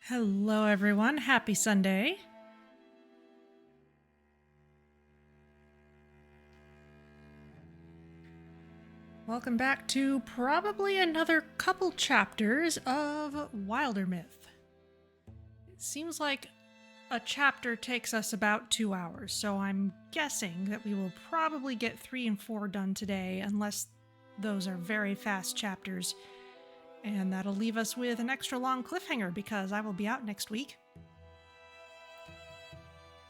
Hello, everyone. Happy Sunday. Welcome back to probably another couple chapters of Wildermyth. It seems like a chapter takes us about 2 hours, so I'm guessing that we will probably get 3 and 4 done today, unless those are very fast chapters. And that'll leave us with an extra long cliffhanger because I will be out next week.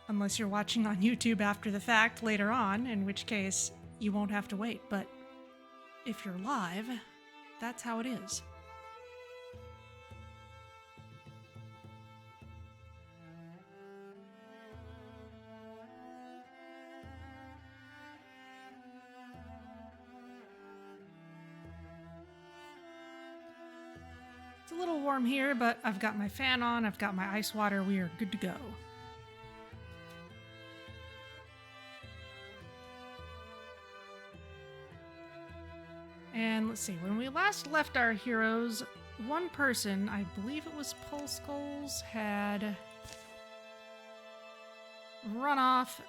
Unless you're watching on YouTube after the fact later on, in which case you won't have to wait. But if you're live, that's how it is. It's a little warm here, but I've got my fan on, I've got my ice water, we are good to go. And let's see, when we last left our heroes, one person, I believe it was Pulskulls, had run off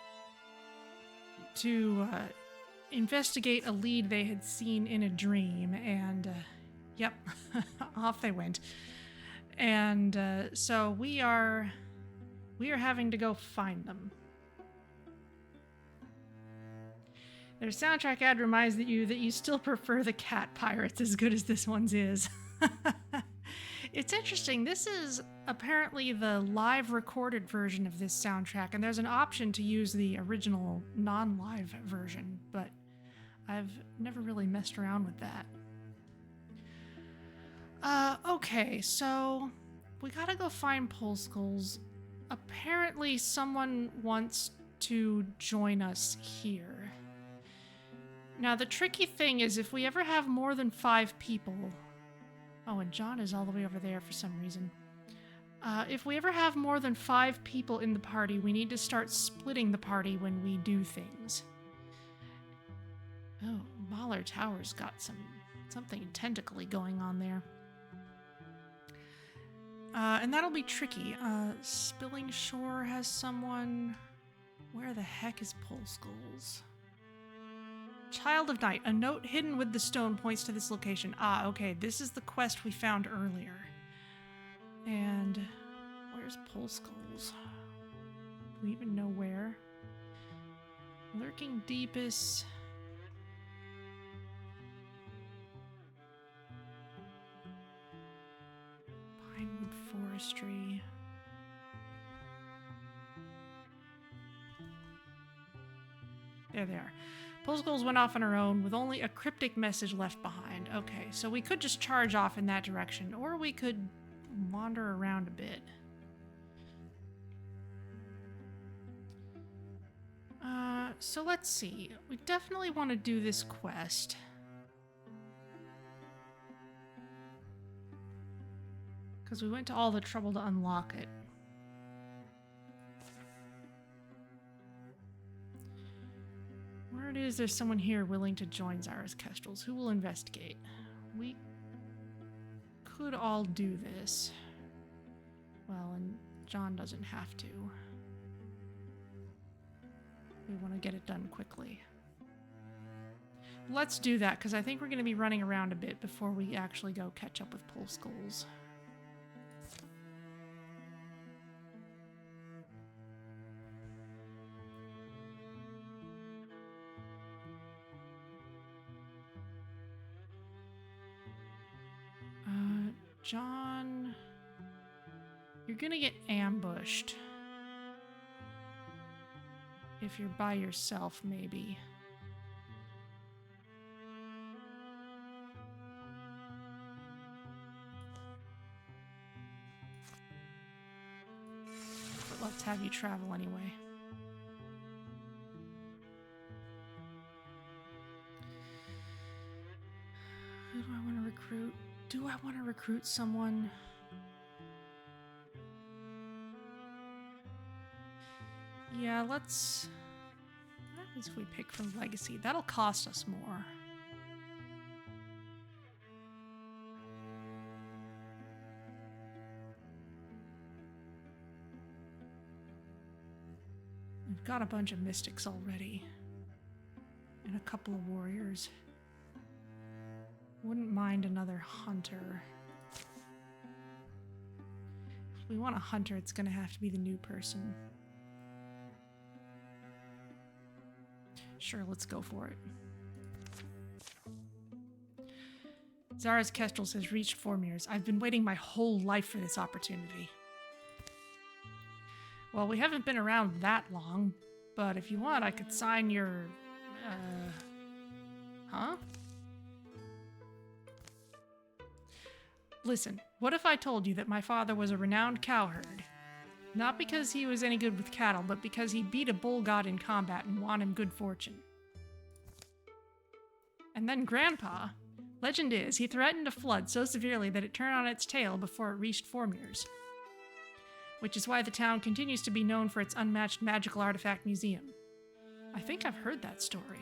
to investigate a lead they had seen in a dream, and yep, off they went. And so we are having to go find them. Their soundtrack ad reminds you that you still prefer the Cat Pirates as good as this one's is. It's interesting. This is apparently the live recorded version of this soundtrack, and there's an option to use the original non-live version, but I've never really messed around with that. Okay, so we gotta go find Pulskulls. Apparently someone wants to join us here. Now, the tricky thing is if we ever have more than 5 people... Oh, and John is all the way over there for some reason. If we ever have more than 5 people in the party, we need to start splitting the party when we do things. Oh, Mahler Tower's got something tentacly going on there. And that'll be tricky. Spilling Shore has someone... Where the heck is Pulskulls? Child of Night. A note hidden with the stone points to this location. Ah, okay. This is the quest we found earlier. And where's Pulskulls? Do we even know where? Lurking Deepest. Pinewood Forestry. There they are. Pulskulls went off on her own with only a cryptic message left behind. Okay, so we could just charge off in that direction, or we could wander around a bit. So let's see. We definitely want to do this quest. Because we went to all the trouble to unlock it. Where it is, there's someone here willing to join Zara's Kestrels. Who will investigate? We could all do this. Well, and John doesn't have to. We want to get it done quickly. Let's do that, because I think we're going to be running around a bit before we actually go catch up with Pulskulls. John, you're gonna get ambushed. If you're by yourself, maybe. But let's have you travel anyway. Who do I want to recruit? Do I want to recruit someone? Yeah, let's... What happens if we pick from Legacy? That'll cost us more. We've got a bunch of mystics already. And a couple of warriors. Wouldn't mind another hunter. If we want a hunter, it's gonna have to be the new person. Sure, let's go for it. Zara's Kestrels has reached Fourmuirs. I've been waiting my whole life for this opportunity. Well, we haven't been around that long, but if you want, I could sign your... Huh? Listen, what if I told you that my father was a renowned cowherd? Not because he was any good with cattle, but because he beat a bull god in combat and won him good fortune. And then Grandpa, legend is, he threatened a flood so severely that it turned on its tail before it reached Fourmuirs. Which is why the town continues to be known for its unmatched magical artifact museum. I think I've heard that story.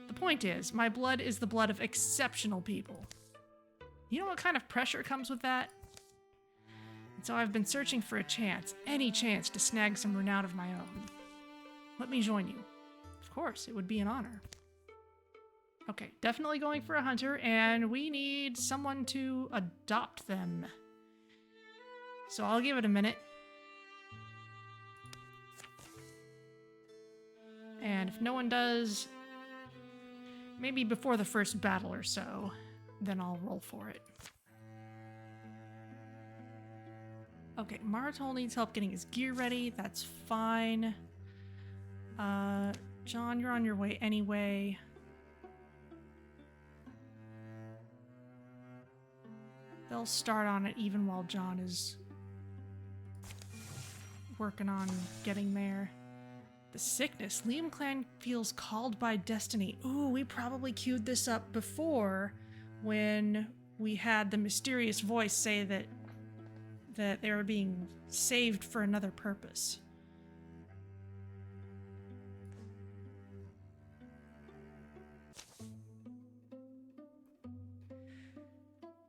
The point is, my blood is the blood of exceptional people. You know what kind of pressure comes with that? And so I've been searching for a chance, any chance to snag some renown of my own. Let me join you. Of course, it would be an honor. Okay, definitely going for a hunter, and we need someone to adopt them. So I'll give it a minute. And if no one does, maybe before the first battle or so, then I'll roll for it. Okay, Maratol needs help getting his gear ready. That's fine. John, you're on your way anyway. They'll start on it even while John is working on getting there. The sickness. Liam Clan feels called by destiny. Ooh, we probably queued this up before when we had the mysterious voice say that they were being saved for another purpose.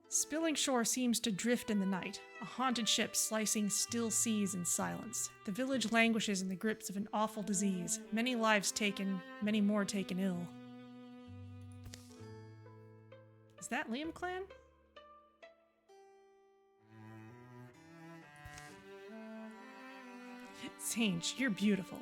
Spilling shore seems to drift in the night, a haunted ship slicing still seas in silence. The village languishes in the grips of an awful disease, many lives taken, many more taken ill. Is that Liam Clan? Saint, you're beautiful.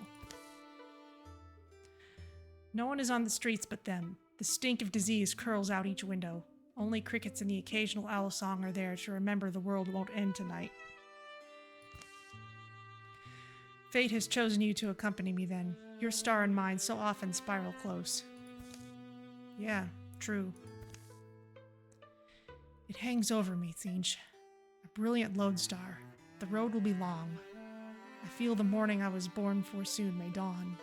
No one is on the streets but them. The stink of disease curls out each window. Only crickets and the occasional owl song are there to remember the world won't end tonight. Fate has chosen you to accompany me then. Your star and mine so often spiral close. Yeah, true. It hangs over me, Thinch. A brilliant lodestar. The road will be long. I feel the morning I was born for soon may dawn.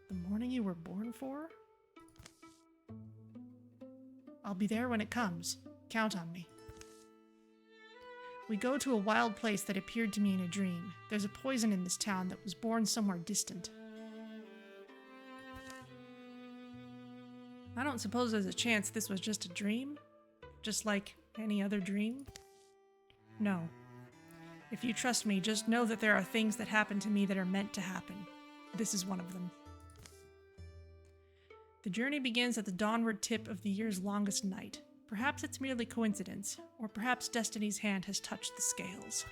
The morning you were born for? I'll be there when it comes. Count on me. We go to a wild place that appeared to me in a dream. There's a poison in this town that was born somewhere distant. I don't suppose there's a chance this was just a dream? Just like any other dream? No. If you trust me, just know that there are things that happen to me that are meant to happen. This is one of them. The journey begins at the dawnward tip of the year's longest night. Perhaps it's merely coincidence, or perhaps destiny's hand has touched the scales.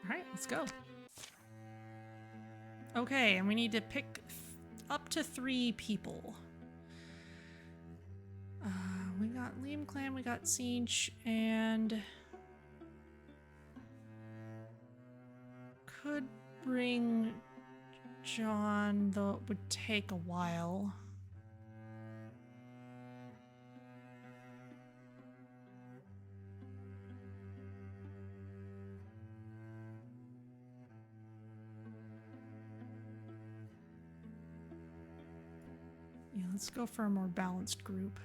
Alright, let's go. Okay, and we need to pick up to 3 people. We got Liam Clan, we got Sinch, and... could bring John, though it would take a while. Yeah, let's go for a more balanced group.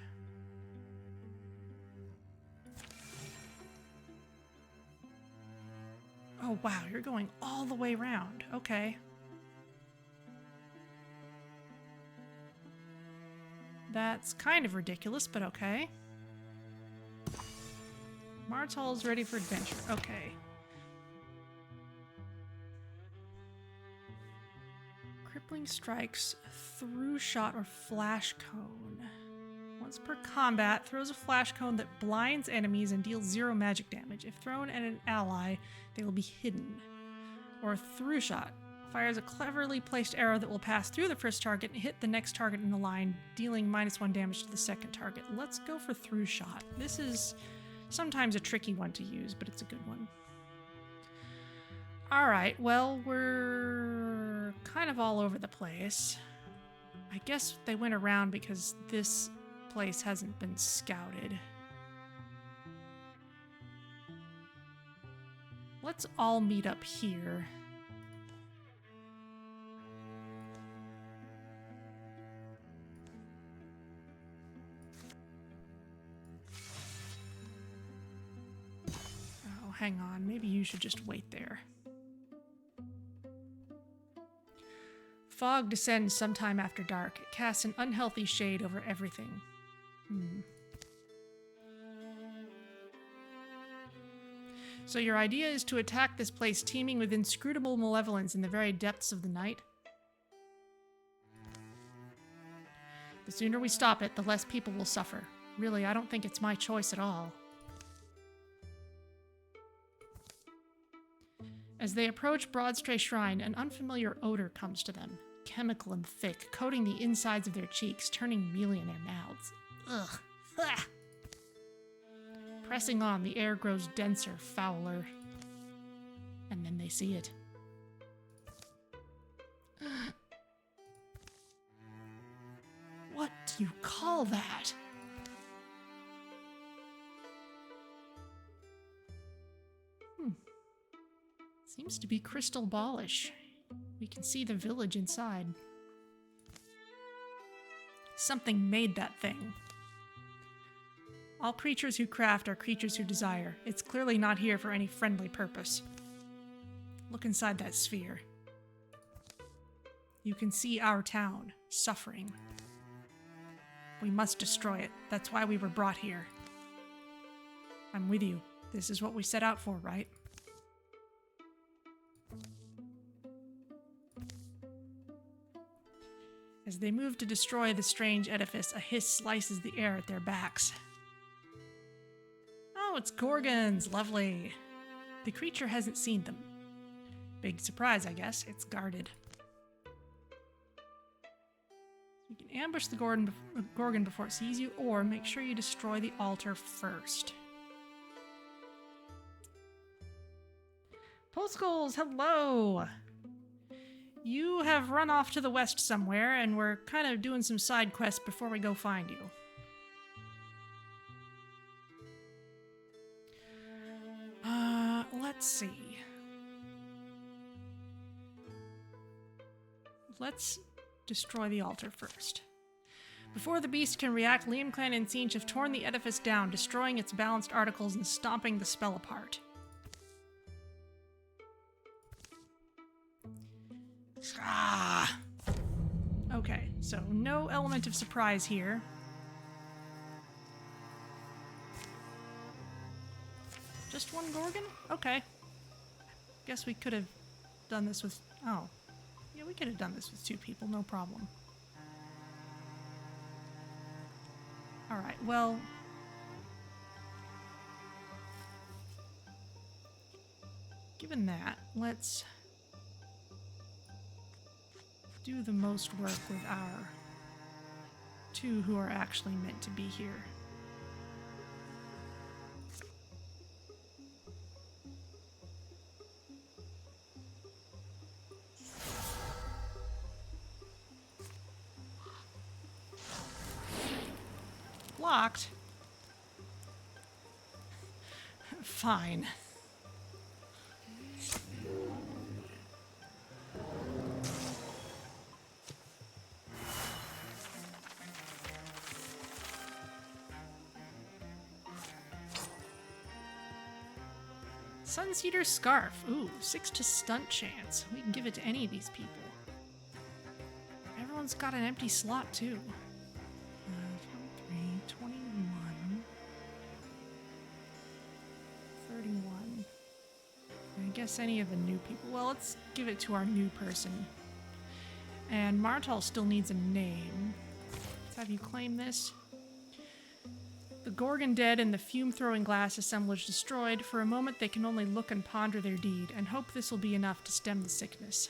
Oh wow, you're going all the way around. Okay. That's kind of ridiculous, but okay. Martell's ready for adventure. Okay. Crippling strikes, through shot, or flash cone. Once per combat, throws a flash cone that blinds enemies and deals 0 magic damage. If thrown at an ally, they will be hidden. Or through shot. Fires a cleverly placed arrow that will pass through the first target and hit the next target in the line, dealing -1 damage to the second target. Let's go for through shot. This is sometimes a tricky one to use, but it's a good one. Alright, well, we're kind of all over the place. I guess they went around because this place hasn't been scouted. Let's all meet up here. Oh, hang on. Maybe you should just wait there. Fog descends sometime after dark. It casts an unhealthy shade over everything. So your idea is to attack this place teeming with inscrutable malevolence in the very depths of the night? The sooner we stop it, the less people will suffer. Really, I don't think it's my choice at all. As they approach Broadstray Shrine, an unfamiliar odor comes to them. Chemical and thick, coating the insides of their cheeks, turning mealy in their mouths. Ugh. Ah. Pressing on, the air grows denser, fouler. And then they see it. What do you call that? Seems to be crystal ballish. We can see the village inside. Something made that thing. All creatures who craft are creatures who desire. It's clearly not here for any friendly purpose. Look inside that sphere. You can see our town, suffering. We must destroy it. That's why we were brought here. I'm with you. This is what we set out for, right? As they move to destroy the strange edifice, a hiss slices the air at their backs. Oh, it's Gorgons! Lovely! The creature hasn't seen them. Big surprise, I guess. It's guarded. You can ambush the Gorgon before it sees you, or make sure you destroy the altar first. Polskulls, hello! You have run off to the west somewhere, and we're kind of doing some side quests before we go find you. Let's see. Let's destroy the altar first. Before the beast can react, Liam Clan and Siege have torn the edifice down, destroying its balanced articles and stomping the spell apart. Ah! Okay, so no element of surprise here. Just one Gorgon? Okay. Guess we could have done this with... Oh. Yeah, we could have done this with 2 people, no problem. Alright, well... Given that, let's do the most work with our 2 who are actually meant to be here. Blocked? Fine. Sunseeder Scarf. Ooh, 6 to stunt chance. We can give it to any of these people. Everyone's got an empty slot, too. 23, 21. guess any of the new people. Well, let's give it to our new person. And Martel still needs a name. Let's have you claim this. The Gorgon dead and the fume-throwing glass assemblage destroyed. For a moment they can only look and ponder their deed, and hope this will be enough to stem the sickness.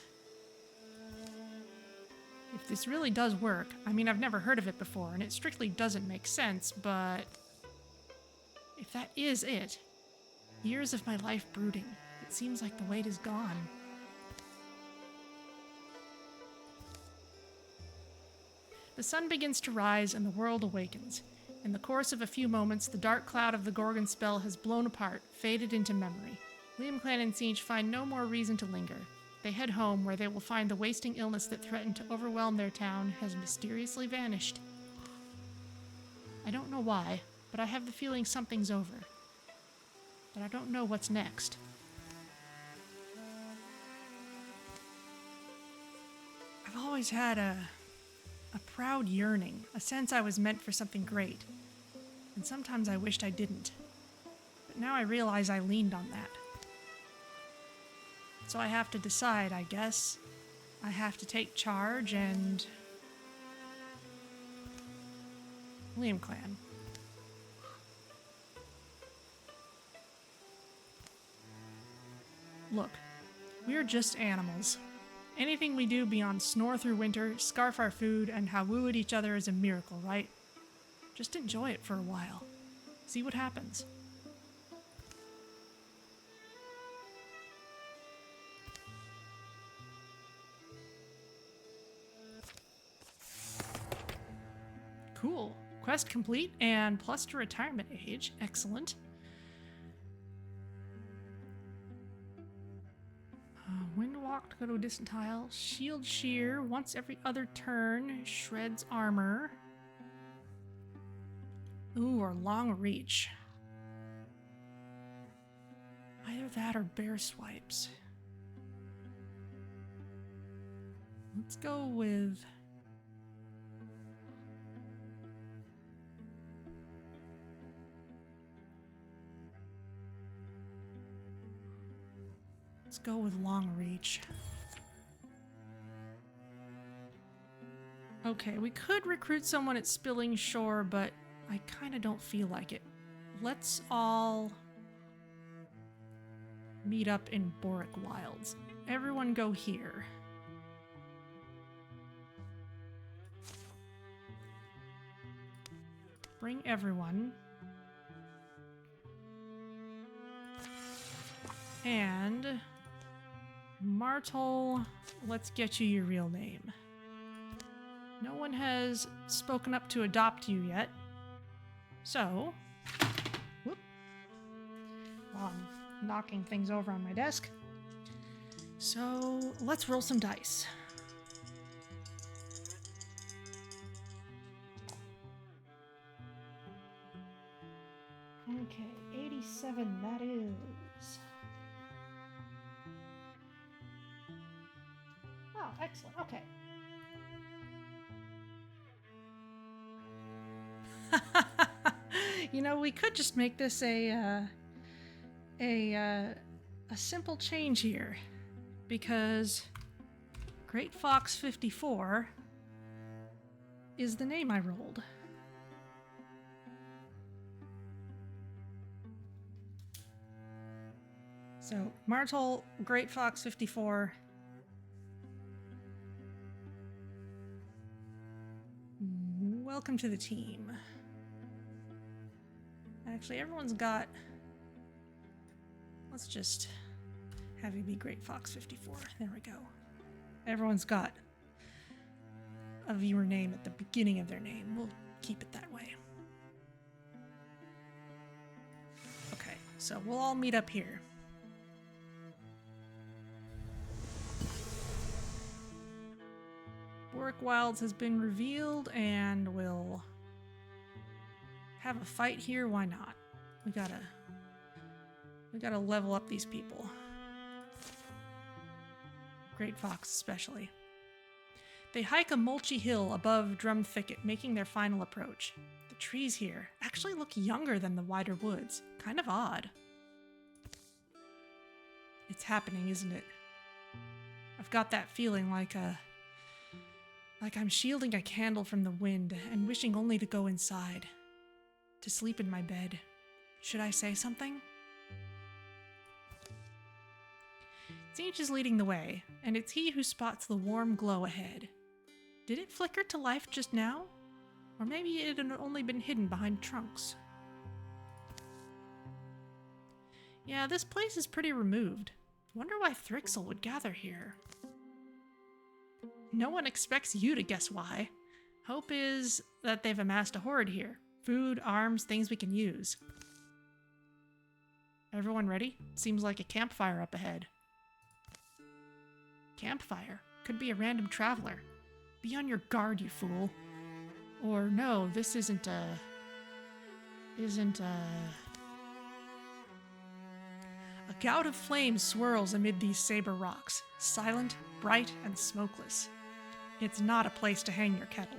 If this really does work, I mean, I've never heard of it before, and it strictly doesn't make sense, but if that is it, years of my life brooding, it seems like the weight is gone. The sun begins to rise and the world awakens. In the course of a few moments, the dark cloud of the Gorgon spell has blown apart, faded into memory. Liam Clan and Siege find no more reason to linger. They head home, where they will find the wasting illness that threatened to overwhelm their town has mysteriously vanished. I don't know why, but I have the feeling something's over. But I don't know what's next. I've always had a proud yearning, a sense I was meant for something great. And sometimes I wished I didn't. But now I realize I leaned on that. So I have to decide, I guess. I have to take charge and... Liam Clan. Look, we're just animals. Anything we do beyond snore through winter, scarf our food, and hawoo at each other is a miracle, right? Just enjoy it for a while. See what happens. Cool. Quest complete and plus to retirement age. Excellent. Windwalk to go to a distant tile. Shield shear once every other turn. Shreds armor. Ooh, or long reach. Either that or bear swipes. Let's go with... Let's go with long reach. Okay, we could recruit someone at Spilling Shore, but I kind of don't feel like it. Let's all meet up in Boric Wilds. Everyone go here. Bring everyone. And Martel, let's get you your real name. No one has spoken up to adopt you yet. So, whoop, while I'm knocking things over on my desk. So, let's roll some dice. Okay, 87, that is. Oh, excellent, okay. You know, we could just make this a simple change here, because Great Fox 54 is the name I rolled. So, Martel, Great Fox 54. Welcome to the team. Actually, everyone's got... Let's just have you be Great Fox 54. There we go. Everyone's got a viewer name at the beginning of their name. We'll keep it that way. Okay, so we'll all meet up here. Boric Wilds has been revealed, and we'll have a fight here. Why not? We gotta level up these people. Great Fox especially. They hike a mulchy hill above Drum Thicket, making their final approach. The trees here actually look younger than the wider woods. Kind of odd. It's happening, isn't it? I've got that feeling like I'm shielding a candle from the wind and wishing only to go inside. To sleep in my bed. Should I say something? Tzeentch is leading the way, and it's he who spots the warm glow ahead. Did it flicker to life just now? Or maybe it had only been hidden behind trunks. Yeah, this place is pretty removed. Wonder why Thrixl would gather here. No one expects you to guess why. Hope is that they've amassed a hoard here. Food, arms, things we can use. Everyone ready? Seems like a campfire up ahead. Campfire? Could be a random traveler. Be on your guard, you fool. Or no, this isn't a... A gout of flame swirls amid these saber rocks, silent, bright, and smokeless. It's not a place to hang your kettle.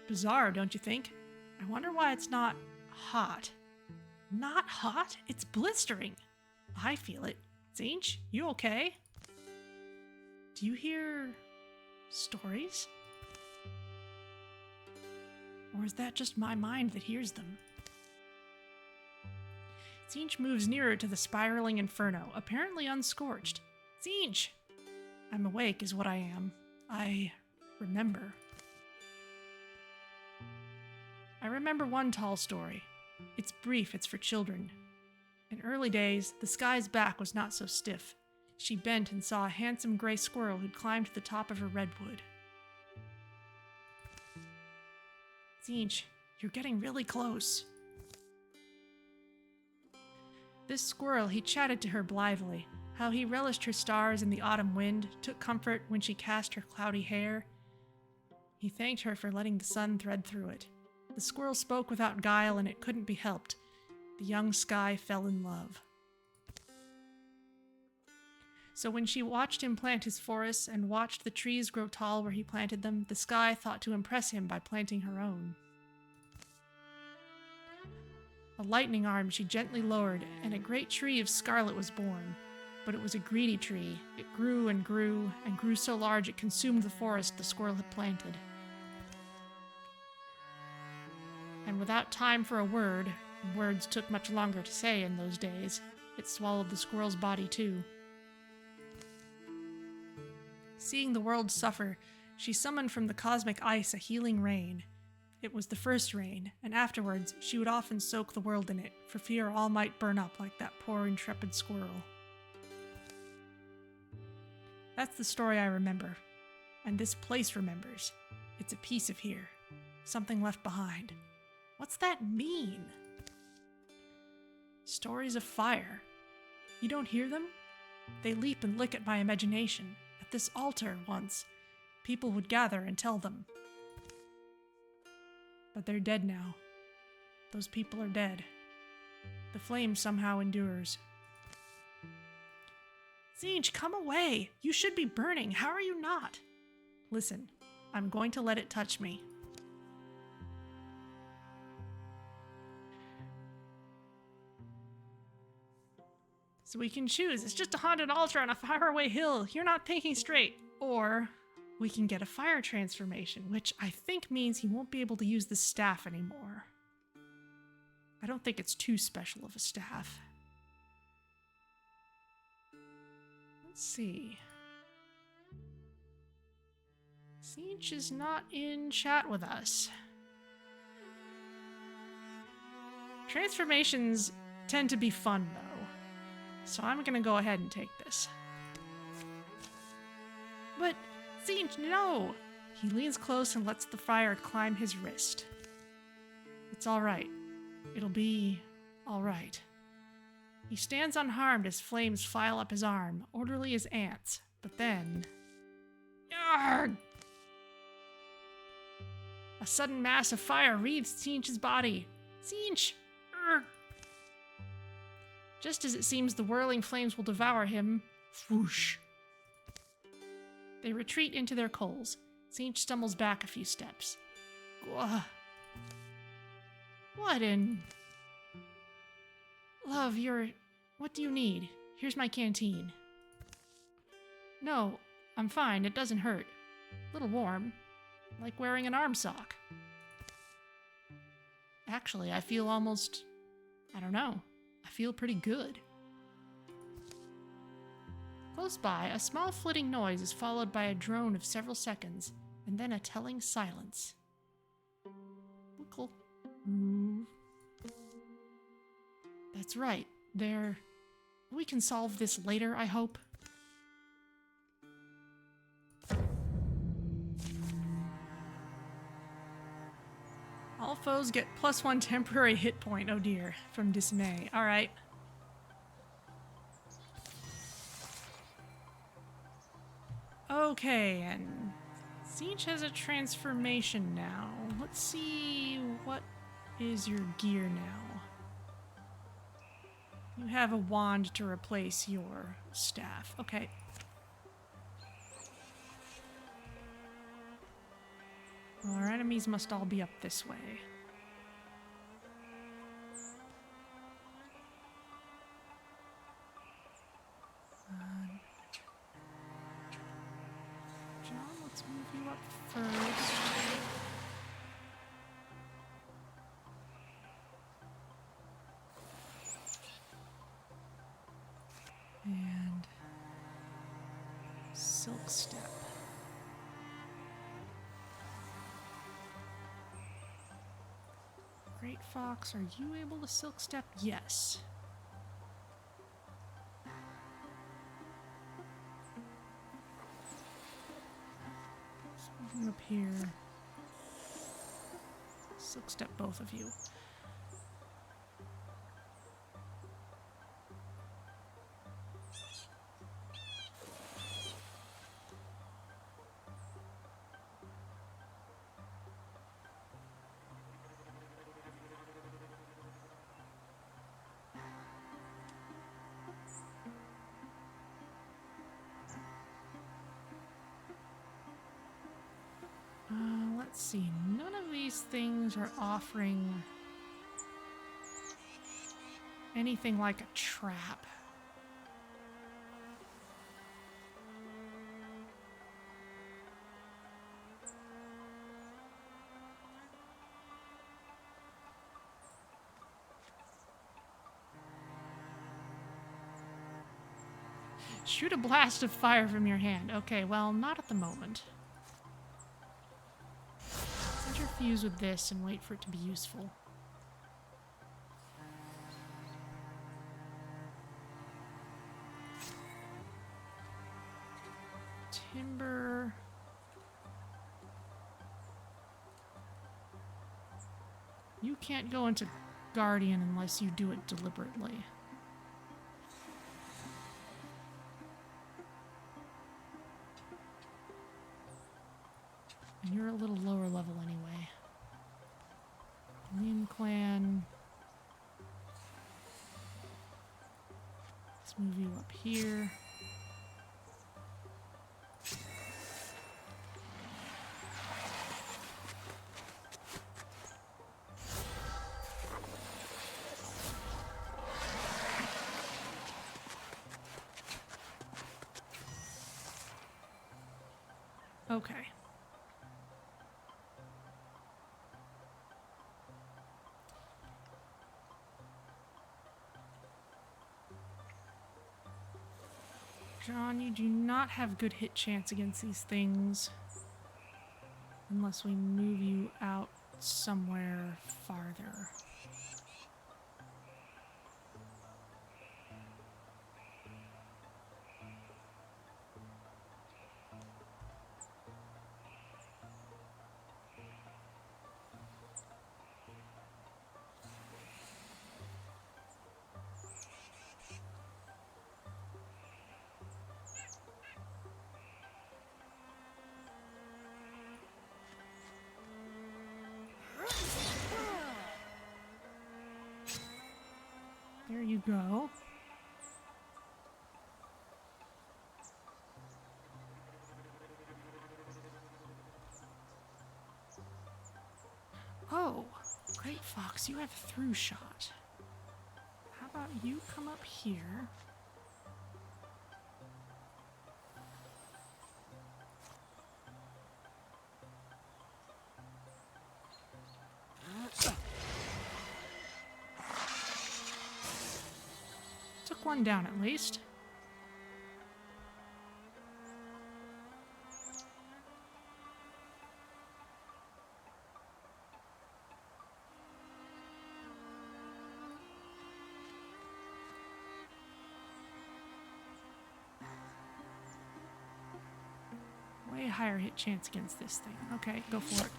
Bizarre, don't you think? I wonder why it's not hot. Not hot? It's blistering. I feel it. Tzeentch, you okay? Do you hear stories? Or is that just my mind that hears them? Tzeentch moves nearer to the spiraling inferno, apparently unscorched. Tzeentch! I'm awake is what I am. I remember. I remember one tall story. It's brief, it's for children. In early days, the sky's back was not so stiff. She bent and saw a handsome gray squirrel who'd climbed to the top of a redwood. Tzeentch, you're getting really close. This squirrel, he chatted to her blithely, how he relished her stars in the autumn wind, took comfort when she cast her cloudy hair. He thanked her for letting the sun thread through it. The squirrel spoke without guile, and it couldn't be helped. The young sky fell in love. So when she watched him plant his forests and watched the trees grow tall where he planted them, the sky thought to impress him by planting her own. A lightning arm she gently lowered, and a great tree of scarlet was born. But it was a greedy tree. It grew and grew, and grew so large it consumed the forest the squirrel had planted. And without time for a word, words took much longer to say in those days, it swallowed the squirrel's body too. Seeing the world suffer, she summoned from the cosmic ice a healing rain. It was the first rain, and afterwards she would often soak the world in it, for fear all might burn up like that poor intrepid squirrel. That's the story I remember, and this place remembers. It's a piece of here, something left behind. What's that mean? Stories of fire. You don't hear them? They leap and lick at my imagination. At this altar, once, people would gather and tell them. But they're dead now. Those people are dead. The flame somehow endures. Tzeentch, come away! You should be burning. How are you not? Listen, I'm going to let it touch me. So we can choose. It's just a haunted altar on a faraway hill. You're not thinking straight. Or we can get a fire transformation, which I think means he won't be able to use the staff anymore. I don't think it's too special of a staff. Let's see. Tzeentch is not in chat with us. Transformations tend to be fun, though. So I'm gonna go ahead and take this. But, Tzeentch, no! He leans close and lets the fire climb his wrist. It's alright. It'll be alright. He stands unharmed as flames file up his arm, orderly as ants. But then... Yarg! A sudden mass of fire wreathes Tzeentch's body. Tzeentch! Urgh! Just as it seems the whirling flames will devour him, whoosh. They retreat into their coals. Tzeentch stumbles back a few steps. What in... Love, you're What do you need? Here's my canteen. No, I'm fine. It doesn't hurt. A little warm. Like wearing an arm sock. Actually, I feel almost... I don't know. I feel pretty good. Close by, a small flitting noise is followed by a drone of several seconds, and then a telling silence. Cool. That's right. We can solve this later, I hope. All foes get +1 temporary hit point, oh dear, from dismay. Alright. Okay, and Siege has a transformation now. Let's see, what is your gear now? You have a wand to replace your staff. Okay. Well, our enemies must all be up this way. John, let's move you up first. And Silk Step. Great Fox, are you able to Silk Step? Yes. Up here. Silk Step both of you. Let's see, none of these things are offering anything like a trap. Shoot a blast of fire from your hand. Okay, well, not at the moment. Fuse with this and wait for it to be useful. Timber. You can't go into Guardian unless you do it deliberately. And you're a little lower level anyway. Nim Clan. Let's move you up here. Okay. John, you do not have good hit chance against these things unless we move you out somewhere farther. There you go. Oh, Great Fox, you have a through shot. How about you come up here? Took one down at least. Way higher hit chance against this thing. Okay, go for it.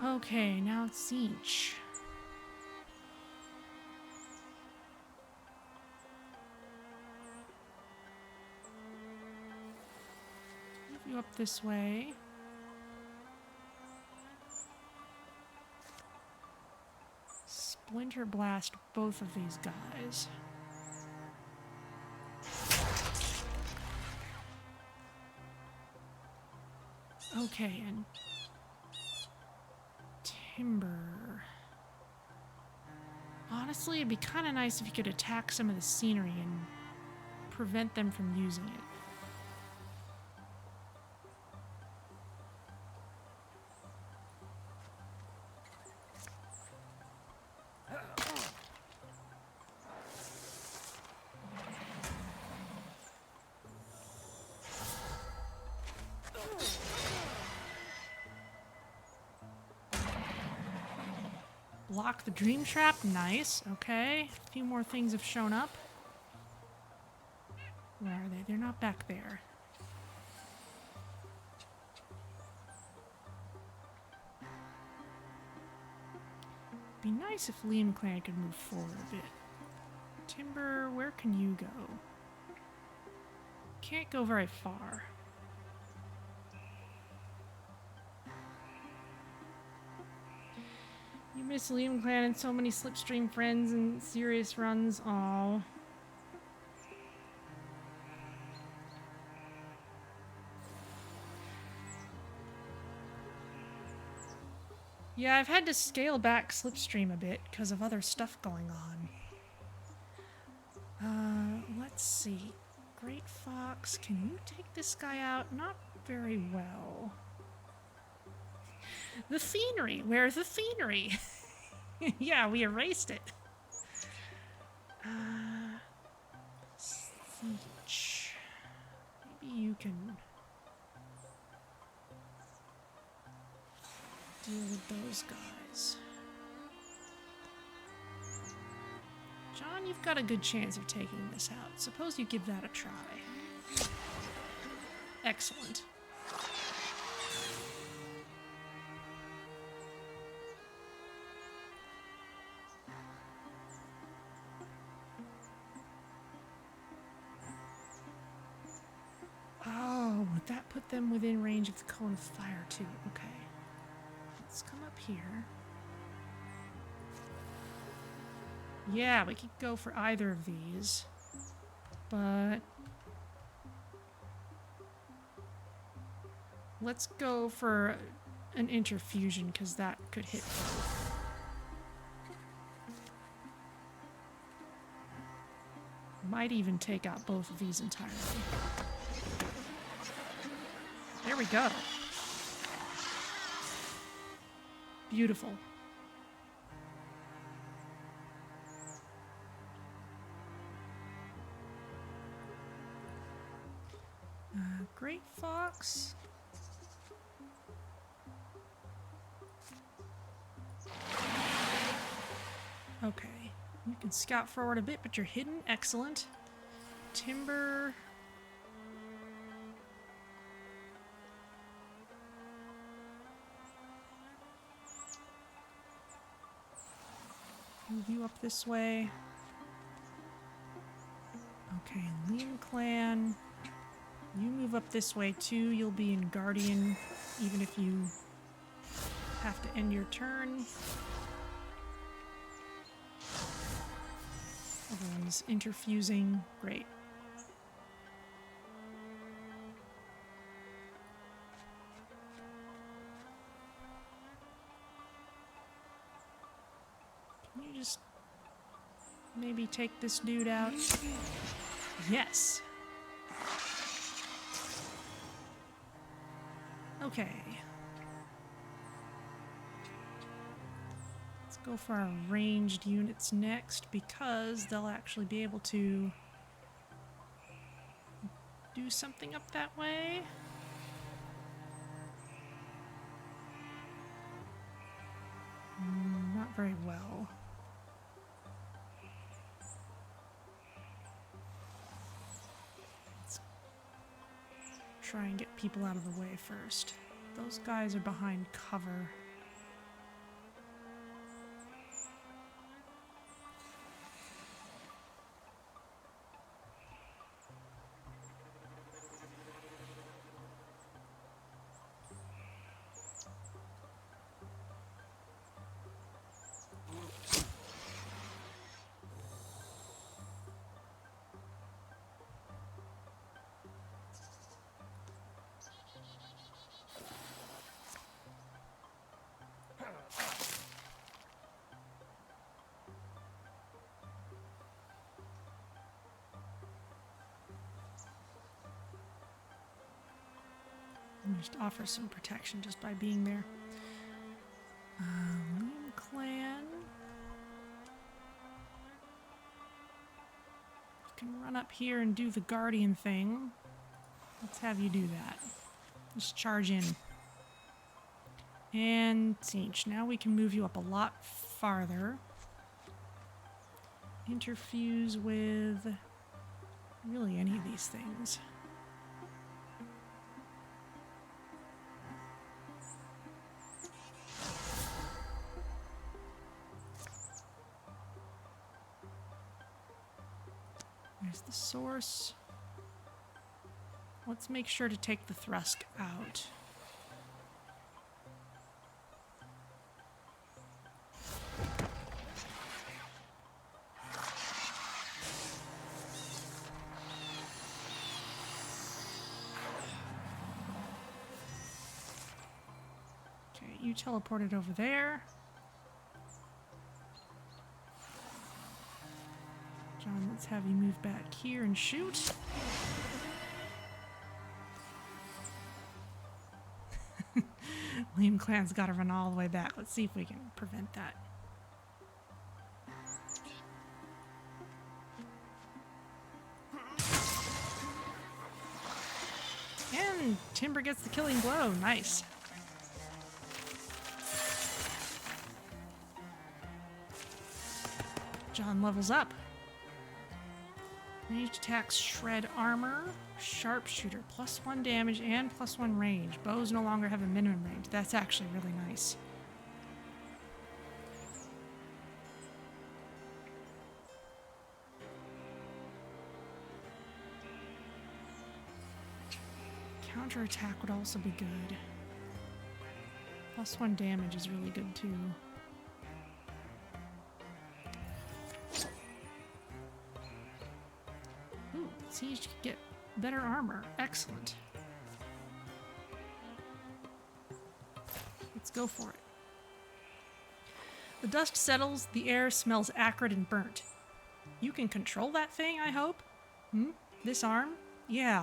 Okay, now it's Siege. Move you up this way. Splinter blast both of these guys. Okay, and timber. Honestly, it'd be kind of nice if you could attack some of the scenery and prevent them from using it. Block the dream trap. Nice. Okay. A few more things have shown up. Where are they? They're not back there. Be nice if Liam Clan could move forward a bit. Timber, where can you go? Can't go very far. You miss Liam Clan and so many Slipstream friends and serious runs. Aww. Yeah, I've had to scale back Slipstream a bit because of other stuff going on. Let's see. Great Fox, can you take this guy out? Not very well. The Fiendry! Where's the Fiendry? Yeah, we erased it. Siege. Maybe you can deal with those guys. John, you've got a good chance of taking this out. Suppose you give that a try. Excellent. Oh, that put them within range of the cone of fire too. Okay. Let's come up here. Yeah, we could go for either of these. But let's go for an interfusion because that could hit both. Might even take out both of these entirely. There we go. Beautiful. Great Fox. Okay. You can scout forward a bit, but you're hidden. Excellent. Timber. Move you up this way. Okay, Liam Clan. You move up this way too. You'll be in Guardian, even if you have to end your turn. Everyone's interfusing. Great. Maybe take this dude out. Yes. Okay. Let's go for our ranged units next because they'll actually be able to do something up that way. Not very well. Let's try and get people out of the way first. Those guys are behind cover. Just offer some protection just by being there. Clan. You can run up here and do the guardian thing. Let's have you do that. Just charge in. And Siege. Now we can move you up a lot farther. Interfuse with really any of these things. There's the source. Let's make sure to take the thrust out. Okay, you teleported over there. John, let's have you move back here and shoot. Liam Clan's got to run all the way back. Let's see if we can prevent that. And Timber gets the killing blow. Nice. John levels up. Ranged attacks shred armor, sharpshooter, +1 damage and +1 range. Bows no longer have a minimum range. That's actually really nice. Counterattack would also be good. +1 damage is really good too. Siege could get better armor. Excellent. Let's go for it. The dust settles, the air smells acrid and burnt. You can control that thing, I hope? This arm? Yeah,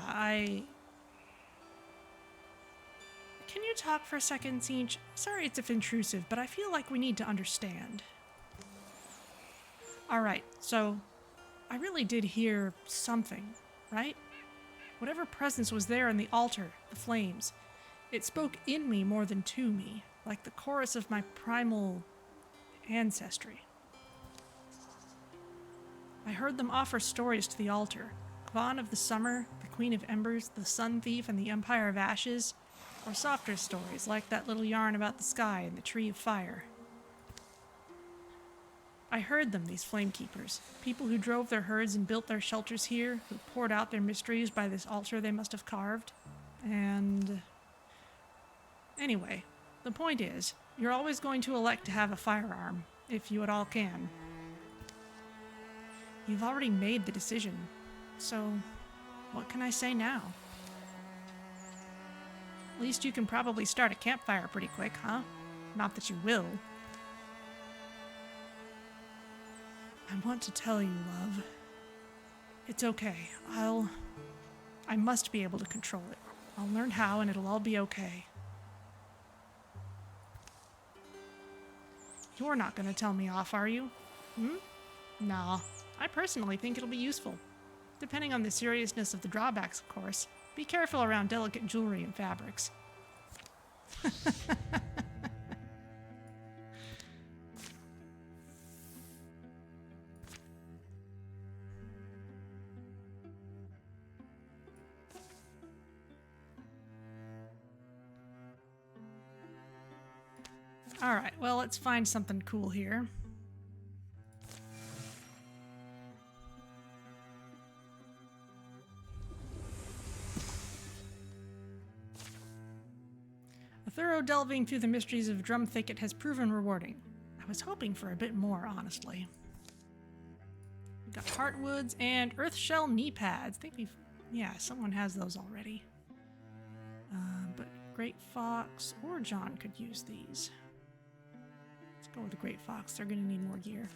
Can you talk for a second, Siege? Sorry it's intrusive, but I feel like we need to understand. Alright, so I really did hear something, right? Whatever presence was there in the altar, the flames, it spoke in me more than to me, like the chorus of my primal ancestry. I heard them offer stories to the altar. Kvan of the Summer, the Queen of Embers, the Sun Thief, and the Empire of Ashes, or softer stories like that little yarn about the sky and the Tree of Fire. I heard them, these flamekeepers, people who drove their herds and built their shelters here, who poured out their mysteries by this altar they must have carved. And anyway, the point is, you're always going to elect to have a firearm, if you at all can. You've already made the decision, so what can I say now? At least you can probably start a campfire pretty quick, huh? Not that you will. I want to tell you, love. It's okay. I must be able to control it. I'll learn how and it'll all be okay. You're not gonna tell me off, are you? Nah. I personally think it'll be useful. Depending on the seriousness of the drawbacks, of course. Be careful around delicate jewelry and fabrics. Alright, well, let's find something cool here. A thorough delving through the mysteries of Drum Thicket has proven rewarding. I was hoping for a bit more, honestly. We've got heartwoods and earthshell knee pads. I think we've... yeah, someone has those already. But Great Fox or John could use these. Let's go with the Great Fox. They're going to need more gear.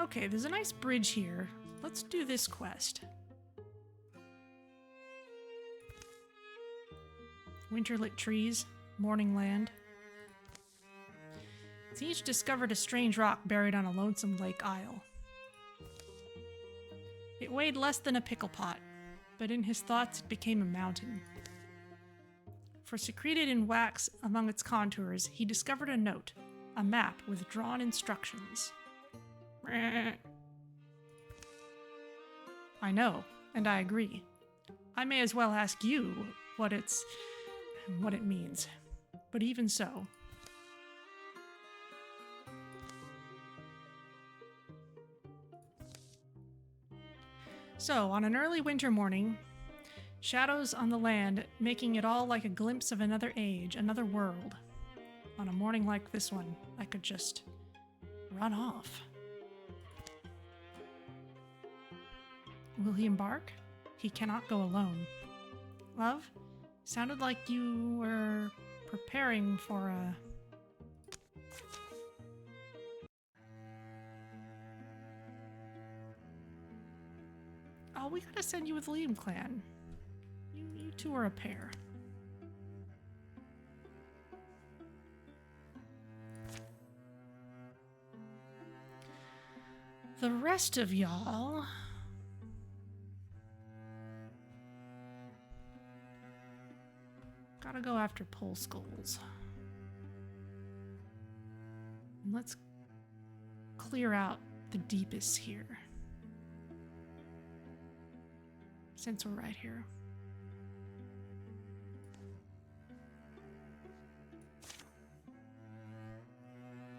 Okay, there's a nice bridge here. Let's do this quest. Winterlit trees, Morning Land. Siege discovered a strange rock buried on a lonesome lake isle. It weighed less than a pickle pot, but in his thoughts it became a mountain. For secreted in wax among its contours, he discovered a note, a map with drawn instructions. I know, and I agree. I may as well ask you what it means. But even so. So, on an early winter morning, shadows on the land, making it all like a glimpse of another age, another world. On a morning like this one, I could just run off. Will he embark? He cannot go alone. Love? Sounded like you were preparing for a... Oh, we gotta send you with Liam Clan. You two are a pair. The rest of y'all... gotta go after pole skulls. And let's clear out the deepest here. Since we're right here.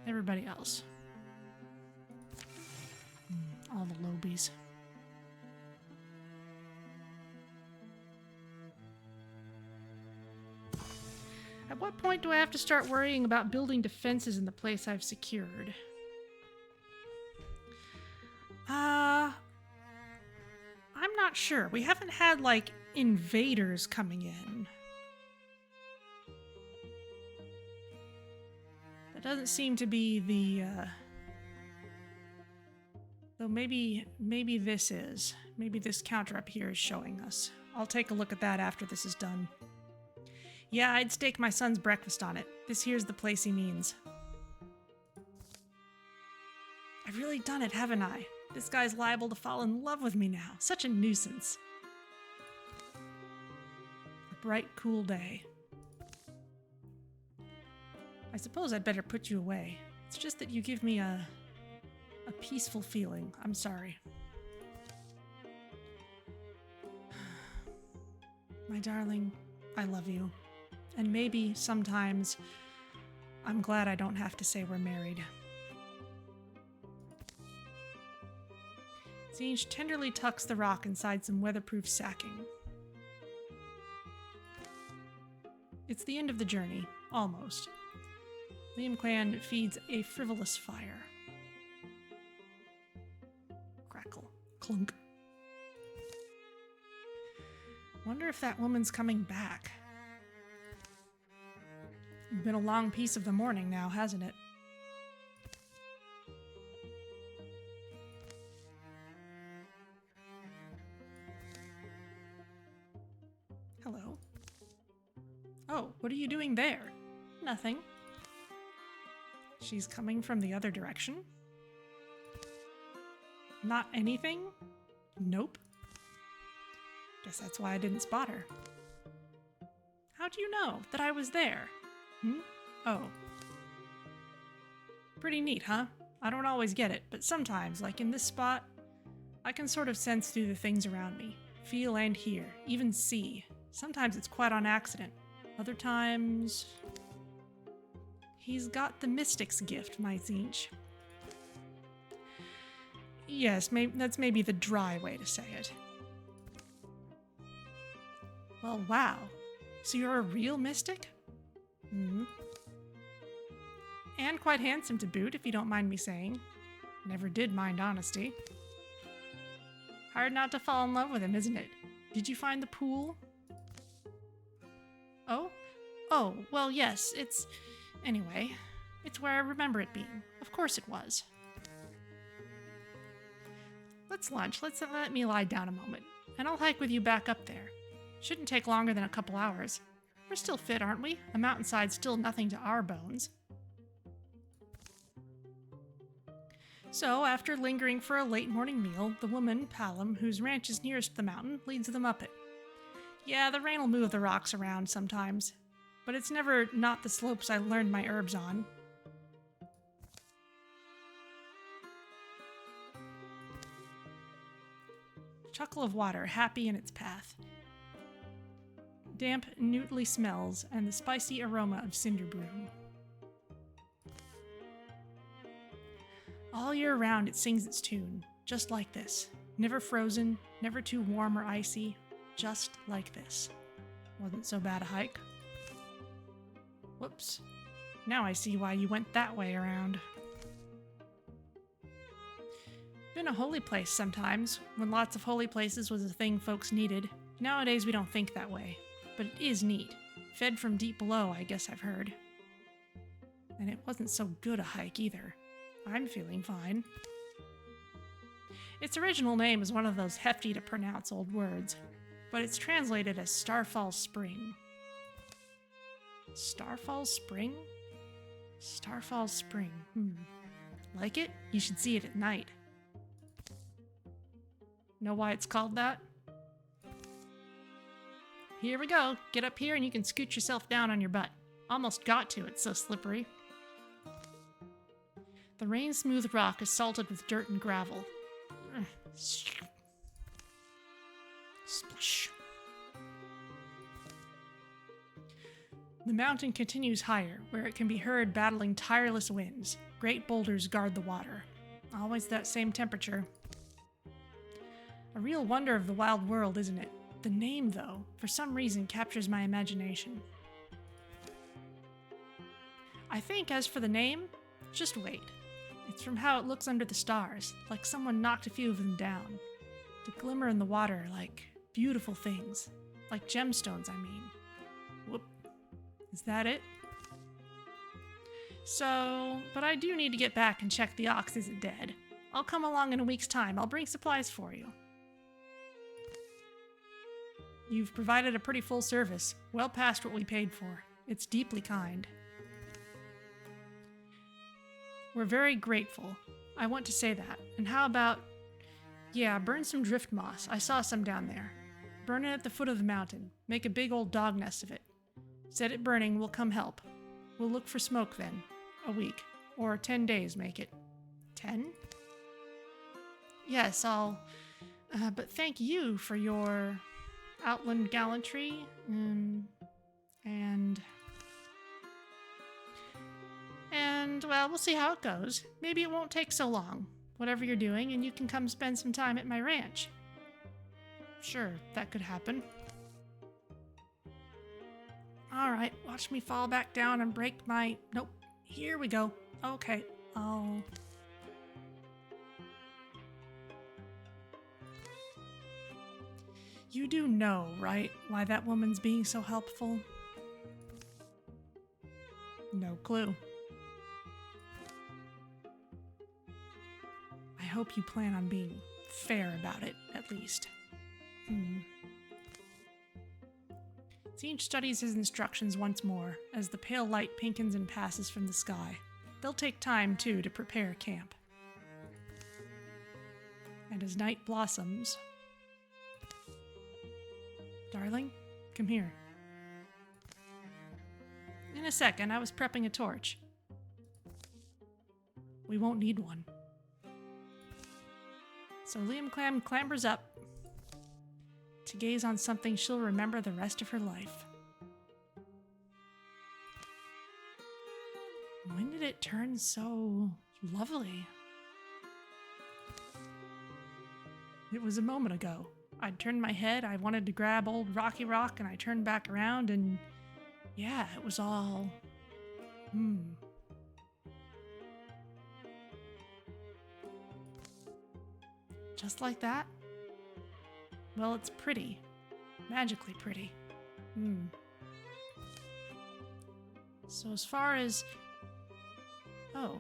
Everybody else. All the lobies. At what point do I have to start worrying about building defenses in the place I've secured? I'm not sure. We haven't had, like, invaders coming in. That doesn't seem to be the, though maybe this is. Maybe this counter up here is showing us. I'll take a look at that after this is done. Yeah, I'd stake my son's breakfast on it. This here's the place he means. I've really done it, haven't I? This guy's liable to fall in love with me now. Such a nuisance. A bright, cool day. I suppose I'd better put you away. It's just that you give me a peaceful feeling. I'm sorry. My darling, I love you. And maybe, sometimes, I'm glad I don't have to say we're married. Siege tenderly tucks the rock inside some weatherproof sacking. It's the end of the journey, almost. Liam Clan feeds a frivolous fire. Crackle. Clunk. Wonder if that woman's coming back. Been a long piece of the morning now, hasn't it? Hello. Oh, what are you doing there? Nothing. She's coming from the other direction? Not anything? Nope. Guess that's why I didn't spot her. How'd you know that I was there? Oh. Pretty neat, huh? I don't always get it, but sometimes, like in this spot, I can sort of sense through the things around me. Feel and hear, even see. Sometimes it's quite on accident. Other times... He's got the mystic's gift, my Zinch. Yes, that's maybe the dry way to say it. Well, wow. So you're a real mystic? And quite handsome to boot, if you don't mind me saying. Never did mind honesty. Hard not to fall in love with him, isn't it? Did you find the pool? Oh? Oh, well, yes, it's... Anyway, it's where I remember it being. Of course it was. Let's lunch. Let me lie down a moment, and I'll hike with you back up there. Shouldn't take longer than a couple hours. We're still fit, aren't we? A mountainside's still nothing to our bones. So, after lingering for a late morning meal, the woman, Palom, whose ranch is nearest the mountain, leads them up it. Yeah, the rain will move the rocks around sometimes, but it's never not the slopes I learned my herbs on. Chuckle of water, happy in its path. Damp, newtly smells, and the spicy aroma of cinder broom. All year round it sings its tune, just like this. Never frozen, never too warm or icy, just like this. Wasn't so bad a hike. Whoops. Now I see why you went that way around. Been a holy place sometimes, when lots of holy places was a thing folks needed. Nowadays we don't think that way, but it is neat. Fed from deep below, I guess I've heard. And it wasn't so good a hike either. I'm feeling fine. Its original name is one of those hefty to pronounce old words, but it's translated as Starfall Spring. Starfall Spring? Starfall Spring. Like it? You should see it at night. Know why it's called that? Here we go. Get up here and you can scoot yourself down on your butt. Almost got to, it's so slippery. The rain-smooth rock is salted with dirt and gravel. Splash. The mountain continues higher, where it can be heard battling tireless winds. Great boulders guard the water. Always that same temperature. A real wonder of the wild world, isn't it? The name, though, for some reason captures my imagination. I think, as for the name, just wait. It's from how it looks under the stars, like someone knocked a few of them down. To glimmer in the water like beautiful things. Like gemstones, I mean. Whoop. Is that it? So, but I do need to get back and check the ox isn't dead. I'll come along in a week's time. I'll bring supplies for you. You've provided a pretty full service, well past what we paid for. It's deeply kind. We're very grateful. I want to say that. And how about... Yeah, burn some drift moss. I saw some down there. Burn it at the foot of the mountain. Make a big old dog nest of it. Set it burning, we'll come help. We'll look for smoke then. A week. Or 10 days make it. 10? Yes, I'll... but thank you for your... outland gallantry, and, well, we'll see how it goes. Maybe it won't take so long, whatever you're doing, and you can come spend some time at my ranch. Sure, that could happen. Alright, watch me fall back down and break my... Nope, here we go. Okay, I'll... You do know, right, why that woman's being so helpful? No clue. I hope you plan on being fair about it, at least. Siege studies his instructions once more, as the pale light pinkens and passes from the sky. They'll take time, too, to prepare camp. And as night blossoms... Darling, come here. In a second, I was prepping a torch. We won't need one. So Liam Clam clambers up to gaze on something she'll remember the rest of her life. When did it turn so lovely? It was a moment ago. I'd turned my head, I wanted to grab old Rocky Rock, and I turned back around and... yeah, it was all... Just like that? Well, it's pretty. Magically pretty. So as far as... oh.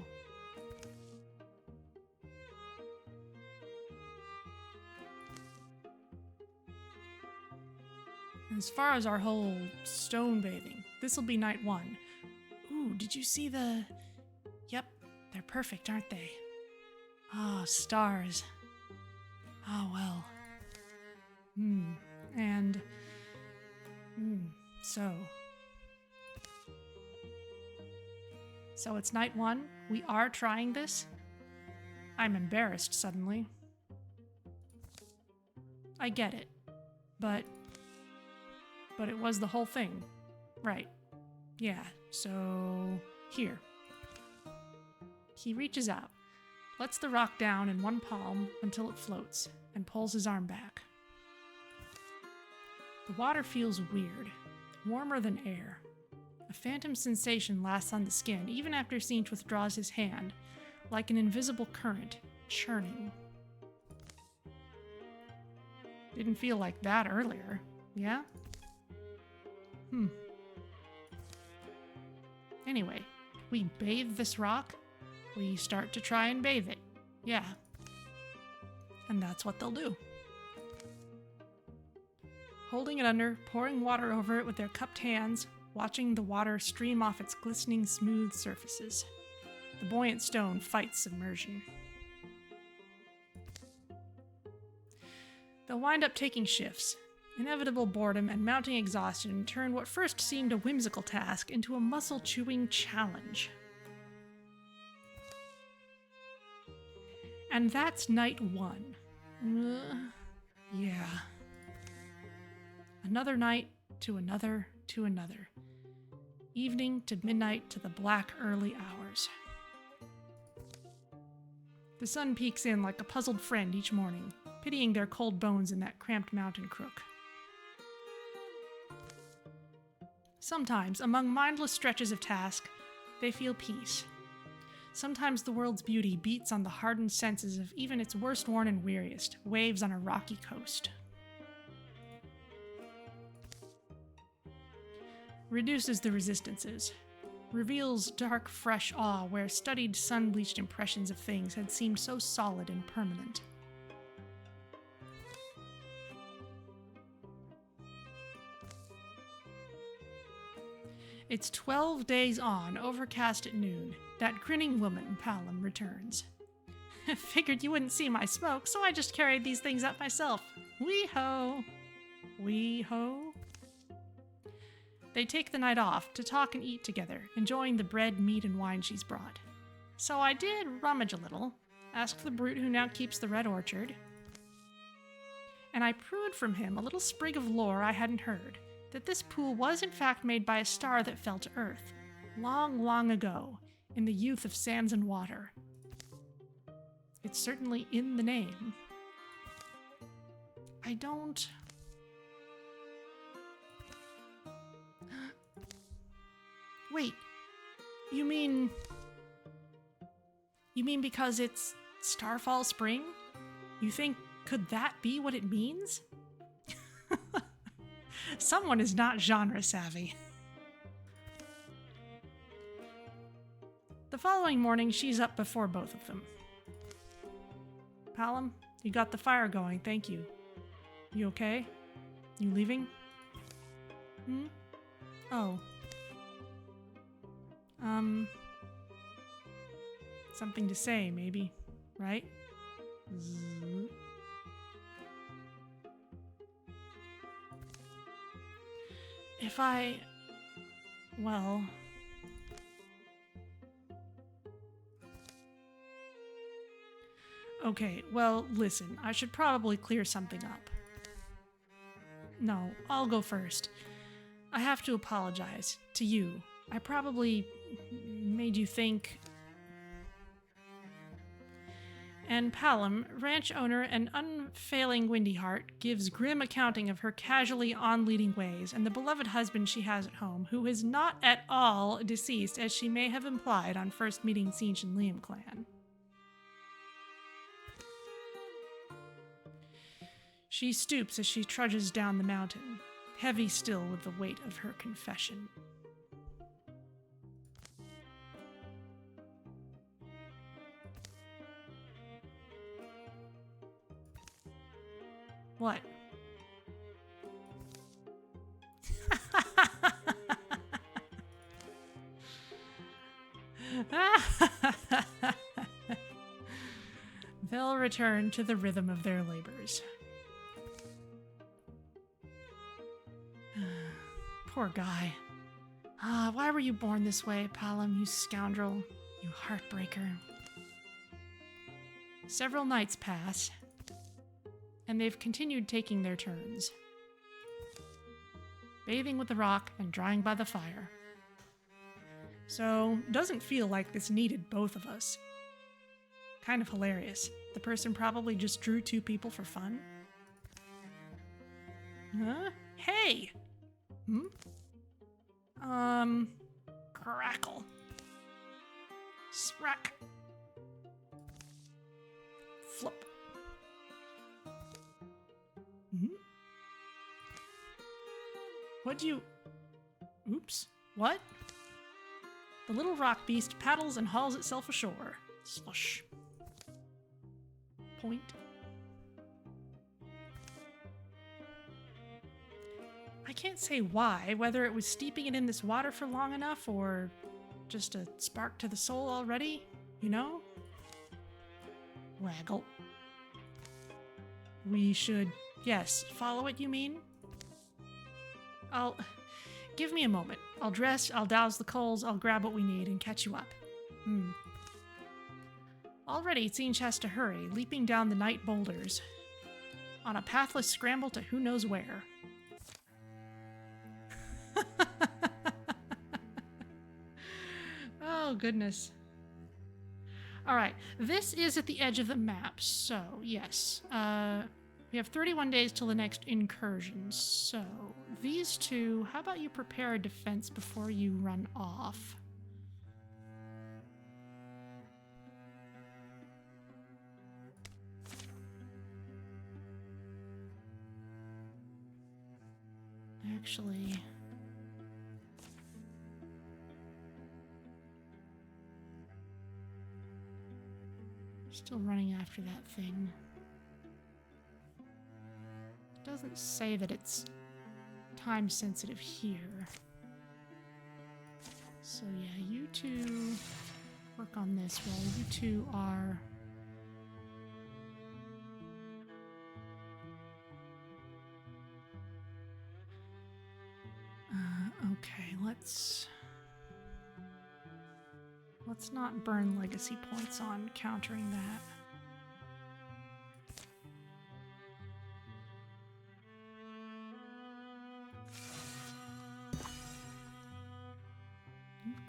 As far as our whole stone bathing, this'll be night 1. Ooh, did you see the... Yep, they're perfect, aren't they? Oh, stars. Oh, well. And... So... So it's night 1. We are trying this. I'm embarrassed suddenly. I get it. But it was the whole thing. Right. Yeah, so... here. He reaches out, lets the rock down in one palm until it floats, and pulls his arm back. The water feels weird, warmer than air. A phantom sensation lasts on the skin even after Sinch withdraws his hand, like an invisible current, churning. Didn't feel like that earlier, yeah? Anyway, we bathe this rock, we start to try and bathe it. Yeah. And that's what they'll do. Holding it under, pouring water over it with their cupped hands, watching the water stream off its glistening smooth surfaces. The buoyant stone fights submersion. They'll wind up taking shifts. Inevitable boredom and mounting exhaustion turn what first seemed a whimsical task into a muscle-chewing challenge. And that's night 1. Yeah. Another night to another to another. Evening to midnight to the black early hours. The sun peeks in like a puzzled friend each morning, pitying their cold bones in that cramped mountain crook. Sometimes, among mindless stretches of task, they feel peace. Sometimes the world's beauty beats on the hardened senses of even its worst worn and weariest, waves on a rocky coast. Reduces the resistances. Reveals dark, fresh awe where studied, sun-bleached impressions of things had seemed so solid and permanent. It's 12 days on, overcast at noon. That grinning woman, Palom, returns. Figured you wouldn't see my smoke, so I just carried these things up myself. Wee-ho! Wee-ho! They take the night off to talk and eat together, enjoying the bread, meat, and wine she's brought. So I did rummage a little, asked the brute who now keeps the Red Orchard, and I pruned from him a little sprig of lore I hadn't heard, that this pool was in fact made by a star that fell to Earth, long, long ago, in the youth of sands and water. It's certainly in the name. I don't... Wait, you mean because it's Starfall Spring? You think, could that be what it means? Someone is not genre savvy. The following morning, she's up before both of them. Palom, you got the fire going, thank you. You okay? You leaving? Hmm? Oh. Something to say, maybe. Right? Zzz. If I... Well... Okay, well, listen, I should probably clear something up. No, I'll go first. I have to apologize to you. I probably made you think... And Palom, ranch owner and unfailing Windy Heart, gives grim accounting of her casually on-leading ways and the beloved husband she has at home, who is not at all deceased, as she may have implied on first meeting Siege and Liam clan. She stoops as she trudges down the mountain, heavy still with the weight of her confession. What? They'll return to the rhythm of their labors. Poor guy. Why were you born this way, Palom, you scoundrel, you heartbreaker? Several nights pass, and they've continued taking their turns. Bathing with the rock and drying by the fire. So, doesn't feel like this needed both of us. Kind of hilarious. The person probably just drew two people for fun. Huh? Hey! Crackle. Sprack. Flip. What'd you... Oops. What? The little rock beast paddles and hauls itself ashore. Slush. Point. I can't say why, whether it was steeping it in this water for long enough or just a spark to the soul already, you know? Waggle. We should, yes, follow it, you mean? Give me a moment. I'll dress, I'll douse the coals, I'll grab what we need and catch you up. Already, Tsinch has to hurry, leaping down the night boulders on a pathless scramble to who knows where. Oh, goodness. Alright, this is at the edge of the map, so, yes. We have 31 days till the next incursion, so these two, how about you prepare a defense before you run off? Actually... Still running after that thing. Doesn't say that it's time sensitive here. So yeah, you two work on this while you two are... Okay, let's not burn legacy points on countering that.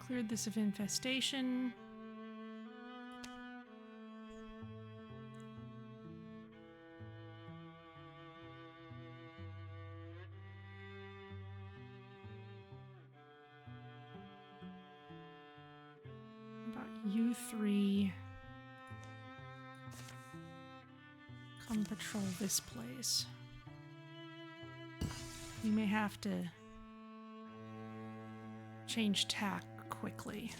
Cleared this of infestation. You three come patrol this place. You may have to change tack quickly.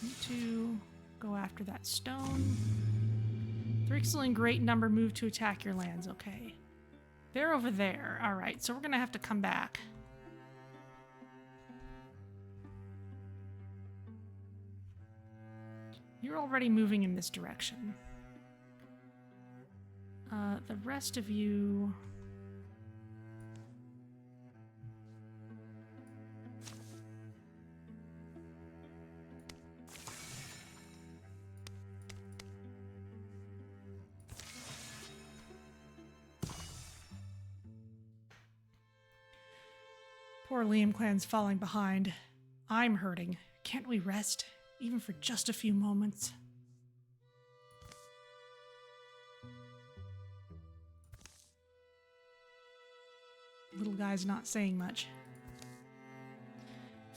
You two go after that stone. Thrixel and great number move to attack your lands, okay. They're over there. All right, so we're gonna have to come back. You're already moving in this direction. The rest of you... Poor Liam clan's falling behind. I'm hurting. Can't we rest, even for just a few moments? Little guy's not saying much.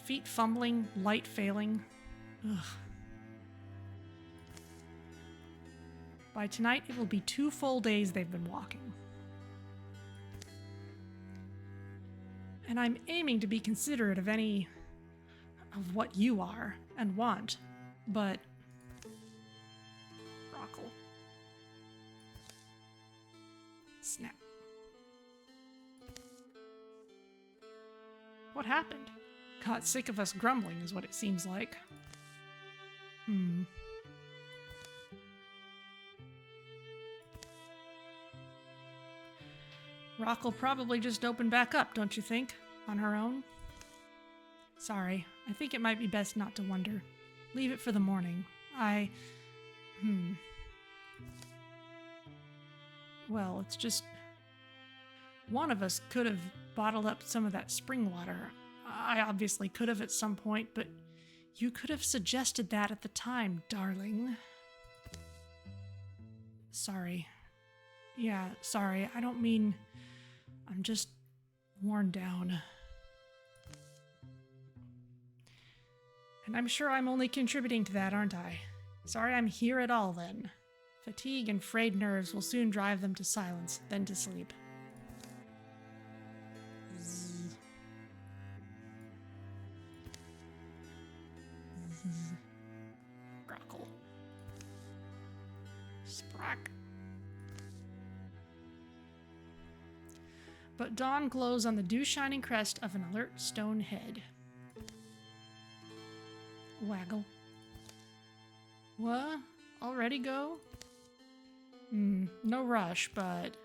Feet fumbling, light failing. Ugh. By tonight, it will be 2 full days they've been walking. And I'm aiming to be considerate of any of what you are and want, but... Rockle. Snap. What happened? Got sick of us grumbling is what it seems like. Rock'll probably just open back up, don't you think? On her own? Sorry, I think it might be best not to wonder. Leave it for the morning. Well, it's just... One of us could have bottled up some of that spring water. I obviously could have at some point, but you could have suggested that at the time, darling. Sorry. Yeah, sorry. I don't mean... I'm just worn down. And I'm sure I'm only contributing to that, aren't I? Sorry I'm here at all, then. Fatigue and frayed nerves will soon drive them to silence, then to sleep. Grockle. Sprack. But dawn glows on the dew-shining crest of an alert stone head. Waggle. What? Already go? No rush, but...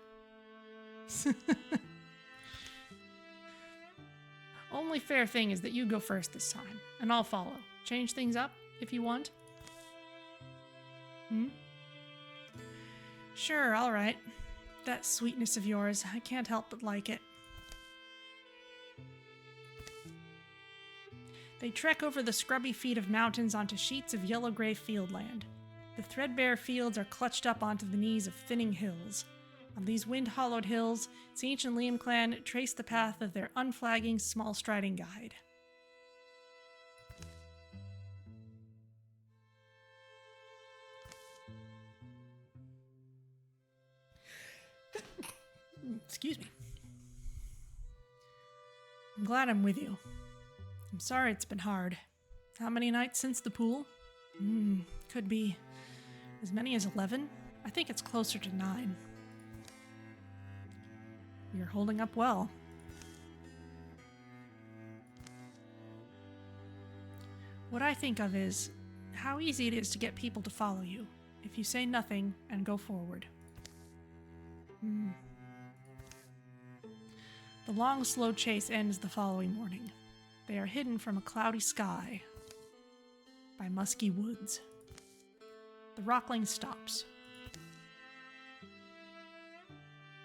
Only fair thing is that you go first this time, and I'll follow. Change things up, if you want. Sure, alright. That sweetness of yours, I can't help but like it. They trek over the scrubby feet of mountains onto sheets of yellow-gray fieldland. The threadbare fields are clutched up onto the knees of thinning hills. On these wind-hollowed hills, its ancient Liam clan trace the path of their unflagging, small-striding guide. Excuse me. I'm glad I'm with you. I'm sorry it's been hard. How many nights since the pool? Could be as many as 11. I think it's closer to 9. You're holding up well. What I think of is how easy it is to get people to follow you if you say nothing and go forward. The long, slow chase ends the following morning. They are hidden from a cloudy sky by musky woods. The rockling stops.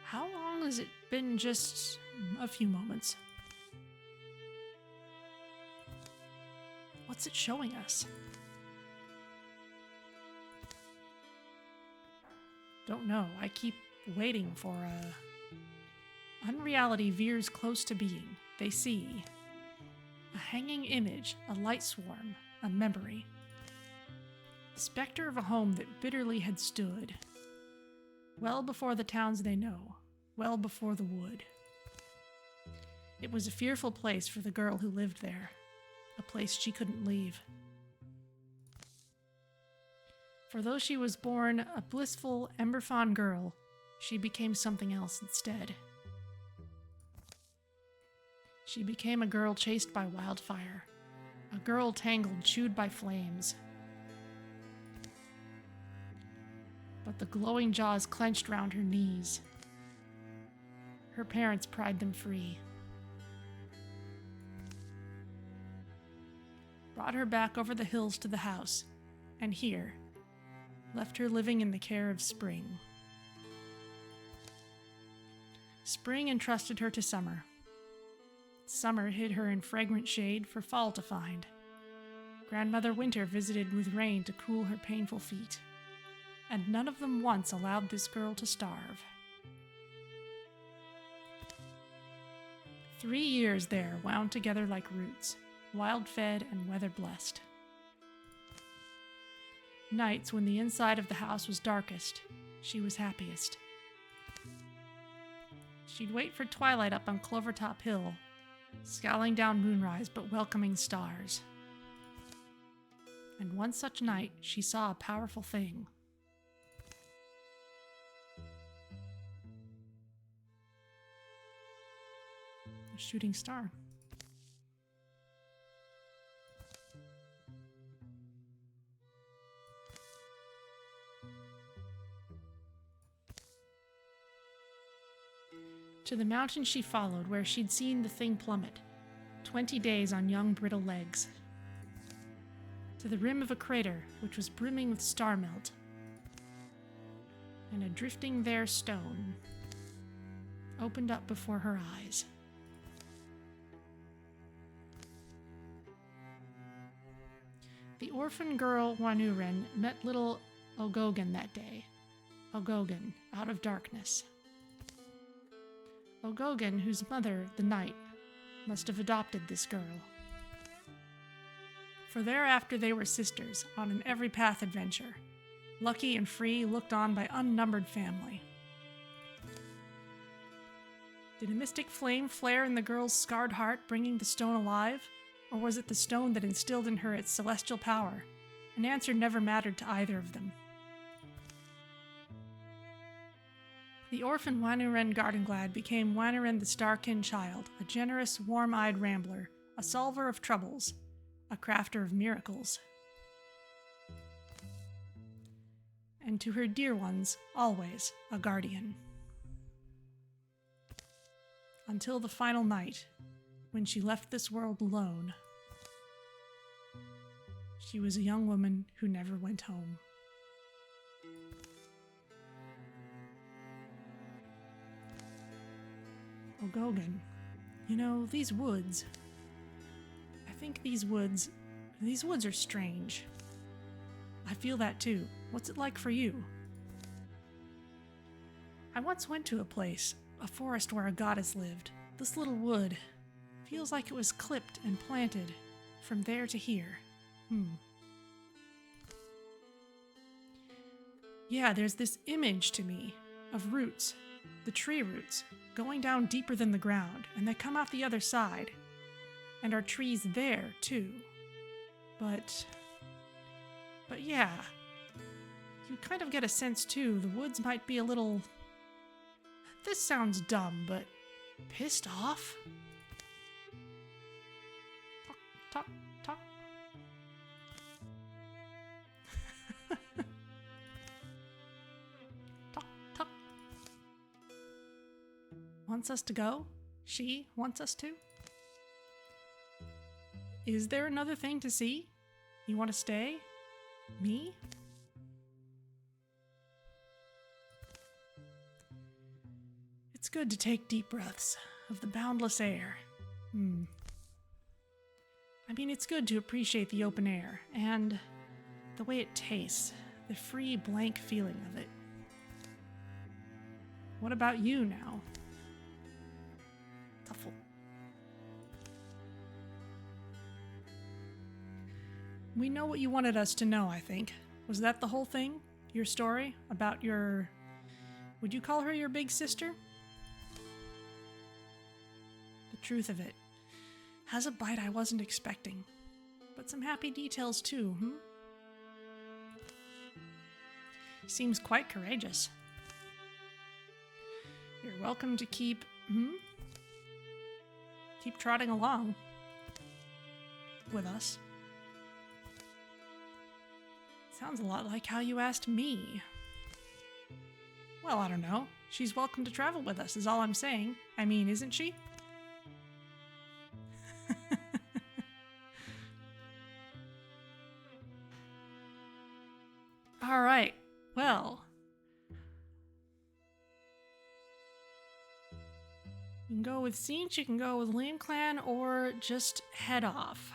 How long has it been? Just a few moments. What's it showing us? Don't know. I keep waiting for a... Unreality veers close to being. They see a hanging image, a light swarm, a memory. Spectre of a home that bitterly had stood. Well before the towns they know, well before the wood. It was a fearful place for the girl who lived there, a place she couldn't leave. For though she was born a blissful, ember-fond girl, she became something else instead. She became a girl chased by wildfire, a girl tangled, chewed by flames. But the glowing jaws clenched round her knees. Her parents pried them free. Brought her back over the hills to the house, and here, left her living in the care of Spring. Spring entrusted her to Summer. Summer hid her in fragrant shade for Fall to find. Grandmother Winter visited with rain to cool her painful feet, and none of them once allowed this girl to starve. 3 years there wound together like roots, wild-fed and weather-blessed. Nights when the inside of the house was darkest, she was happiest. She'd wait for twilight up on Clovertop Hill, scowling down moonrise but welcoming stars. And one such night, she saw a powerful thing. A shooting star. To the mountain she followed, where she'd seen the thing plummet, 20 days on young brittle legs. To the rim of a crater, which was brimming with star melt, and a drifting there stone opened up before her eyes. The orphan girl Wanuren met little Ogogan that day. Ogogan, out of darkness. Ogogan, whose mother, the night, must have adopted this girl. For thereafter they were sisters, on an every path adventure, lucky and free, looked on by unnumbered family. Did a mystic flame flare in the girl's scarred heart, bringing the stone alive? Or was it the stone that instilled in her its celestial power? An answer never mattered to either of them. The orphan Wanuren Gardenglad became Wanuren the Starkin Child, a generous, warm-eyed rambler, a solver of troubles, a crafter of miracles. And to her dear ones, always a guardian. Until the final night, when she left this world alone. She was a young woman who never went home. Ogogan, you know, these woods. I think these woods are strange. I feel that too. What's it like for you? I once went to a place, a forest where a goddess lived. This little wood feels like it was clipped and planted from there to here. Yeah, there's this image to me of roots, the tree roots, going down deeper than the ground, and they come out the other side. And are trees there, too. But yeah, you kind of get a sense, too, the woods might be a little... This sounds dumb, but pissed off? Talk. Talk. Wants us to go? She wants us to? Is there another thing to see? You want to stay? Me? It's good to take deep breaths of the boundless air. I mean, it's good to appreciate the open air and the way it tastes, the free, blank feeling of it. What about you now? Tuffle. We know what you wanted us to know, I think. Was that the whole thing? Your story? About your... Would you call her your big sister? The truth of it has a bite I wasn't expecting. But some happy details too, Seems quite courageous. You're welcome to keep... keep trotting along with us. Sounds a lot like how you asked me. Well, I don't know. She's welcome to travel with us, is all I'm saying. I mean, isn't she? All right. Well, you can go with Siege, you can go with Liam Clan, or just head off.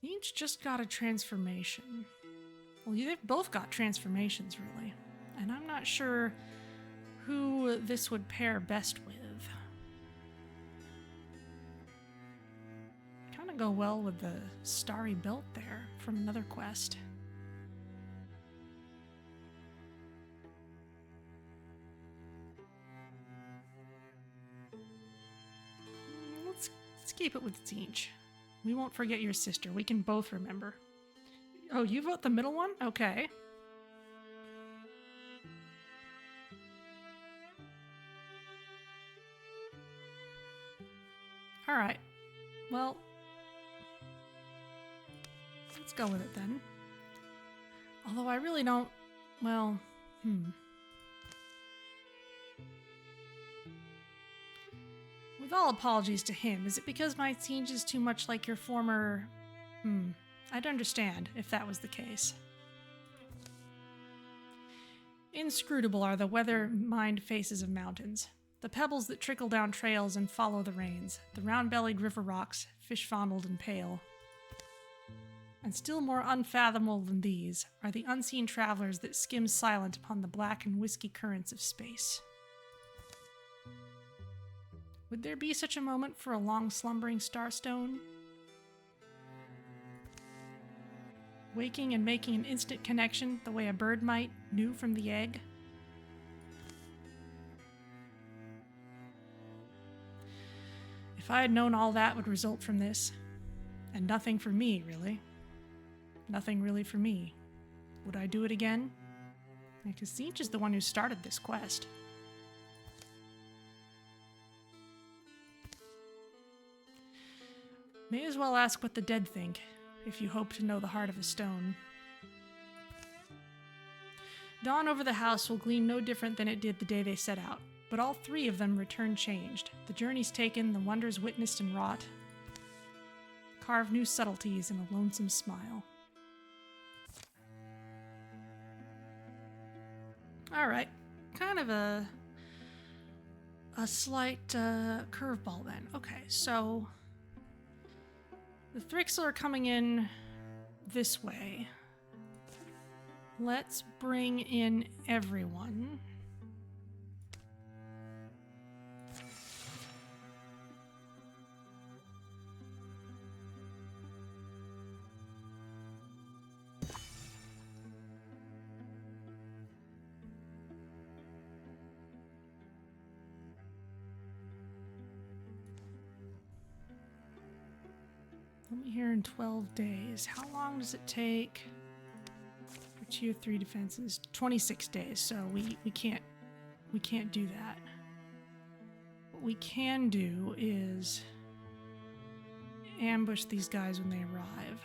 Siege just got a transformation. Well, they've both got transformations, really. And I'm not sure who this would pair best with. Kind of go well with the starry belt there from another quest. Let's keep it with Siege. We won't forget your sister. We can both remember. Oh, you vote the middle one? Okay. All right. Well, let's go with it then. Although I really don't... Well, With all apologies to him, is it because my Siege is too much like your former... I'd understand if that was the case. Inscrutable are the weather-mined faces of mountains. The pebbles that trickle down trails and follow the rains. The round-bellied river rocks, fish-fondled and pale. And still more unfathomable than these are the unseen travelers that skim silent upon the black and whiskey currents of space. Would there be such a moment for a long-slumbering starstone? Waking and making an instant connection the way a bird might, new from the egg? If I had known all that would result from this, and nothing for me, really. Nothing really for me. Would I do it again? Because Siege is the one who started this quest. May as well ask what the dead think, if you hope to know the heart of a stone. Dawn over the house will gleam no different than it did the day they set out, but all three of them return changed. The journeys taken, the wonders witnessed and wrought, carve new subtleties in a lonesome smile. Alright, kind of a slight curveball then. Okay, so the Thrixl are coming in this way. Let's bring in everyone. Let me hear in 12 days. How long does it take for tier 3 defenses? 26 days, so we can't do that. What we can do is ambush these guys when they arrive.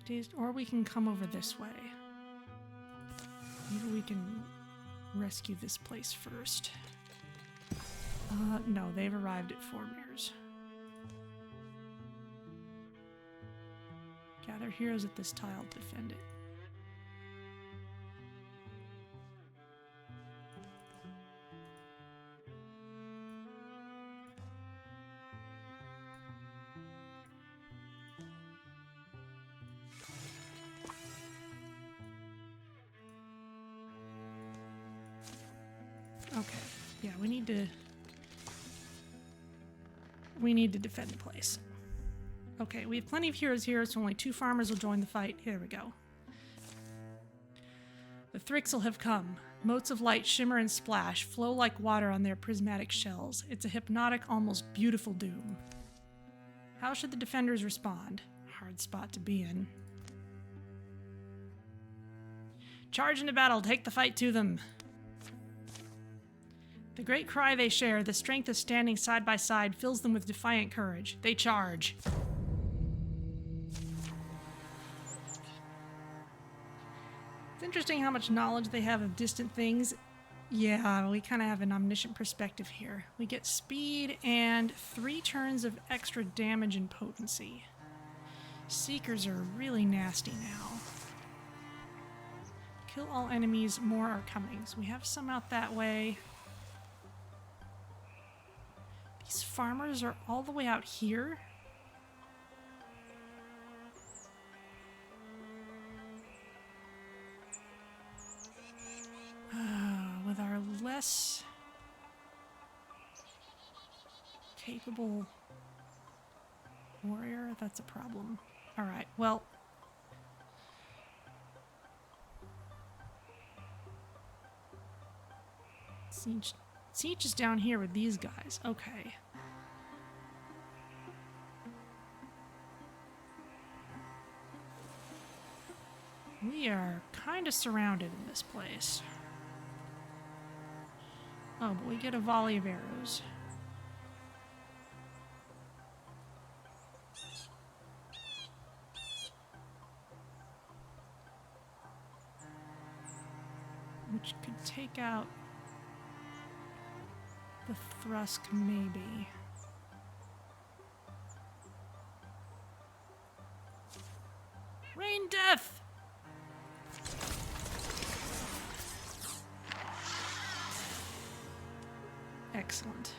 Days, or we can come over this way. Maybe we can rescue this place first. No, they've arrived at Fourmuirs. Gather heroes at this tile to defend it. Okay, yeah, we need to defend the place. Okay, we have plenty of heroes here, so only 2 farmers will join the fight. Here we go. The Thrixel have come. Motes of light shimmer and splash, flow like water on their prismatic shells. It's a hypnotic, almost beautiful doom. How should the defenders respond? Hard spot to be in. Charge into battle, take the fight to them. The great cry they share, the strength of standing side by side, fills them with defiant courage. They charge. It's interesting how much knowledge they have of distant things. Yeah, we kind of have an omniscient perspective here. We get speed and 3 turns of extra damage and potency. Seekers are really nasty now. Kill all enemies, more are coming. So we have some out that way. These farmers are all the way out here. With our less capable warrior, that's a problem. All right, well. Siege is down here with these guys. Okay. We are kind of surrounded in this place. Oh, but we get a volley of arrows. Which could take out the Thrusk, maybe. Rain death! Excellent.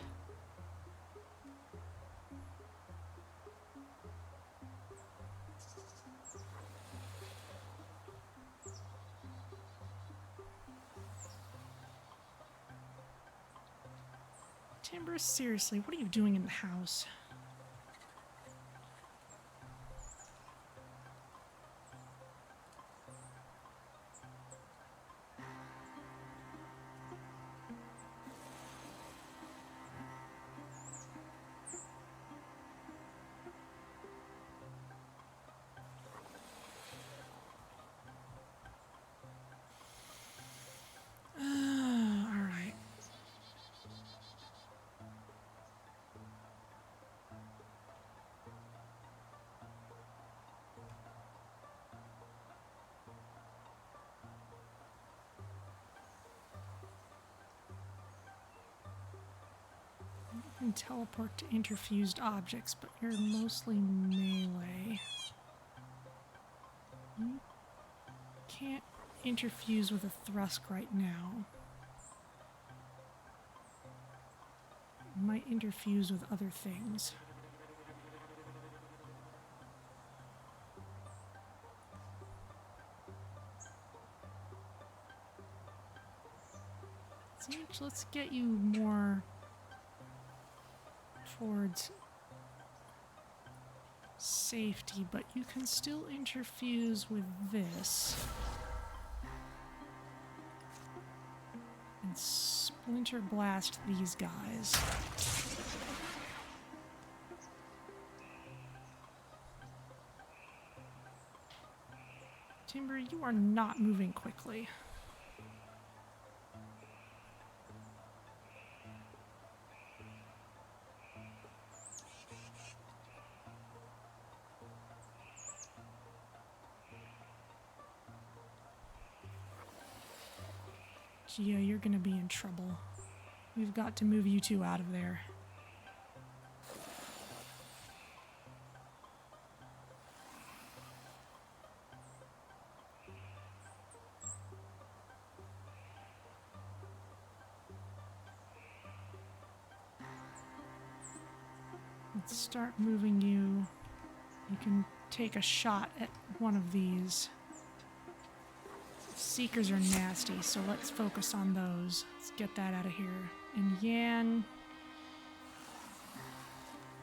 Timber, seriously, what are you doing in the house? And teleport to interfused objects, but you're mostly melee. You can't interfuse with a Thrusk right now. You might interfuse with other things. Let's get you more towards safety, but you can still interfuse with this. And splinter blast these guys. Timber, you are not moving quickly. Yeah, you're gonna be in trouble. We've got to move you two out of there. Let's start moving you. You can take a shot at one of these. Seekers are nasty, so let's focus on those. Let's get that out of here. And Yan,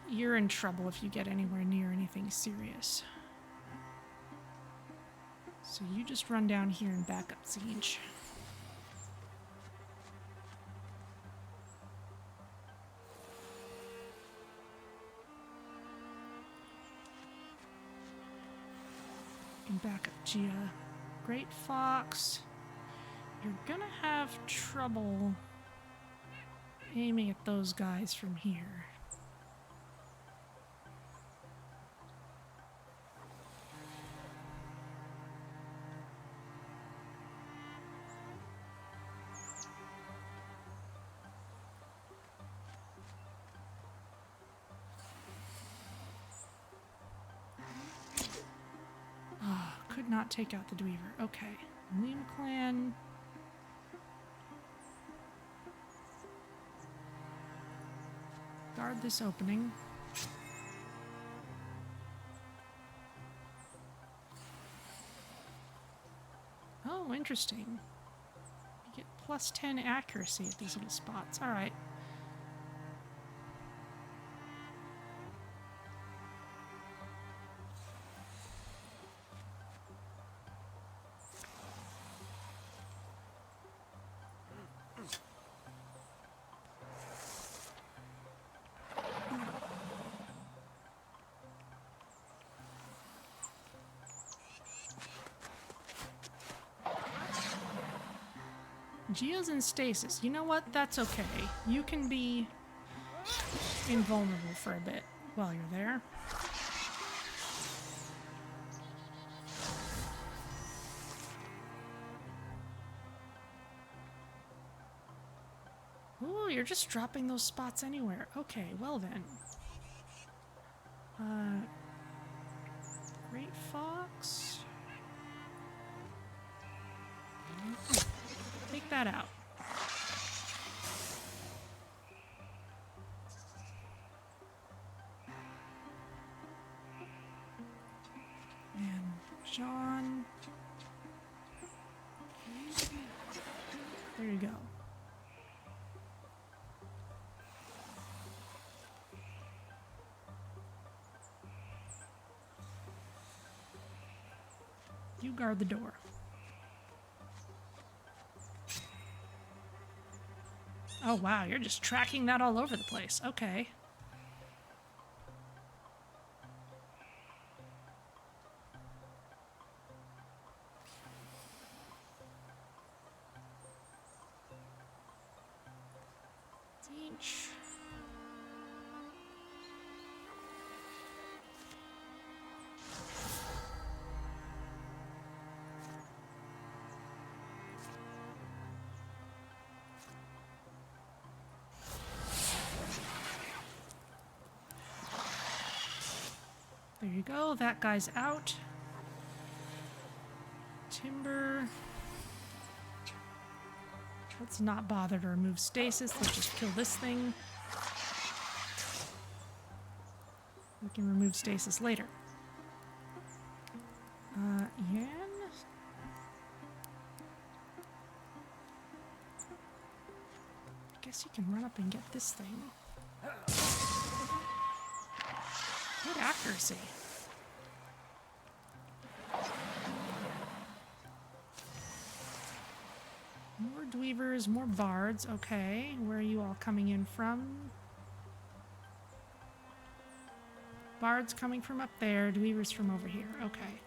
you're in trouble if you get anywhere near anything serious. So you just run down here and back up Siege. And back up Gia. Great Fox. You're gonna have trouble aiming at those guys from here. Could not take out the Dweaver. Okay. Liam clan. Guard this opening. Oh, interesting. You get plus 10 accuracy at these little spots. Alright. Gia's in stasis. You know what? That's okay. You can be invulnerable for a bit while you're there. Ooh, you're just dropping those spots anywhere. Okay, well then. Great Fox. Take that out. And John. There you go. You guard the door. Oh wow, you're just tracking that all over the place. Okay. Each. There you go, that guy's out. Timber. Let's not bother to remove stasis, let's just kill this thing. We can remove stasis later. Yan? I guess you can run up and get this thing. Good accuracy. More Dweavers, more Bards. Okay, where are you all coming in from? Bards coming from up there, Dweavers from over here. Okay.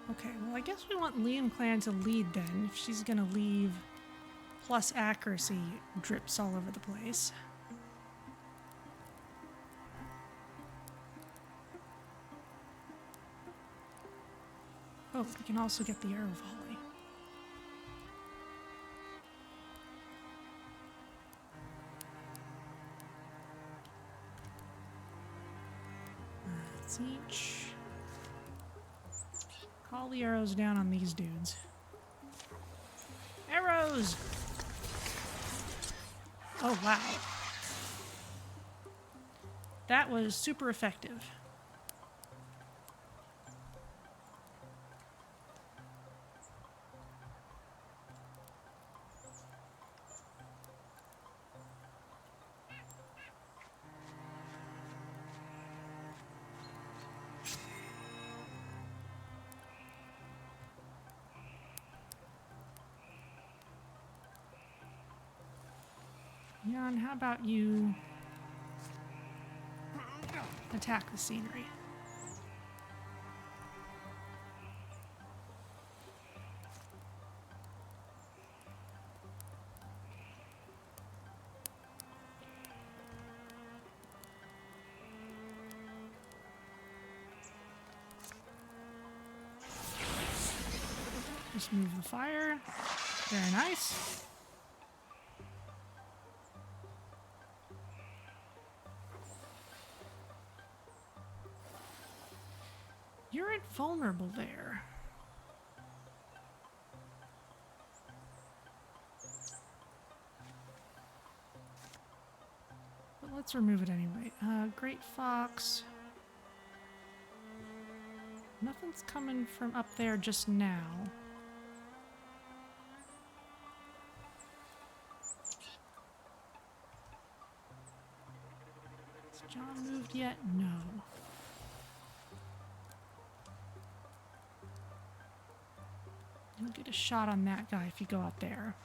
Okay, well I guess we want Liam Clan to lead then, if she's gonna leave plus accuracy drips all over the place. Oh, we can also get the arrow volley. That's each. Call the arrows down on these dudes. Arrows! Oh, wow. That was super effective. Jan, how about you attack the scenery? Just move the fire. Very nice. You're invulnerable there. But let's remove it anyway. Great Fox. Nothing's coming from up there just now. Has John moved yet? No. You'll get a shot on that guy if you go out there.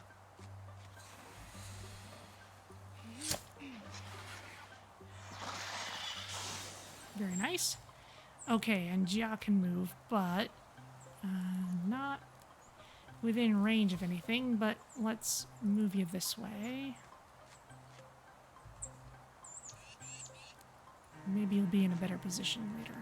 Very nice. Okay, and Gia can move, but not within range of anything, but let's move you this way. Maybe you'll be in a better position later.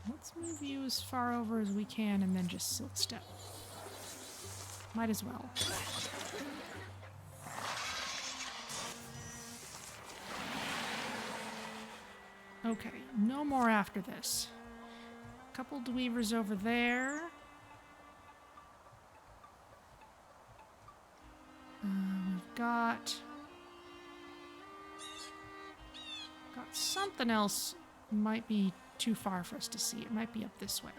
Let's move you as far over as we can and then just silk step. Might as well. Okay, no more after this. Couple dweavers over there. We've got something else. Might be too far for us to see. It might be up this way.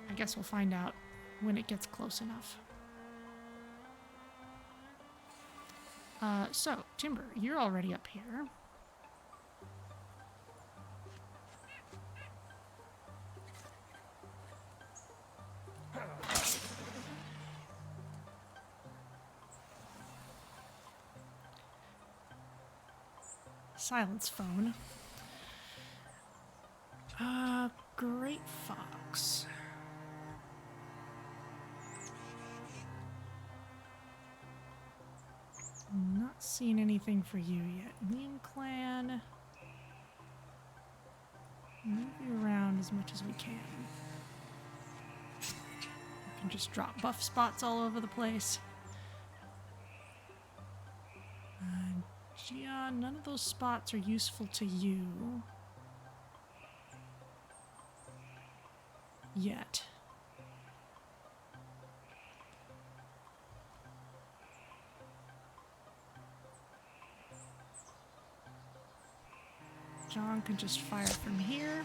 I guess we'll find out when it gets close enough. So, Timber, you're already up here. Silence phone. Great Fox. I'm not seeing anything for you yet. Lean Clan. Move you around as much as we can. We can just drop buff spots all over the place. Gia, none of those spots are useful to you. Yet. John can just fire from here.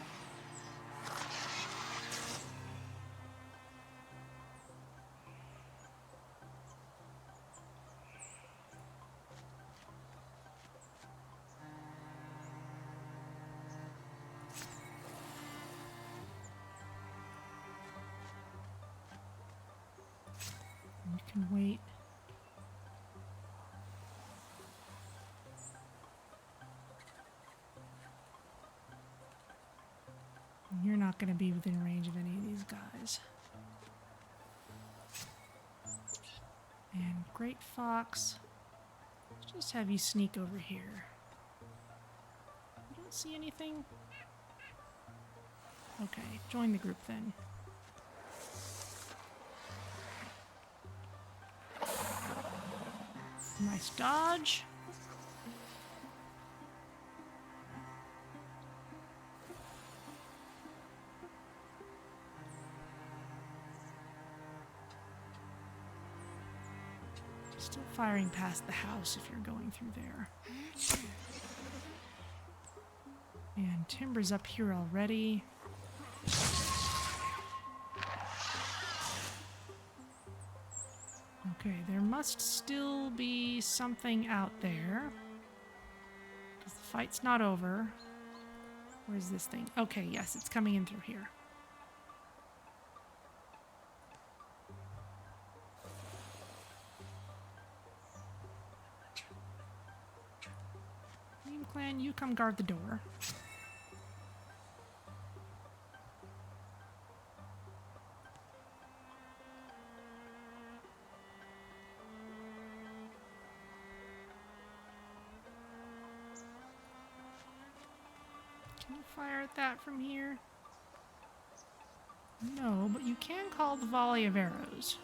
You can wait. You're not going to be within range of any of these guys. And Great Fox, let's just have you sneak over here. You don't see anything? Okay, join the group then. Nice dodge. Still firing past the house if you're going through there. And Timber's up here already. Okay, there must still be something out there. Because the fight's not over. Where's this thing? Okay, yes, it's coming in through here. Team Clan, you come guard the door. Can you fire at that from here? No, but you can call the volley of arrows.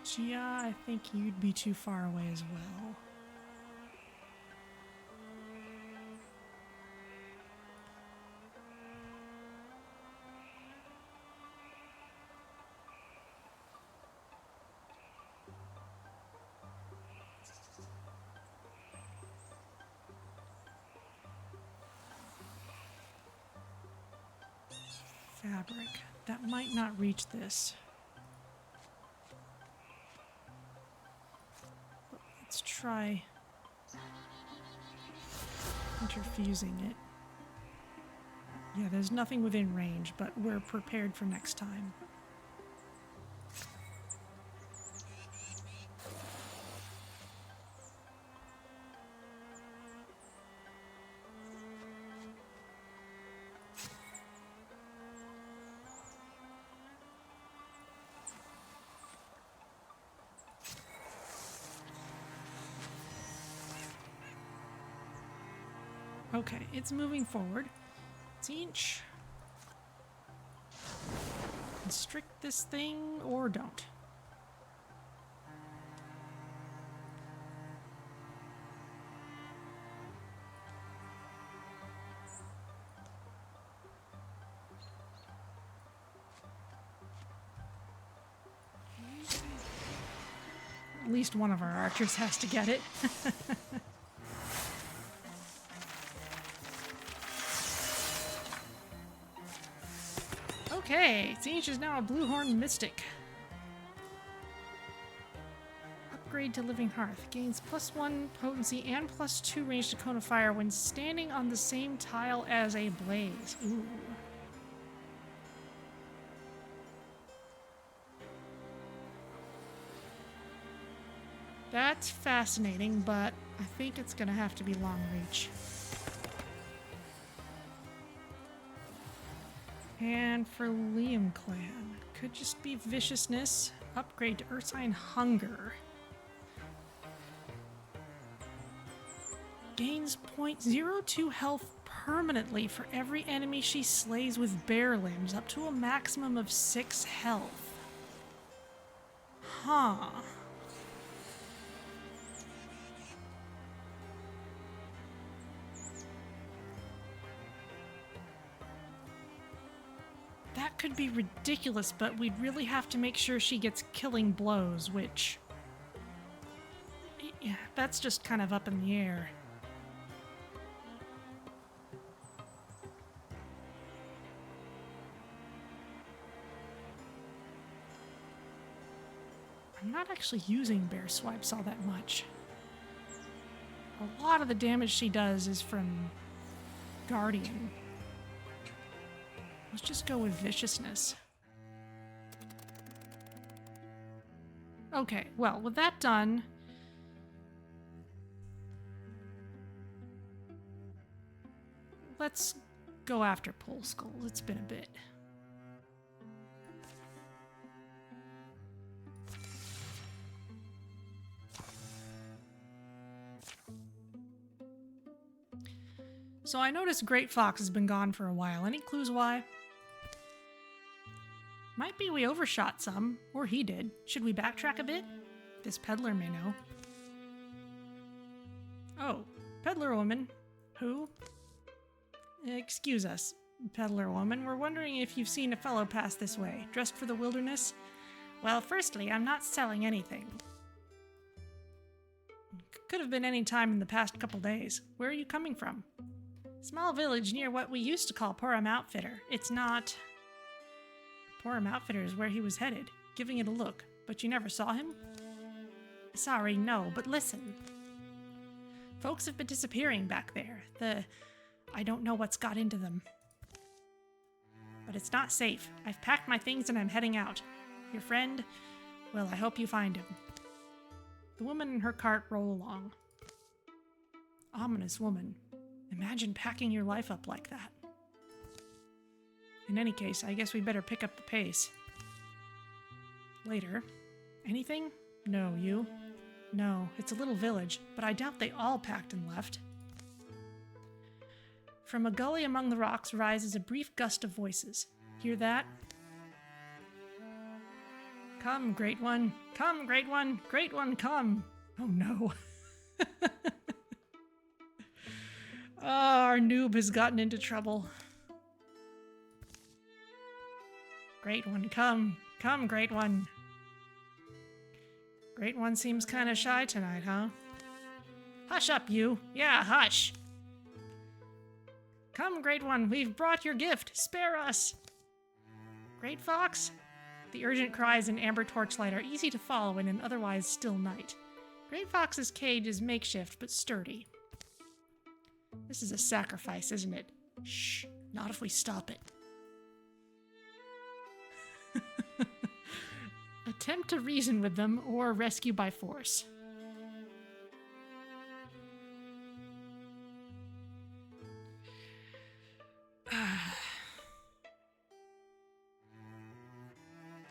Gia, I think you'd be too far away as well. Fabric. That might not reach this. Let's try interfusing it. Yeah, there's nothing within range, but we're prepared for next time. Okay, it's moving forward. Teench. Constrict this thing or don't. At least one of our archers has to get it. Okay, Teench is now a Bluehorn Mystic. Upgrade to Living Hearth. Gains +1 potency and +2 range to cone of fire when standing on the same tile as a blaze. Ooh. That's fascinating, but I think it's gonna have to be long reach. And for Liam Clan, could just be Viciousness. Upgrade to Ursine Hunger. Gains 0.02 health permanently for every enemy she slays with bare limbs, up to a maximum of 6 health. Huh. That could be ridiculous, but we'd really have to make sure she gets killing blows, which... yeah, that's just kind of up in the air. I'm not actually using Bear Swipes all that much. A lot of the damage she does is from Guardian. Let's just go with Viciousness. Okay, well, with that done... let's go after Pole Skulls. It's been a bit. So I noticed Great Fox has been gone for a while. Any clues why? Might be we overshot some, or he did. Should we backtrack a bit? This peddler may know. Oh, peddler woman. Who? Excuse us. peddler woman. We're wondering if you've seen a fellow pass this way, dressed for the wilderness. Well, firstly, I'm not selling anything. Could have been any time in the past couple days. Where are you coming from? Small village near what we used to call Porum Outfitter. It's not... Porum Outfitter is where he was headed, giving it a look. But you never saw him? Sorry, no, but listen. Folks have been disappearing back there. I don't know what's got into them. But it's not safe. I've packed my things and I'm heading out. Your friend? Well, I hope you find him. The woman and her cart roll along. Ominous woman. Imagine packing your life up like that. In any case, I guess we better pick up the pace. Later. Anything? No, you? No, it's a little village, but I doubt they all packed and left. From a gully among the rocks rises a brief gust of voices. Hear that? Come, Great One! Come, Great One! Great One, come! Oh no. Our noob has gotten into trouble. Great One, come! Come, Great One! Great One seems kind of shy tonight, huh? Hush up, you! Yeah, hush! Come, Great One, we've brought your gift! Spare us! Great Fox? The urgent cries in amber torchlight are easy to follow in an otherwise still night. Great Fox's cage is makeshift, but sturdy. This is a sacrifice, isn't it? Shh, not if we stop it. Attempt to reason with them or rescue by force.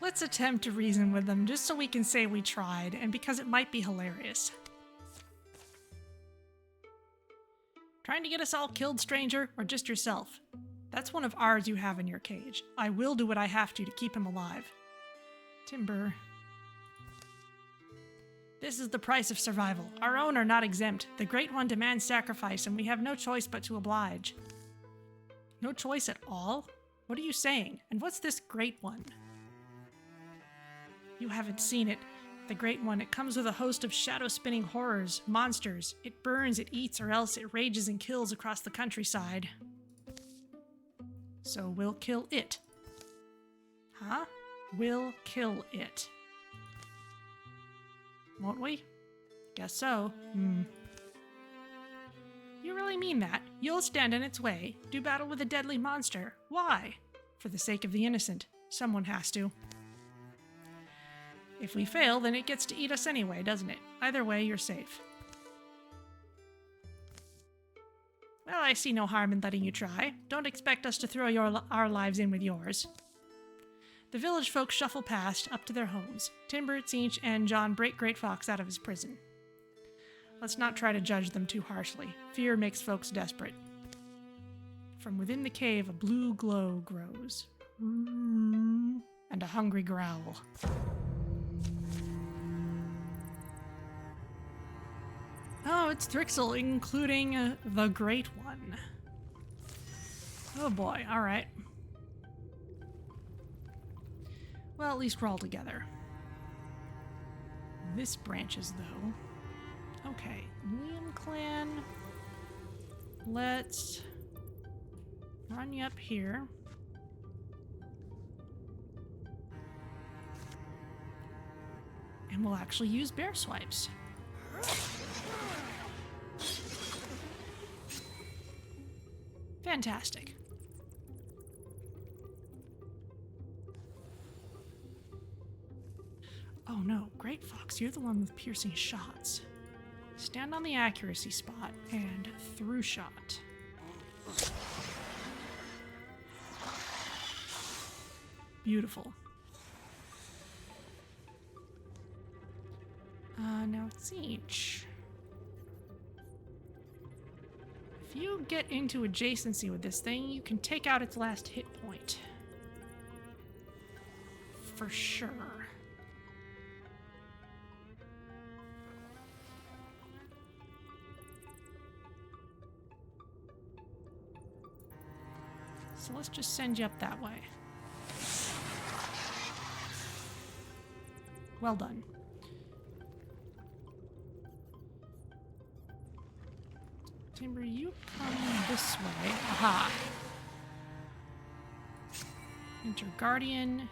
Let's attempt to reason with them just so we can say we tried, and because it might be hilarious. Trying to get us all killed, stranger, or just yourself? That's one of ours you have in your cage. I will do what I have to keep him alive. Timber. This is the price of survival. Our own are not exempt. The Great One demands sacrifice, and we have no choice but to oblige. No choice at all? What are you saying? And what's this Great One? You haven't seen it. The Great One, it comes with a host of shadow-spinning horrors, monsters. It burns, it eats, or else it rages and kills across the countryside. So we'll kill it. Huh? We'll kill it. Won't we? Guess so. You really mean that? You'll stand in its way, do battle with a deadly monster. Why? For the sake of the innocent. Someone has to. If we fail, then it gets to eat us anyway, doesn't it? Either way, you're safe. Well, I see no harm in letting you try. Don't expect us to throw our lives in with yours. The village folk shuffle past, up to their homes. Timber, Tzeentch, and John break Great Fox out of his prison. Let's not try to judge them too harshly. Fear makes folks desperate. From within the cave, a blue glow grows. And a hungry growl. Oh, it's Thrixl, including the Great One. Oh boy, alright. Well, at least we're all together. This branches, though. Okay, Liam clan. Let's run you up here. And we'll actually use bear swipes. Fantastic. Oh no, Great Fox, you're the one with piercing shots. Stand on the accuracy spot and through shot. Beautiful. Now Tzeentch. If you get into adjacency with this thing, you can take out its last hit point. For sure. So let's just send you up that way. Well done. Timber, you come this way. Aha. Enter Guardian.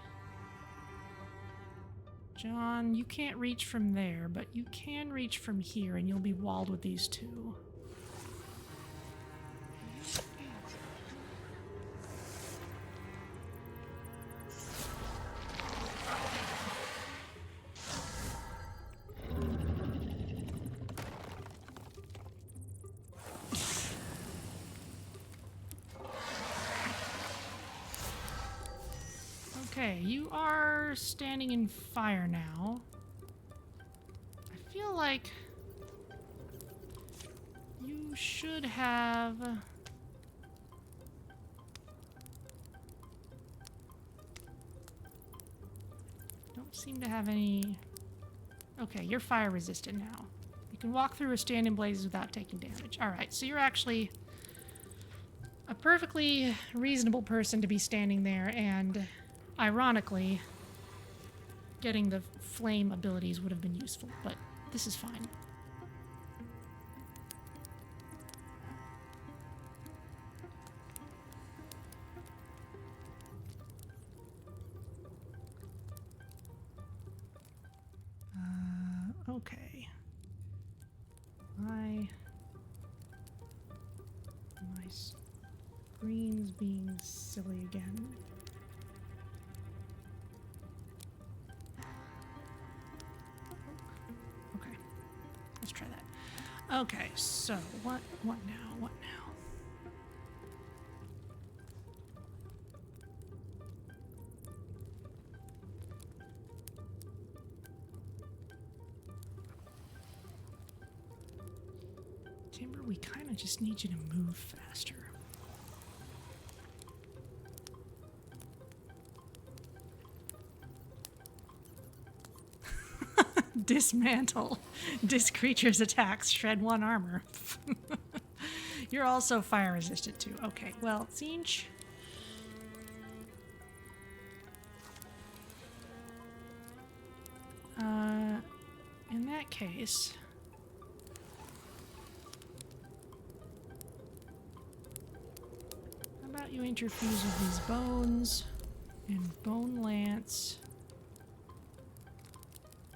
John, you can't reach from there, but you can reach from here, and you'll be walled with these two. Okay, you are standing in fire now. I feel like you should have... Don't seem to have any... Okay, you're fire resistant now. You can walk through or stand in blazes without taking damage. Alright, so you're actually a perfectly reasonable person to be standing there, and ironically, getting the flame abilities would have been useful, but this is fine. Okay. My screen's being silly again. Okay. Let's try that. Okay, so what now? What now? Timber, we kind of just need you to move faster. Dismantle. This creature's attacks shred 1 armor. You're also fire resistant too. Okay, well, Zinch. In that case... How about you interfuse with these bones and bone lance...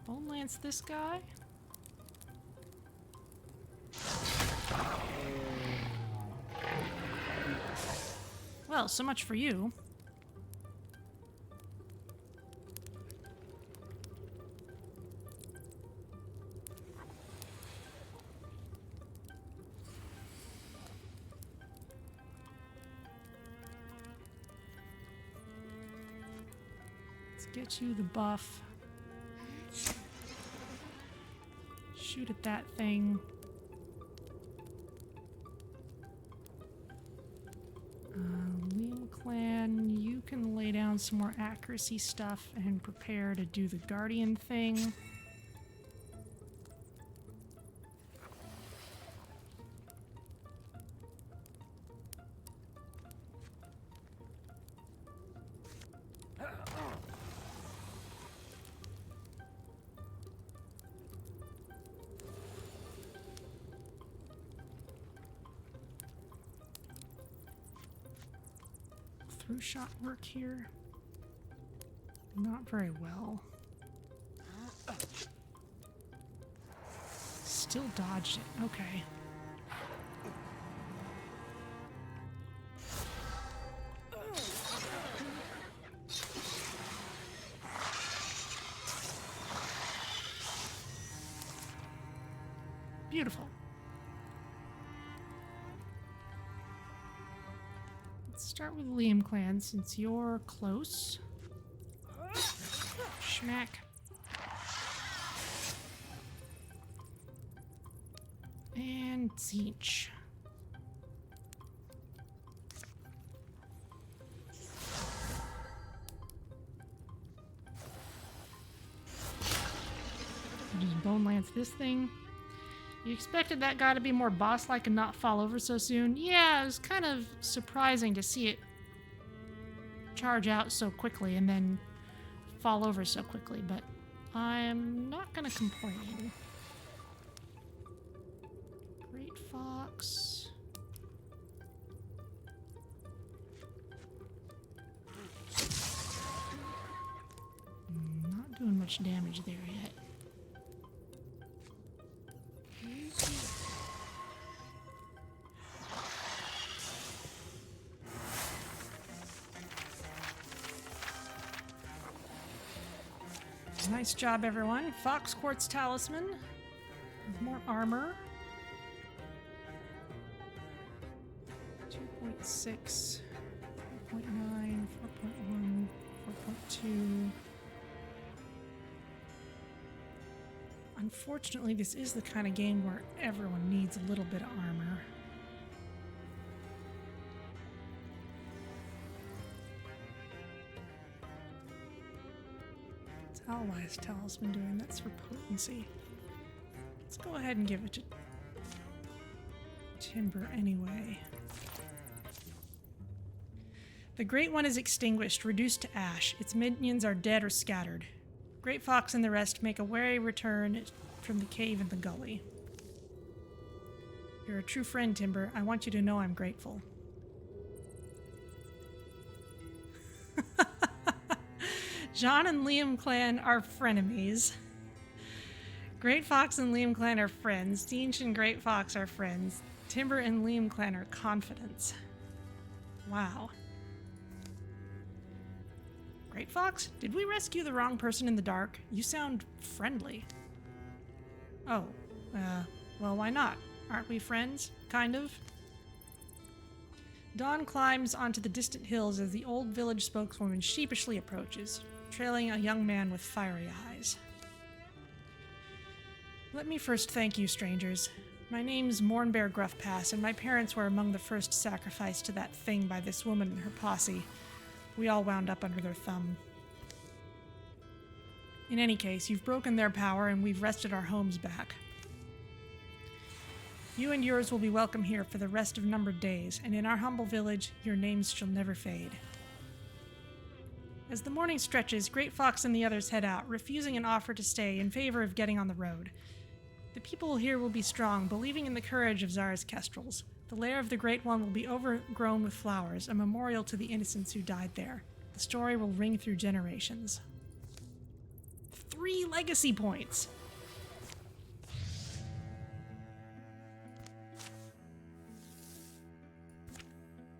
Bone lance this guy? Well, so much for you. Let's get you the buff. Shoot at that thing. Liam Clan, you can lay down some more accuracy stuff and prepare to do the Guardian thing. Through shot work here. Not very well. Still dodged it. Okay. Beautiful. Start with Liam Clan since you're close. Schmack. And Zinch. Just bone lance this thing. You expected that guy to be more boss-like and not fall over so soon? Yeah, it was kind of surprising to see it charge out so quickly and then fall over so quickly, but I'm not gonna complain. Great Fox. Not doing much damage there yet. Nice job, everyone. Fox Quartz Talisman. More armor. 2.6, 4.9, 4.1, 4.2. Unfortunately, this is the kind of game where everyone needs a little bit of armor. Allies Talisman doing? That's for potency. Let's go ahead and give it to Timber anyway. The Great One is extinguished, reduced to ash. Its minions are dead or scattered. Great Fox and the rest make a wary return from the cave in the gully. You're a true friend, Timber. I want you to know I'm grateful. John and Liam clan are frenemies. Great Fox and Liam clan are friends. Deanch and Great Fox are friends. Timber and Liam clan are confidants. Wow. Great Fox, did we rescue the wrong person in the dark? You sound friendly. Oh, well, why not? Aren't we friends? Kind of. Dawn climbs onto the distant hills as the old village spokeswoman sheepishly approaches, trailing a young man with fiery eyes. Let me first thank you, strangers. My name's Mornbear Gruffpass, and my parents were among the first sacrificed to that thing by this woman and her posse. We all wound up under their thumb. In any case, you've broken their power, and we've wrested our homes back. You and yours will be welcome here for the rest of numbered days, and in our humble village, your names shall never fade. As the morning stretches, Great Fox and the others head out, refusing an offer to stay in favor of getting on the road. The people here will be strong, believing in the courage of Zara's kestrels. The lair of the Great One will be overgrown with flowers, a memorial to the innocents who died there. The story will ring through generations. 3 legacy points!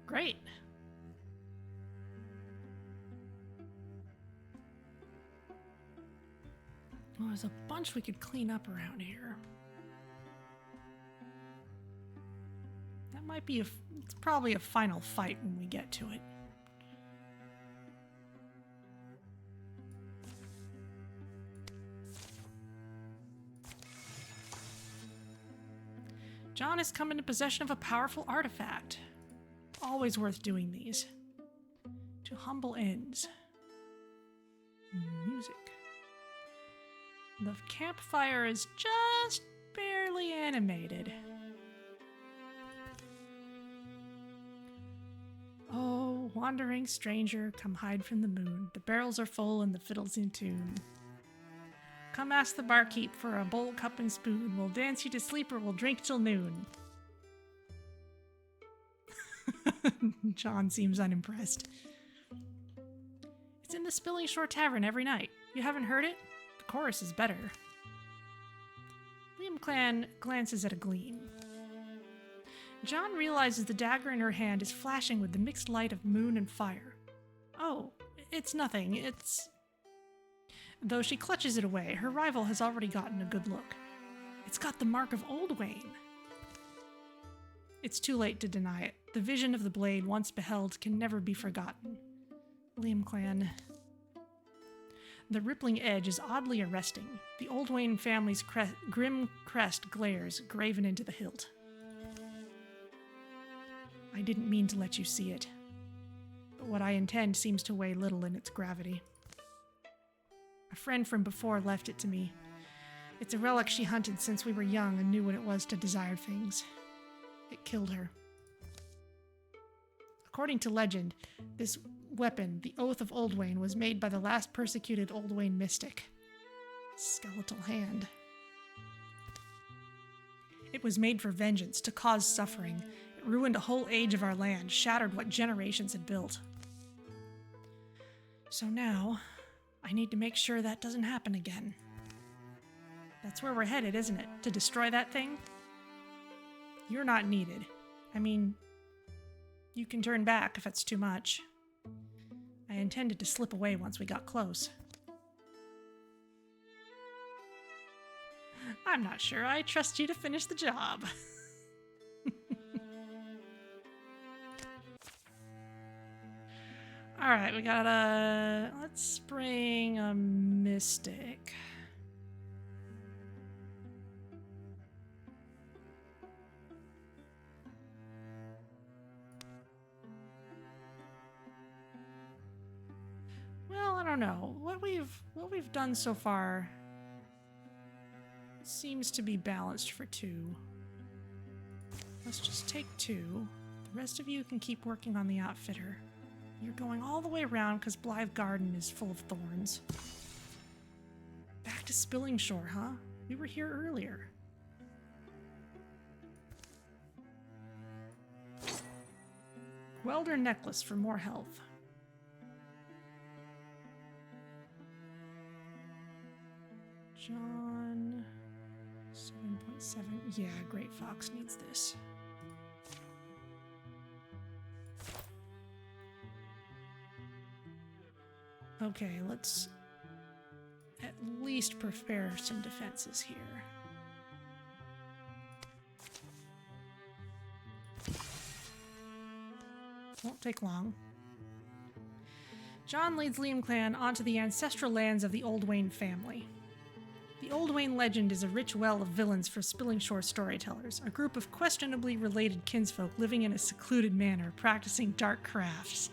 Great. Well, there's a bunch we could clean up around here. That might be it's probably a final fight when we get to it. John has come into possession of a powerful artifact. Always worth doing these. To humble ends. Music. The campfire is just barely animated. Oh, wandering stranger, come hide from the moon. The barrels are full and the fiddle's in tune. Come ask the barkeep for a bowl, cup, and spoon. We'll dance you to sleep or we'll drink till noon. John seems unimpressed. It's in the Spilling Shore Tavern every night. You haven't heard it? The chorus is better. Liam Clan glances at a gleam. John realizes the dagger in her hand is flashing with the mixed light of moon and fire. Oh, it's nothing. It's... Though she clutches it away, her rival has already gotten a good look. It's got the mark of Old Wayne. It's too late to deny it. The vision of the blade once beheld can never be forgotten. Liam Clan. The rippling edge is oddly arresting. The Old Wayne family's grim crest glares, graven into the hilt. I didn't mean to let you see it, but what I intend seems to weigh little in its gravity. A friend from before left it to me. It's a relic she hunted since we were young and knew what it was to desire things. It killed her. According to legend, this weapon, the Oath of Oldwain, was made by the last persecuted Oldwain mystic. Skeletal hand. It was made for vengeance, to cause suffering. It ruined a whole age of our land, shattered what generations had built. So now, I need to make sure that doesn't happen again. That's where we're headed, isn't it? To destroy that thing? You're not needed. I mean, you can turn back if it's too much. I intended to slip away once we got close. I'm not sure I trust you to finish the job. Alright, we got a... Let's bring a mystic. Well, I don't know. What we've done so far seems to be balanced for 2. Let's just take 2. The rest of you can keep working on the outfitter. You're going all the way around because Blythe Garden is full of thorns. Back to Spilling Shore, huh? We were here earlier. Welder necklace for more health. John 7.7. Yeah, Great Fox needs this. Okay, let's at least prepare some defenses here. Won't take long. John leads Liam clan onto the ancestral lands of the Oldwain family. The Oldwain legend is a rich well of villains for Spilling Shore storytellers, a group of questionably related kinsfolk living in a secluded manner, practicing dark crafts.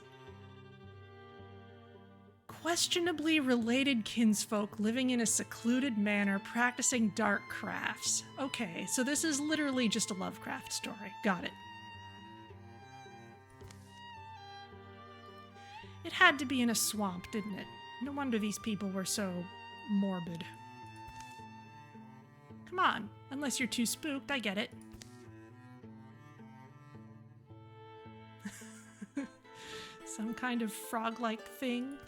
Questionably related kinsfolk living in a secluded manner, practicing dark crafts. Okay, so this is literally just a Lovecraft story. Got it. It had to be in a swamp, didn't it? No wonder these people were so morbid. Come on, unless you're too spooked, I get it. Some kind of frog-like thing?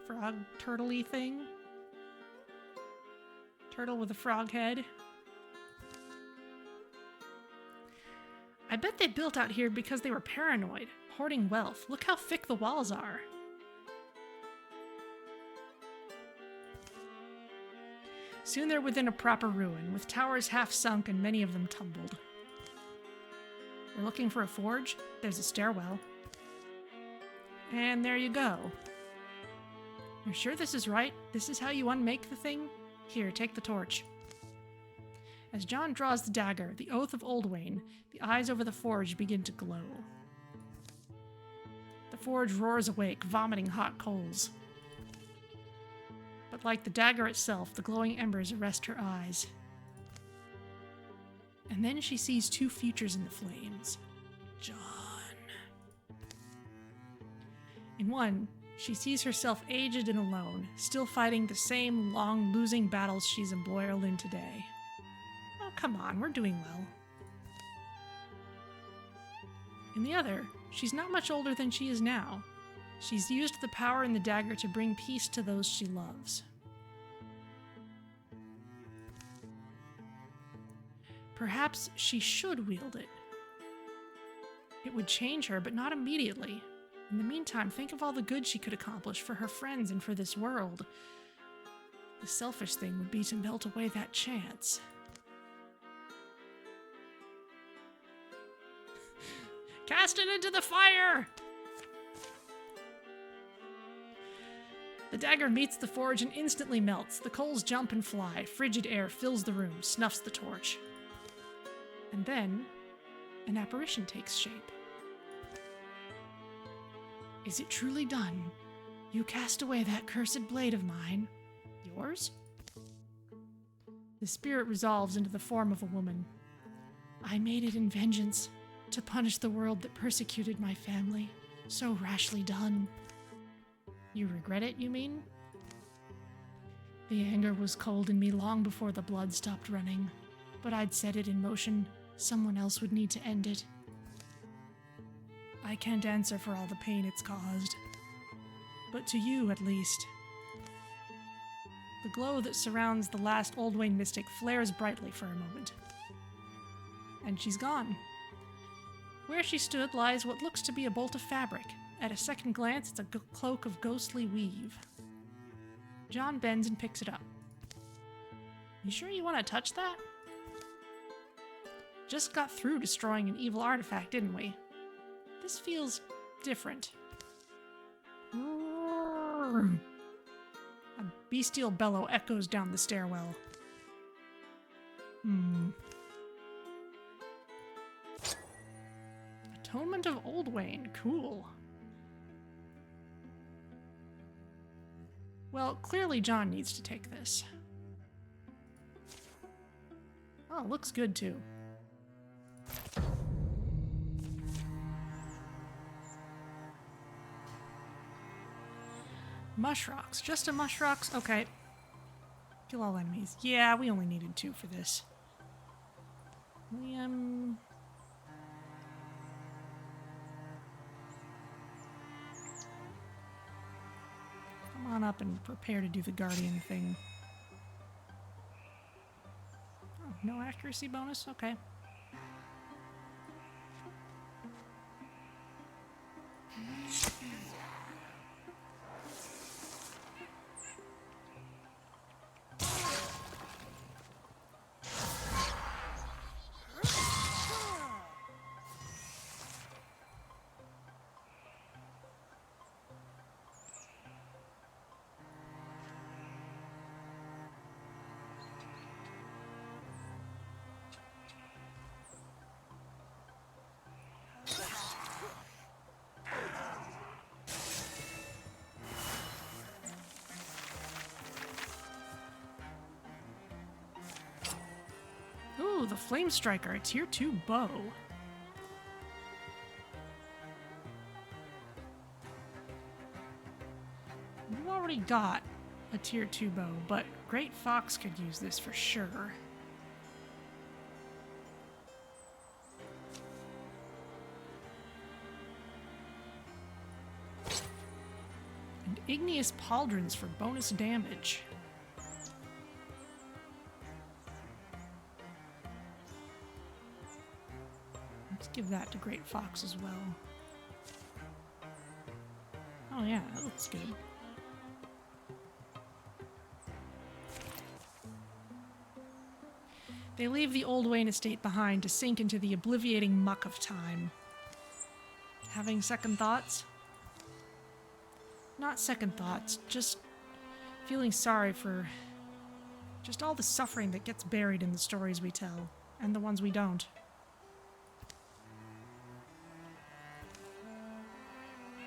Frog turtle-y thing? Turtle with a frog head? I bet they built out here because they were paranoid, hoarding wealth. Look how thick the walls are. Soon they're within a proper ruin, with towers half sunk and many of them tumbled. We're looking for a forge? There's a stairwell. And there you go. You're sure this is right? This is how you unmake the thing? Here, take the torch. As John draws the dagger, the Oath of Oldwain, the eyes over the forge begin to glow. The forge roars awake, vomiting hot coals. But like the dagger itself, the glowing embers arrest her eyes. And then she sees 2 futures in the flames. John. In one, she sees herself aged and alone, still fighting the same long, losing battles she's embroiled in today. Oh, come on, we're doing well. In the other, she's not much older than she is now. She's used the power in the dagger to bring peace to those she loves. Perhaps she should wield it. It would change her, but not immediately. In the meantime, think of all the good she could accomplish for her friends and for this world. The selfish thing would be to melt away that chance. Cast it into the fire! The dagger meets the forge and instantly melts. The coals jump and fly. Frigid air fills the room, snuffs the torch. And then, an apparition takes shape. Is it truly done? You cast away that cursed blade of mine. Yours? The spirit resolves into the form of a woman. I made it in vengeance, to punish the world that persecuted my family. So rashly done. You regret it, you mean? The anger was cold in me long before the blood stopped running, but I'd set it in motion. Someone else would need to end it. I can't answer for all the pain it's caused, but to you, at least. The glow that surrounds the last Oldwain mystic flares brightly for a moment. And she's gone. Where she stood lies what looks to be a bolt of fabric. At a second glance, it's a cloak of ghostly weave. John bends and picks it up. You sure you want to touch that? Just got through destroying an evil artifact, didn't we? This feels different. A bestial bellow echoes down the stairwell. Atonement of Oldwain. Cool. Well, clearly John needs to take this. Oh, looks good too. Mushrocks. Just a mushrocks? Okay. Kill all enemies. Yeah, we only needed 2 for this. Come on up and prepare to do the guardian thing. Oh, no accuracy bonus? Okay. Ooh, the Flame Striker, a tier 2 bow. We've already got a tier 2 bow, but Great Fox could use this for sure. And Igneous Pauldrons for bonus damage. Let's give that to Great Fox as well. Oh yeah, that looks good. They leave the Oldwain estate behind to sink into the obliviating muck of time. Having second thoughts? Not second thoughts, just feeling sorry for just all the suffering that gets buried in the stories we tell, and the ones we don't.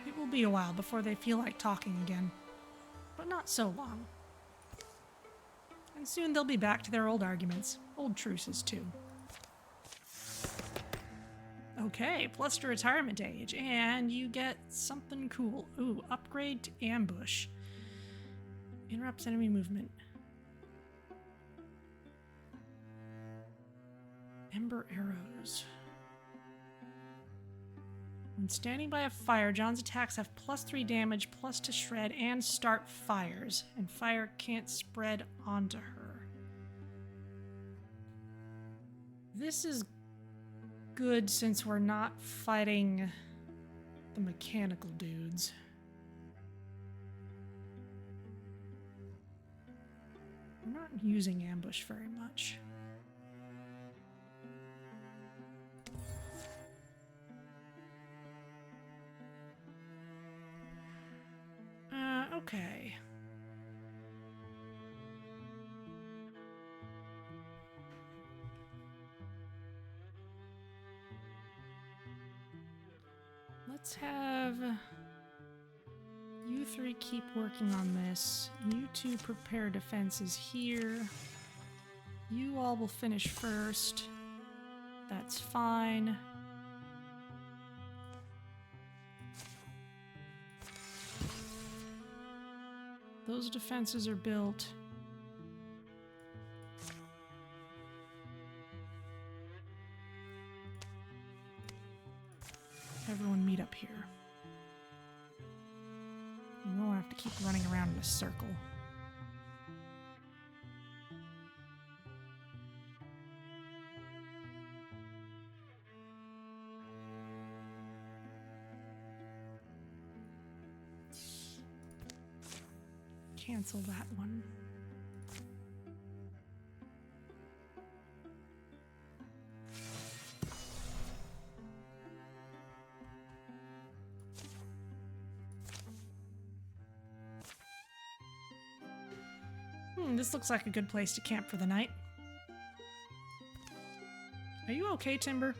It will be a while before they feel like talking again, but not so long. And soon they'll be back to their old arguments, old truces too. Okay, plus to retirement age, and you get something cool. Ooh, upgrade to ambush. Interrupts enemy movement. Ember arrows. When standing by a fire, John's attacks have +3 damage, plus to shred, and start fires, and fire can't spread onto her. This is good since we're not fighting the mechanical dudes. We're not using ambush very much. Okay. Let's have you 3 keep working on this. You 2 prepare defenses here. You all will finish first. That's fine. those defenses are built. Everyone meet up here. We won't have to keep running around in a circle. Cancel that one. This looks like a good place to camp for the night. Are you okay, Timber?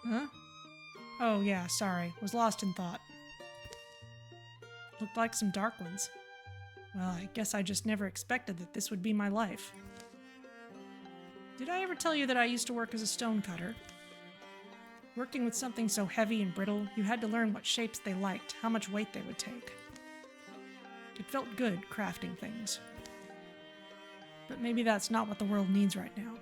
Huh? Oh yeah, sorry. Was lost in thought. Looked like some dark ones. Well, I guess I just never expected that this would be my life. Did I ever tell you that I used to work as a stonecutter? Working with something so heavy and brittle, you had to learn what shapes they liked, how much weight they would take. It felt good crafting things. But maybe that's not what the world needs right now.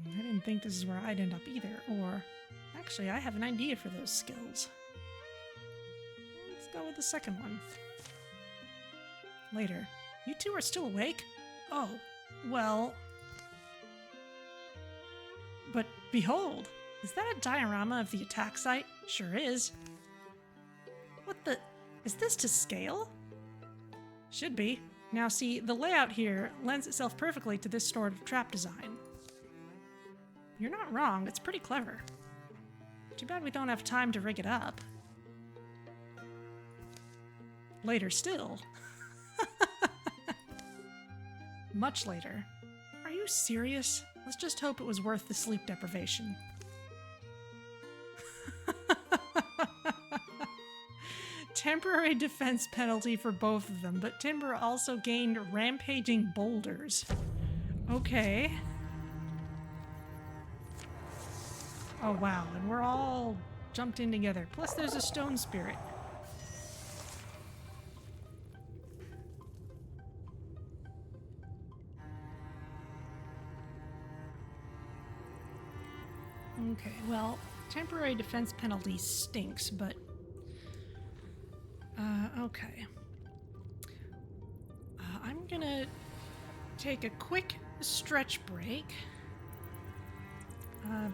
I didn't think this is where I'd end up either, or... Actually, I have an idea for those skills. Let's go with the second one. Later. You two are still awake? Oh, well... But behold! Is that a diorama of the attack site? Sure is. What the... Is this to scale? Should be. Now see, the layout here lends itself perfectly to this sort of trap design. You're not wrong, it's pretty clever. Too bad we don't have time to rig it up. Later still. Much later. Are you serious? Let's just hope it was worth the sleep deprivation. Temporary defense penalty for both of them, but Timber also gained rampaging boulders. Okay. Oh wow, and we're all jumped in together. Plus there's a stone spirit. Okay, well, temporary defense penalty stinks, but... okay. I'm gonna take a quick stretch break.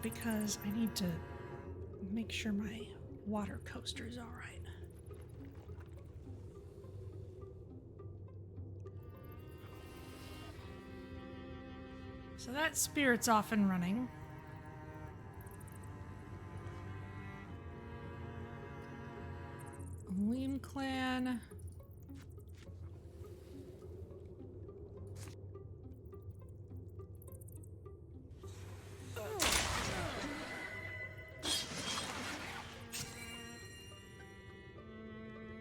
Because I need to make sure my water coaster's alright. So that spirit's off and running. Liam clan.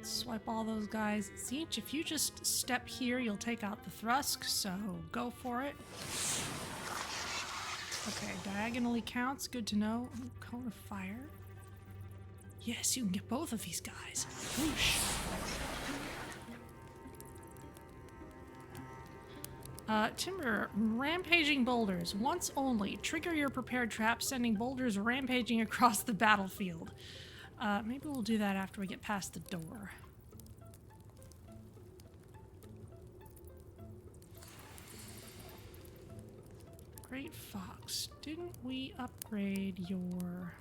Swipe all those guys. Siege, if you just step here, you'll take out the Thrusk, so go for it. Okay, diagonally counts. Good to know. Ooh, cone of fire. Yes, you can get both of these guys. Whoosh. Timber, rampaging boulders. Once only. Trigger your prepared trap, sending boulders rampaging across the battlefield. Maybe we'll do that after we get past the door. Great Fox. Didn't we upgrade your...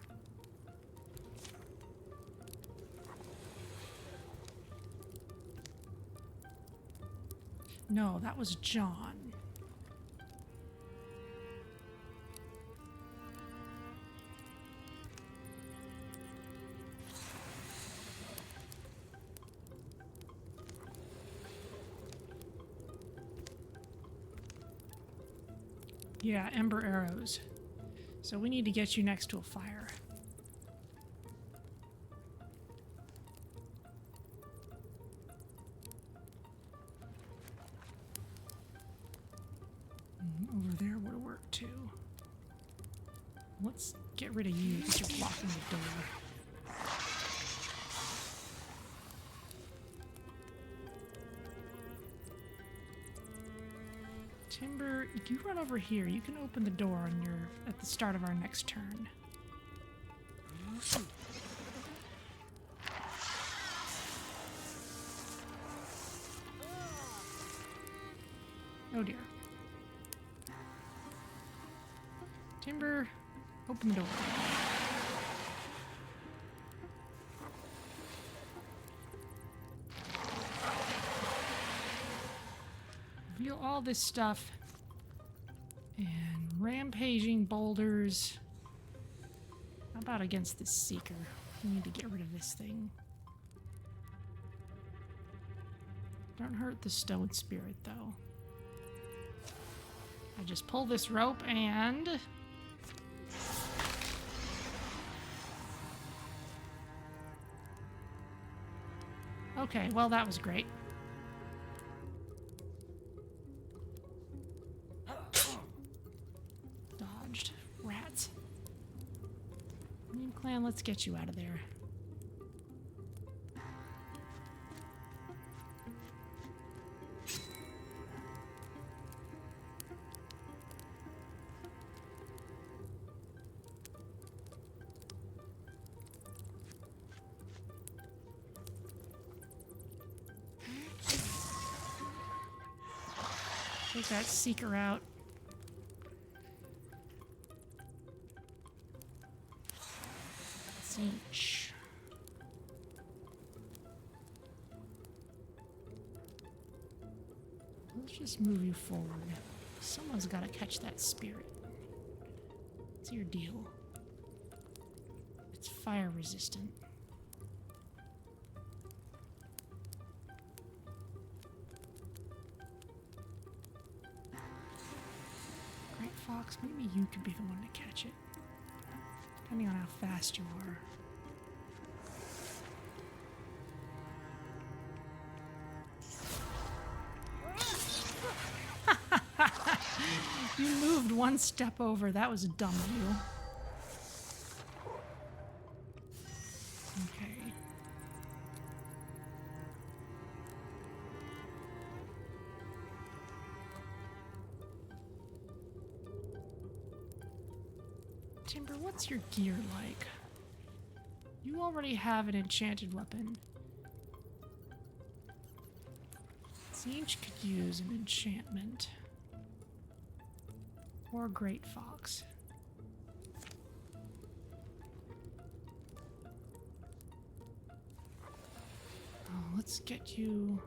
No, that was John. Yeah, ember arrows. So we need to get you next to a fire. Over there would work too. Let's get rid of you because you're blocking the door. Timber, you run over here. You can open the door on at the start of our next turn. Oh dear. Timber, open the door. Reveal all this stuff. And rampaging boulders. How about against this seeker? We need to get rid of this thing. Don't hurt the stone spirit, though. I just pull this rope and... Okay, well, that was great. Dodged. Rats. Meme Clan, let's get you out of there. Take that seeker out. Cinch. Let's just move you forward. Someone's got to catch that spirit. What's your deal? It's fire resistant. Fox, maybe you could be the one to catch it. Depending on how fast you are. You moved one step over. That was dumb of you. Okay. Timber, what's your gear like? You already have an enchanted weapon. Siege could use an enchantment. Or a Great Fox. Oh, let's get you...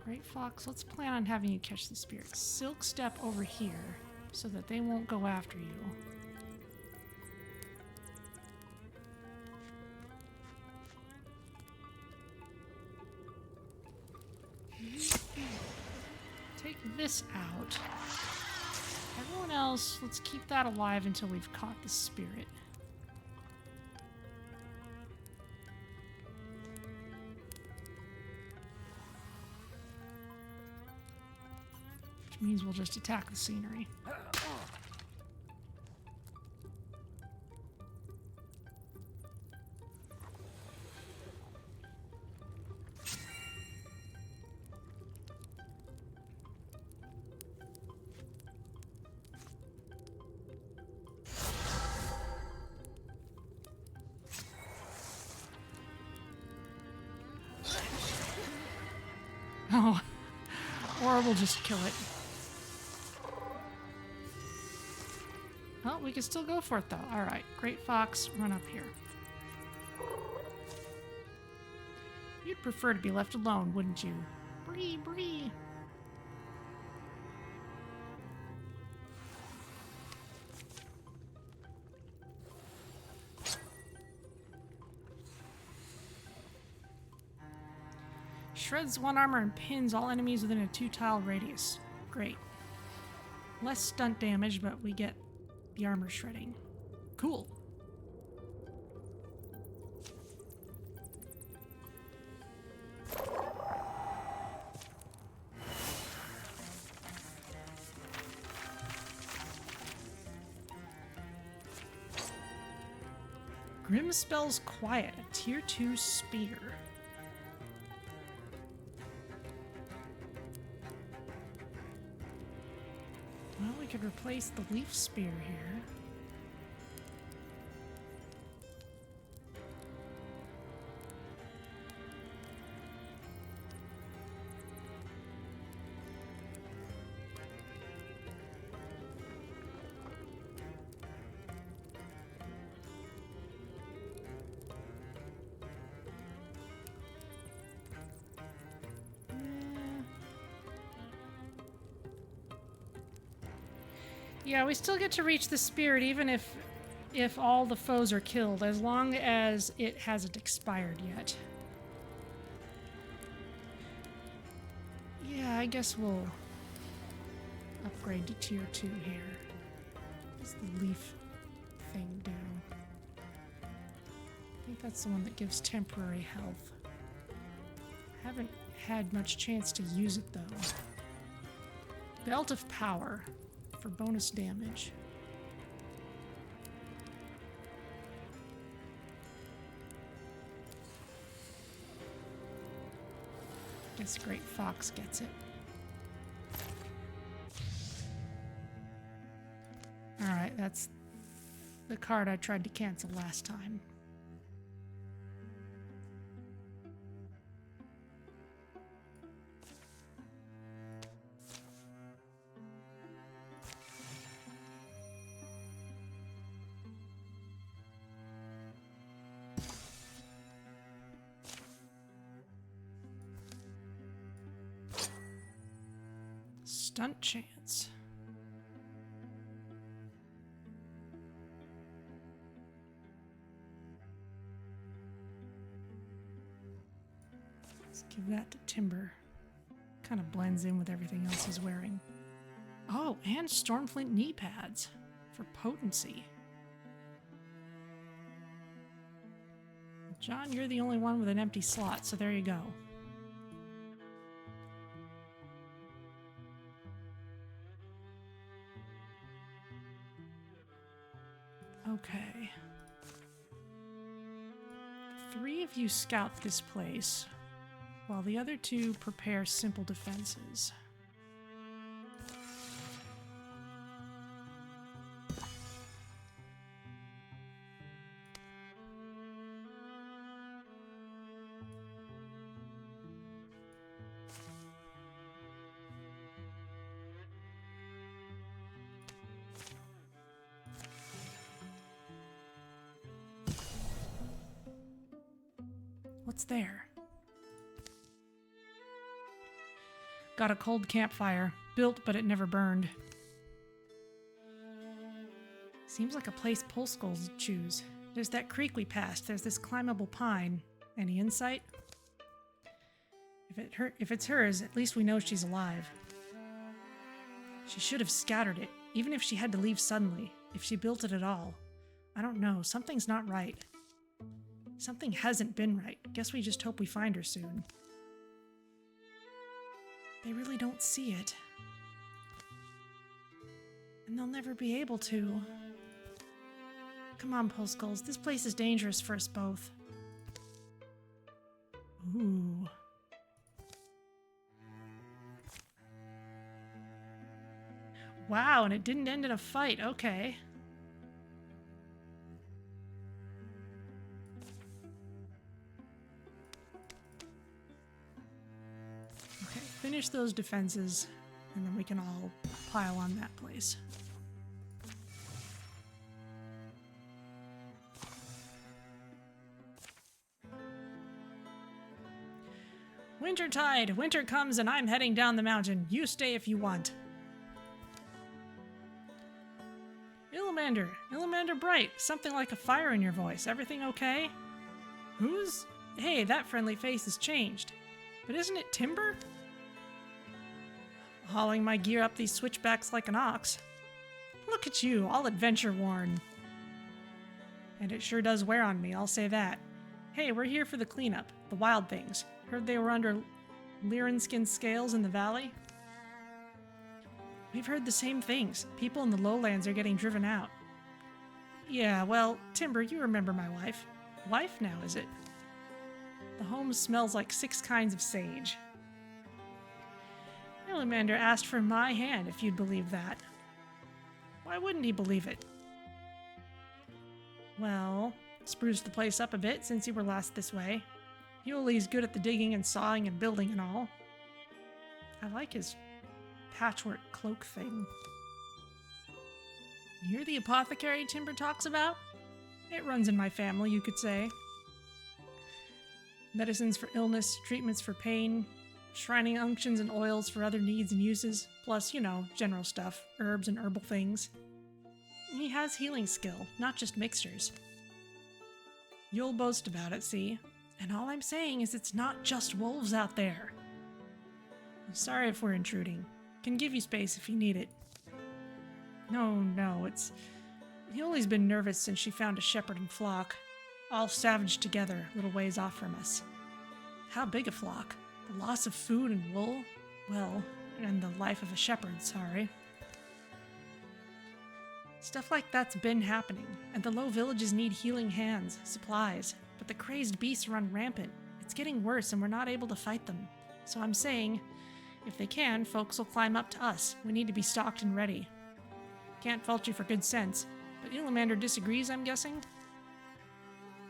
Great Fox, let's plan on having you catch the spirits. Silk step over here so that they won't go after you. Take this out. Everyone else, let's keep that alive until we've caught the spirit. Means we'll just attack the scenery. Oh, or we'll just kill it. Oh, we can still go for it, though. All right. Great Fox, run up here. You'd prefer to be left alone, wouldn't you? Bree, bree. Shreds one armor and pins all enemies within a 2-tile radius. Great. Less stunt damage, but we get the armor shredding. Cool. Grim Spells Quiet, a tier 2 spear. Well, we could replace the leaf spear here. Yeah, we still get to reach the spirit even if all the foes are killed, as long as it hasn't expired yet. Yeah, I guess we'll upgrade to tier 2 here. What's the leaf thing do? I think that's the one that gives temporary health. Haven't had much chance to use it though. Belt of Power for bonus damage. Guess Great Fox gets it. Alright, that's the card I tried to cancel last time. Stunt chance. Let's give that to Timber. Kind of blends in with everything else he's wearing. Oh, and Stormflint knee pads for potency. John, you're the only one with an empty slot, so there you go. Okay. 3 of you scout this place, while the other 2 prepare simple defenses. What's there? Got a cold campfire. Built, but it never burned. Seems like a place pole skulls choose. There's that creek we passed. There's this climbable pine. Any insight? If it's hers, at least we know she's alive. She should have scattered it, even if she had to leave suddenly. If she built it at all. I don't know. Something's not right. Something hasn't been right. Guess we just hope we find her soon. They really don't see it. And they'll never be able to. Come on, Pole Skulls. This place is dangerous for us both. Ooh. Wow, and it didn't end in a fight. Okay. Finish those defenses, and then we can all pile on that place. Wintertide! Winter comes and I'm heading down the mountain. You stay if you want. Illimander! Illimander Bright! Something like a fire in your voice. Everything okay? Who's? Hey, that friendly face has changed. But isn't it Timber? Hauling my gear up these switchbacks like an ox. Look at you, all adventure-worn. And it sure does wear on me, I'll say that. Hey, we're here for the cleanup. The wild things. Heard they were under Lyranskin scales in the valley? We've heard the same things. People in the lowlands are getting driven out. Yeah, well, Timber, you remember my wife. Wife now, is it? The home smells like 6 kinds of sage. Illimander asked for my hand, if you'd believe that. Why wouldn't he believe it? Well, spruced the place up a bit since you were last this way. Yuli's good at the digging and sawing and building and all. I like his patchwork cloak thing. You're the apothecary Timber talks about? It runs in my family, you could say. Medicines for illness, treatments for pain, shrining unctions and oils for other needs and uses, plus, you know, general stuff, herbs and herbal things. He has healing skill, not just mixtures. You'll boast about it, see? And all I'm saying is it's not just wolves out there. I'm sorry if we're intruding. Can give you space if you need it. No, it's... Yuli's been nervous since she found a shepherding flock, all savaged together, little ways off from us. How big a flock? The loss of food and wool? Well, and the life of a shepherd, sorry. Stuff like that's been happening, and the low villages need healing hands, supplies, but the crazed beasts run rampant. It's getting worse and we're not able to fight them. So I'm saying, if they can, folks will climb up to us. We need to be stocked and ready. Can't fault you for good sense, but Illimander disagrees, I'm guessing?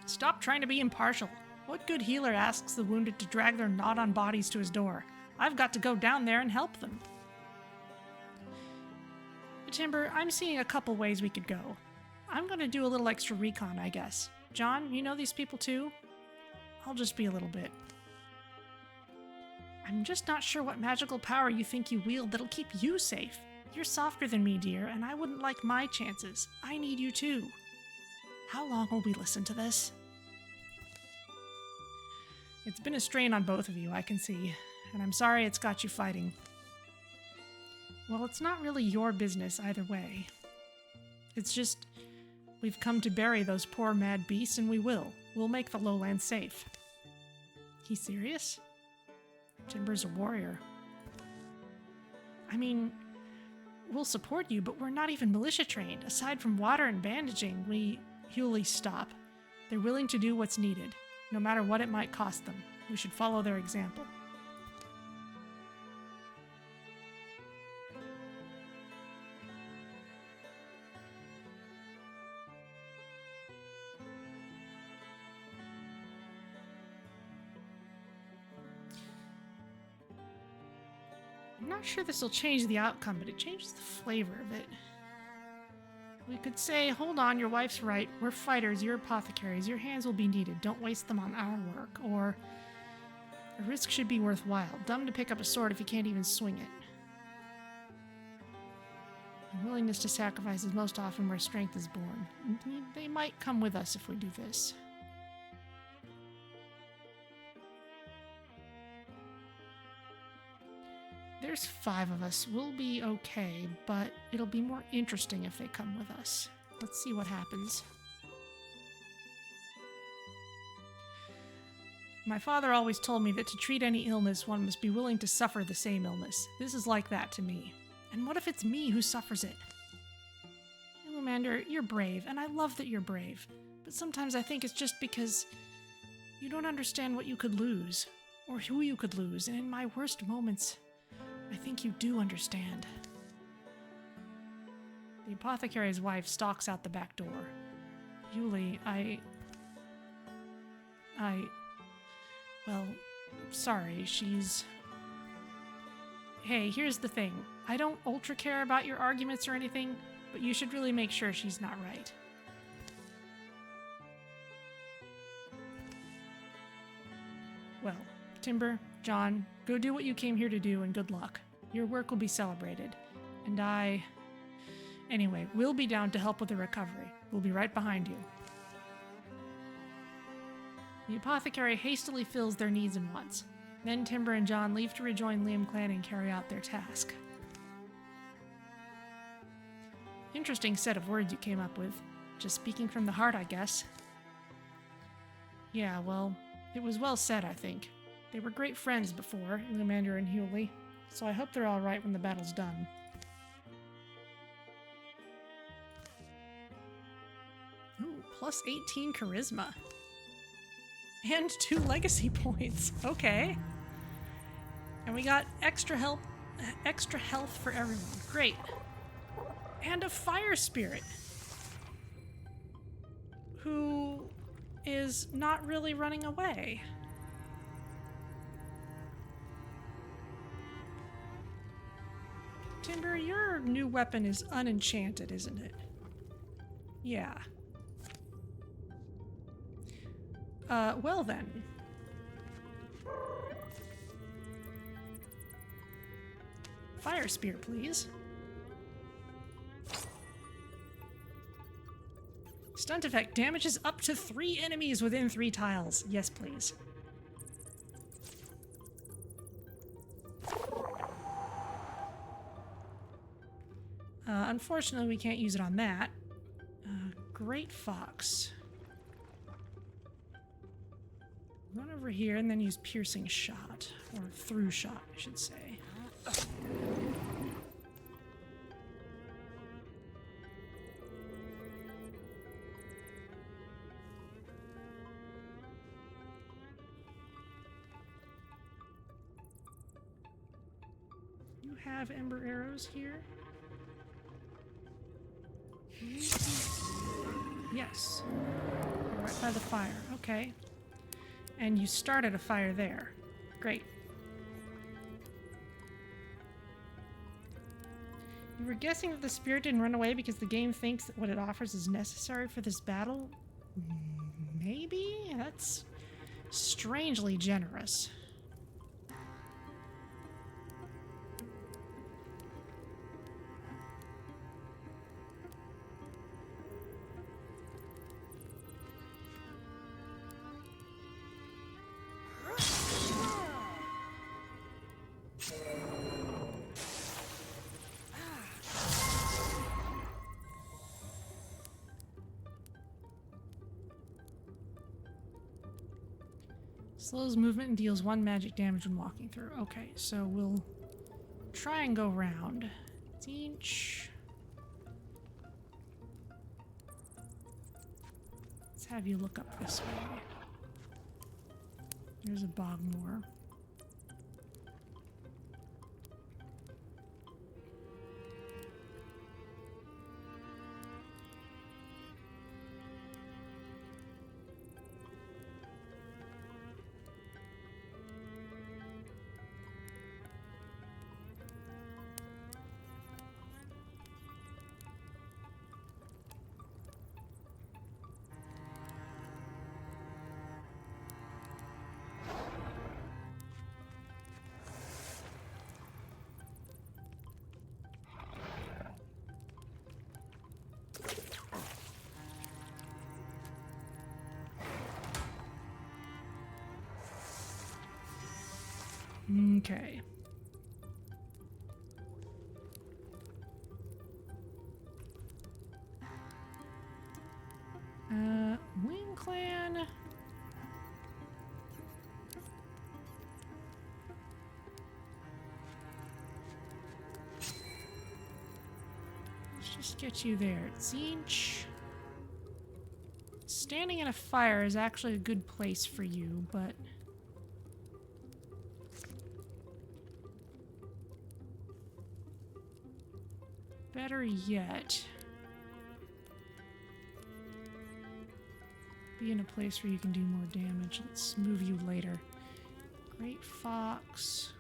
Stop trying to be impartial. What good healer asks the wounded to drag their gnawed-on bodies to his door? I've got to go down there and help them. Timber, I'm seeing a couple ways we could go. I'm gonna do a little extra recon, I guess. John, you know these people too? I'll just be a little bit. I'm just not sure what magical power you think you wield that'll keep you safe. You're softer than me, dear, and I wouldn't like my chances. I need you too. How long will we listen to this? It's been a strain on both of you, I can see, and I'm sorry it's got you fighting. Well, it's not really your business either way. It's just, we've come to bury those poor mad beasts, and we will. We'll make the lowlands safe. He's serious? Timber's a warrior. I mean, we'll support you, but we're not even militia trained. Aside from water and bandaging, Hewley, stop. They're willing to do what's needed, no matter what it might cost them. We should follow their example. I'm not sure this will change the outcome, but it changes the flavor of it. We could say, hold on, your wife's right. We're fighters, you're apothecaries. Your hands will be needed. Don't waste them on our work. Or, a risk should be worthwhile. Dumb to pick up a sword if you can't even swing it. A willingness to sacrifice is most often where strength is born. They might come with us if we do this. There's 5 of us. We'll be okay, but it'll be more interesting if they come with us. Let's see what happens. My father always told me that to treat any illness, one must be willing to suffer the same illness. This is like that to me. And what if it's me who suffers it? Illimander, you're brave, and I love that you're brave. But sometimes I think it's just because you don't understand what you could lose, or who you could lose, and in my worst moments, I think you do understand. The apothecary's wife stalks out the back door. Yulie, well, sorry, she's... Hey, here's the thing. I don't ultra care about your arguments or anything, but you should really make sure she's not right. Well, Timber, John, go do what you came here to do, and good luck. Your work will be celebrated. And Anyway, we'll be down to help with the recovery. We'll be right behind you. The apothecary hastily fills their needs and wants. Then Timber and John leave to rejoin Liam Clan and carry out their task. Interesting set of words you came up with. Just speaking from the heart, I guess. Yeah, well, it was well said, I think. They were great friends before, Illimander and Hewley, so I hope they're alright when the battle's done. Ooh, plus 18 charisma. And 2 legacy points. Okay. And we got extra health for everyone. Great. And a fire spirit. Who is not really running away. Timber, your new weapon is unenchanted, isn't it? Yeah. Well then. Fire spear, please. Stunt effect damages up to 3 enemies within 3 tiles. Yes, please. Unfortunately, we can't use it on that. Great Fox. Run over here and then use piercing shot. Or through shot, I should say. You have ember arrows here? Yes. Right by the fire. Okay. And you started a fire there. Great. You were guessing that the spirit didn't run away because the game thinks that what it offers is necessary for this battle? Maybe? That's strangely generous. Slows movement and deals 1 magic damage when walking through. Okay, so we'll try and go round. Inch. Let's have you look up this way. There's a bogmore. Okay. Wing Clan. Let's just get you there. Zinch. Standing in a fire is actually a good place for you, but better yet, be in a place where you can do more damage. Let's move you later. Great Fox.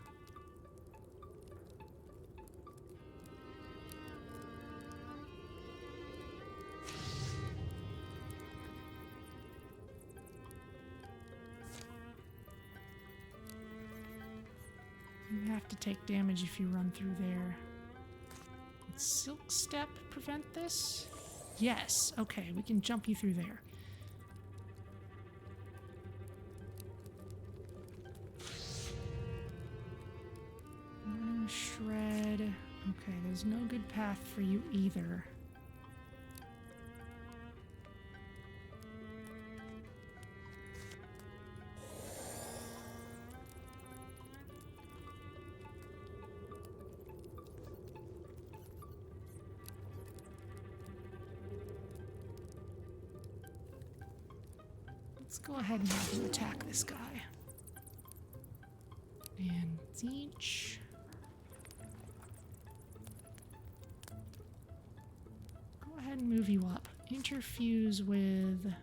You have to take damage if you run through there. Would Silk Step prevent this? Yes. Okay, we can jump you through there. Morning Shred. Okay, there's no good path for you either. Let's go ahead and have him attack this guy. And each. Go ahead and move you up. Interfuse with the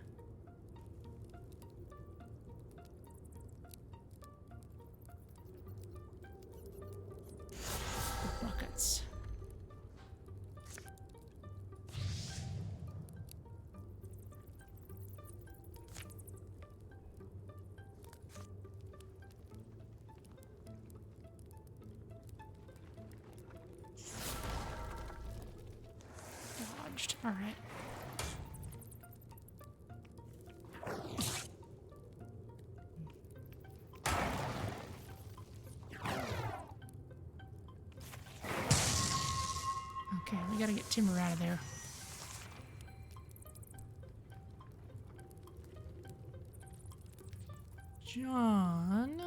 buckets. All right. Okay, we gotta get Timber out of there. John.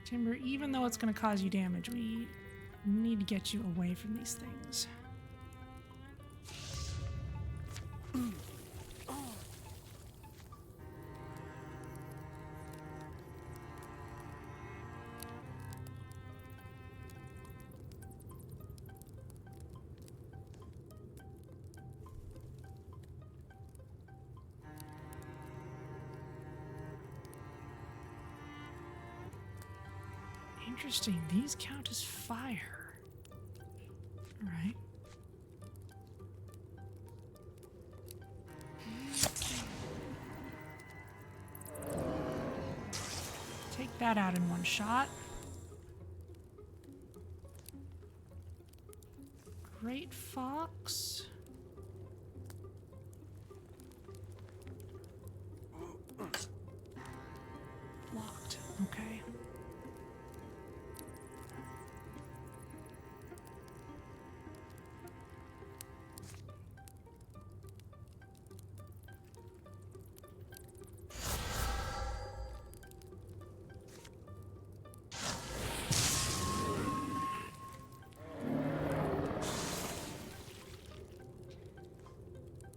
Timber, even though it's going to cause you damage, we need to get you away from these things. Interesting, these count as fire. Alright. Take that out in one shot. Great Fox. Locked. Okay.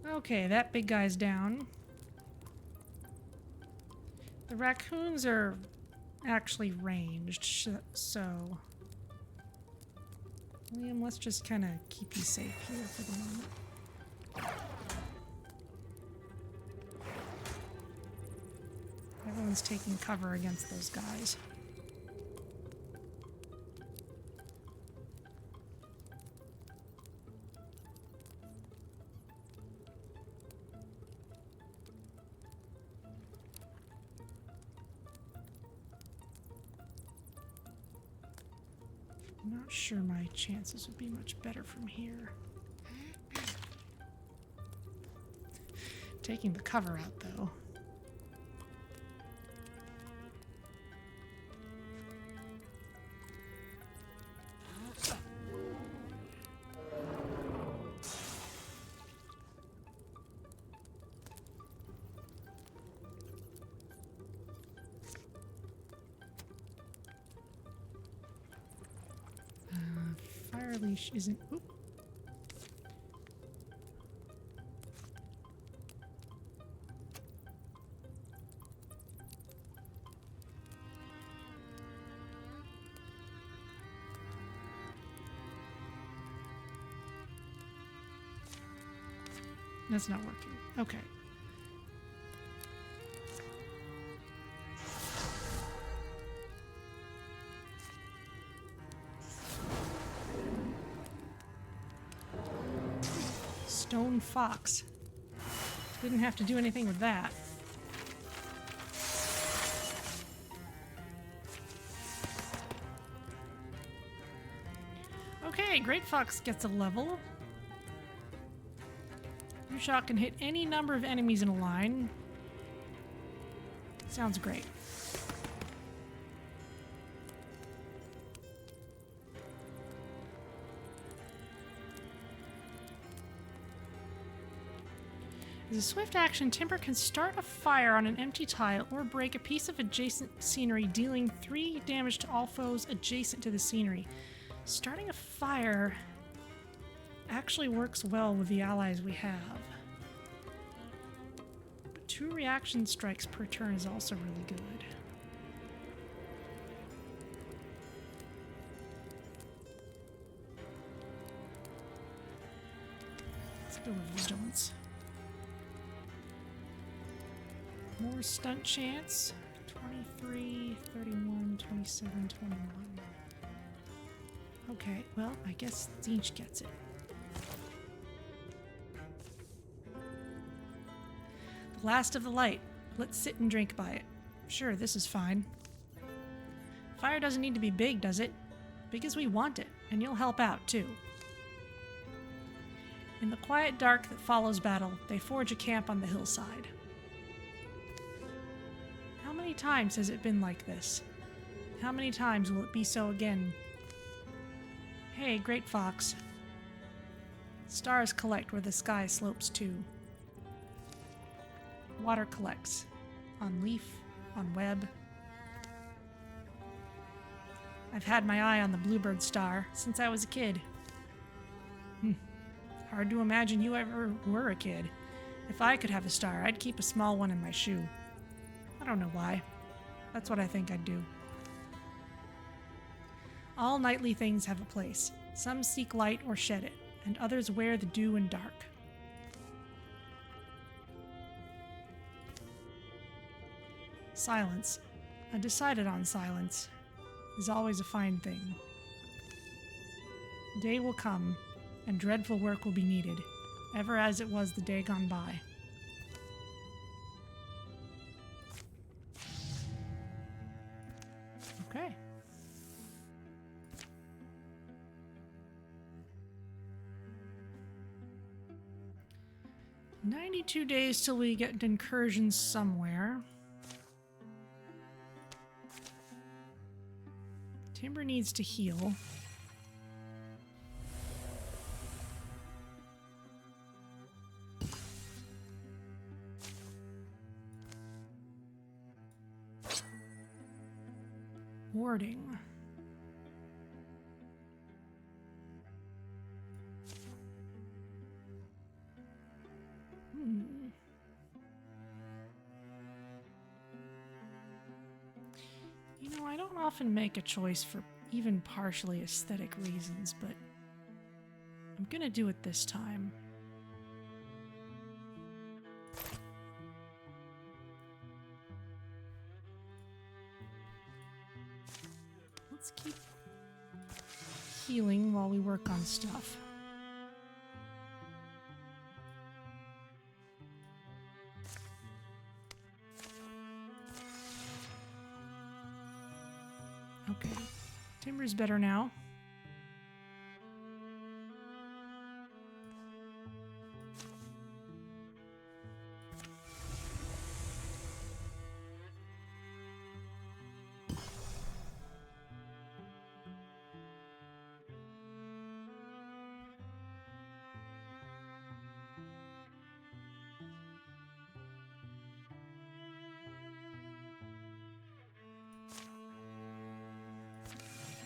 Okay, that big guy's down. The raccoons are actually ranged, so... William, let's just kind of keep you safe here for the moment. Everyone's taking cover against those guys. I'm not sure my chances would be much better from here. Taking the cover out, though. Leash isn't. Oop. That's not working. Okay. Stone Fox. Didn't have to do anything with that. Okay, Great Fox gets a level. Your shot can hit any number of enemies in a line. Sounds great. As a swift action, Timber can start a fire on an empty tile or break a piece of adjacent scenery, dealing 3 damage to all foes adjacent to the scenery. Starting a fire actually works well with the allies we have. But 2 reaction strikes per turn is also really good. Let's go with Vigilance. More stunt chance. 23, 31, 27, 21. Okay, well, I guess Zinch gets it. The last of the light. Let's sit and drink by it. Sure, this is fine. Fire doesn't need to be big, does it? Big as we want it, and you'll help out, too. In the quiet dark that follows battle, they forge a camp on the hillside. How many times has it been like this? How many times will it be so again? Hey, Great Fox. Stars collect where the sky slopes to. Water collects. On leaf, on web. I've had my eye on the bluebird star since I was a kid. Hard to imagine you ever were a kid. If I could have a star, I'd keep a small one in my shoe. I don't know why. That's what I think I'd do. All nightly things have a place. Some seek light or shed it, and others wear the dew and dark. Silence, decided on silence, is always a fine thing. Day will come, and dreadful work will be needed, ever as it was the day gone by. Okay. "92 days till we get incursions somewhere. Timber needs to heal. Warding. You know, I don't often make a choice for even partially aesthetic reasons, but I'm gonna do it this time. Let's keep healing while we work on stuff. Okay, timber's better now.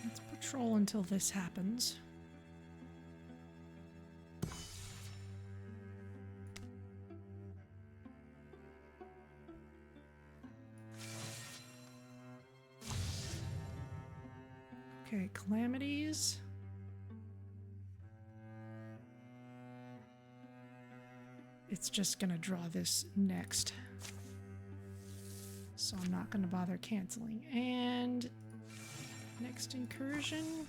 Let's patrol until this happens. Okay, calamities. It's just gonna draw this next. So I'm not gonna bother canceling. And next incursion.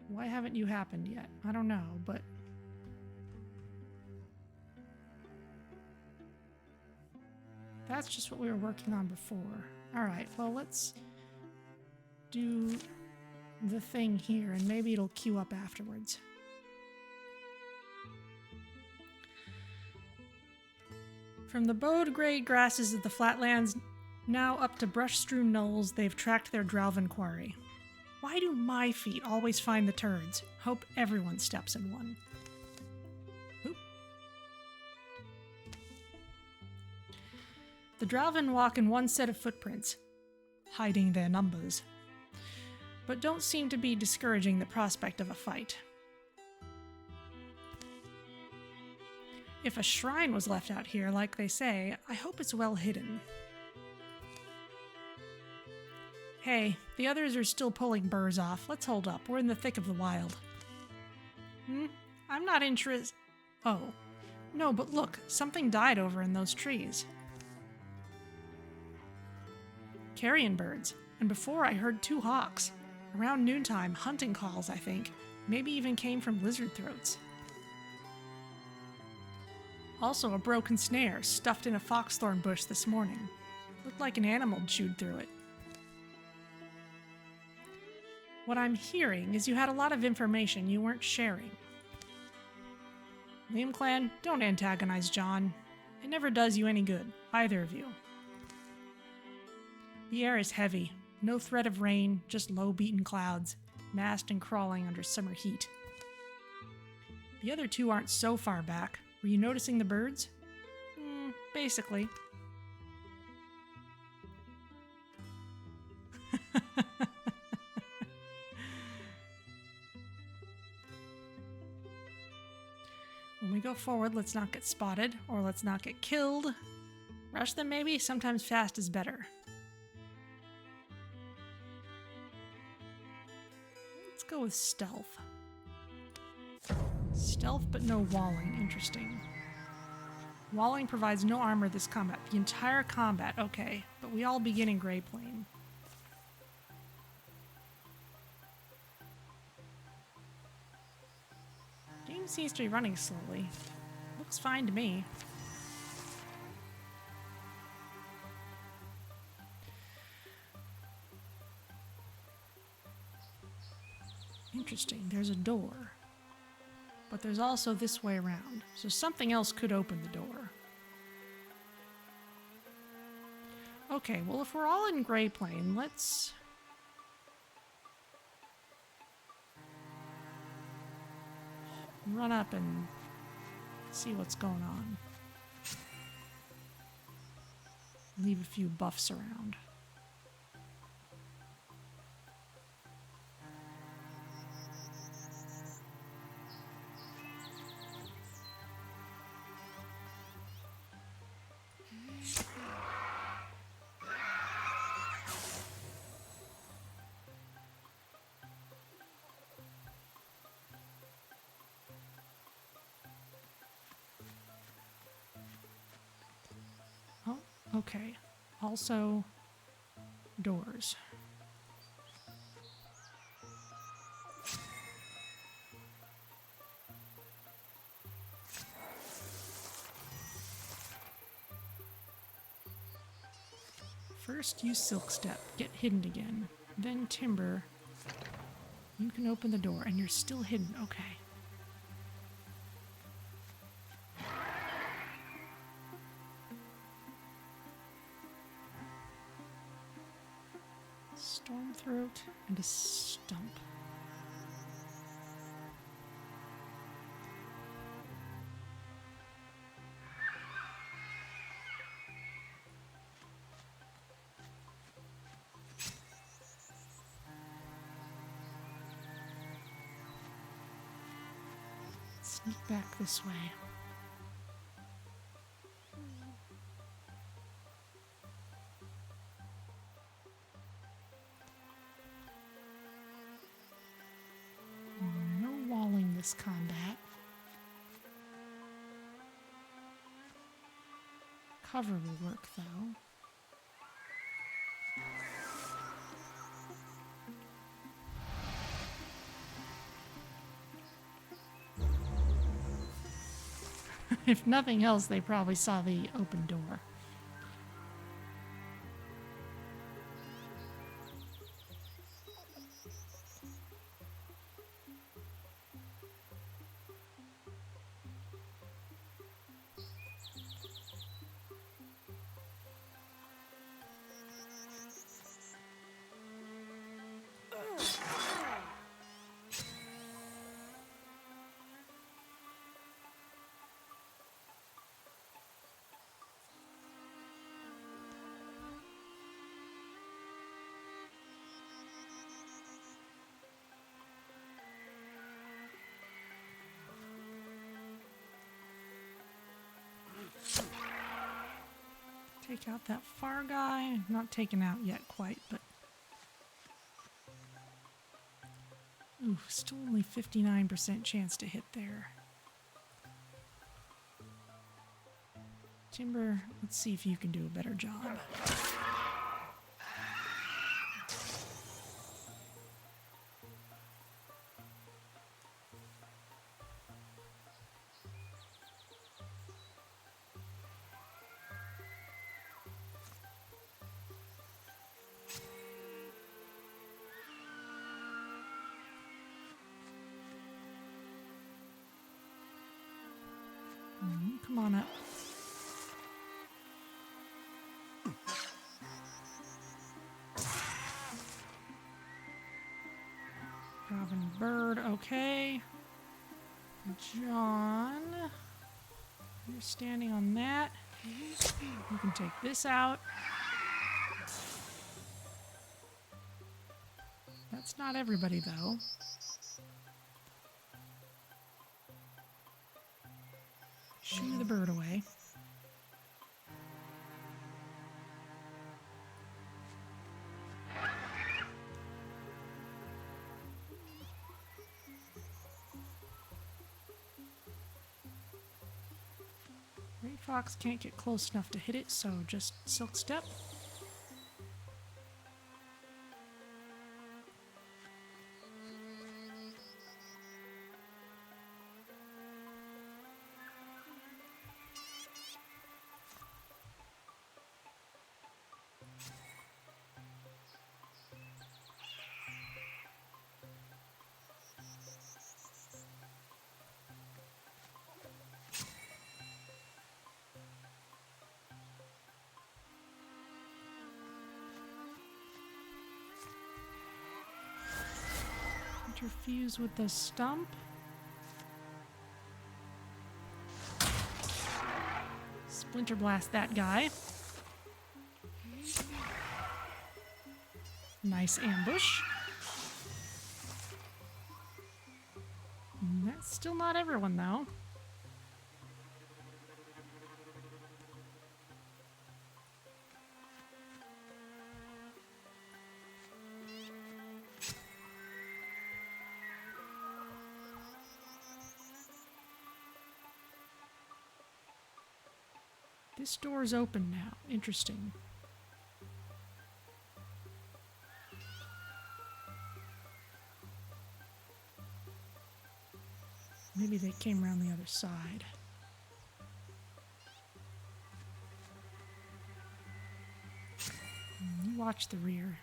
Why haven't you happened yet? I don't know, but that's just what we were working on before. All right, well, let's do the thing here, and maybe it'll queue up afterwards. From the bowed gray grasses of the flatlands, now up to brush-strewn knolls, they've tracked their Dralvin quarry. Why do my feet always find the turds? Hope everyone steps in one. Oop. The Dralvin walk in one set of footprints, hiding their numbers, but don't seem to be discouraging the prospect of a fight. If a shrine was left out here, like they say, I hope it's well hidden. Hey, the others are still pulling burrs off. Let's hold up. We're in the thick of the wild. I'm not interested. Oh. No, but look, something died over in those trees. Carrion birds. And before I heard 2 hawks. Around noontime, hunting calls, I think. Maybe even came from lizard throats. Also a broken snare stuffed in a foxthorn bush this morning. Looked like an animal chewed through it. What I'm hearing is you had a lot of information you weren't sharing. Liam Clan, don't antagonize John. It never does you any good, either of you. The air is heavy. No threat of rain, just low-beaten clouds, massed and crawling under summer heat. The other 2 aren't so far back. Were you noticing the birds? Basically. When we go forward, let's not get spotted, or let's not get killed. Rush them maybe? Sometimes fast is better. Let's go with stealth. Stealth but no walling. Interesting. Walling provides no armor this combat. The entire combat, okay. But we all begin in Grey Plane. Game seems to be running slowly. Looks fine to me. Interesting. There's a door. But there's also this way around. So something else could open the door. Okay, well if we're all in Grey Plane, let's... run up and see what's going on. Leave a few buffs around. Okay, also doors. First, use Silk Step, get hidden again. Then Timber. You can open the door, and you're still hidden. Okay. Stormthroat and a stump. Sneak back this way. This combat. Cover will work though. If nothing else, they probably saw the open door. Take out that far guy. Not taken out yet quite, but... Ooh, still only 59% chance to hit there. Timber, let's see if you can do a better job. Come on up. Robin Bird, okay. John, you're standing on that. You can take this out. That's not everybody, though. Shoo the bird away. Gray Fox can't get close enough to hit it, so just Silk Step. Interfuse with the stump. Splinter blast that guy. Nice ambush. That's still not everyone, though. This door's open now. Interesting. Maybe they came around the other side. You watch the rear.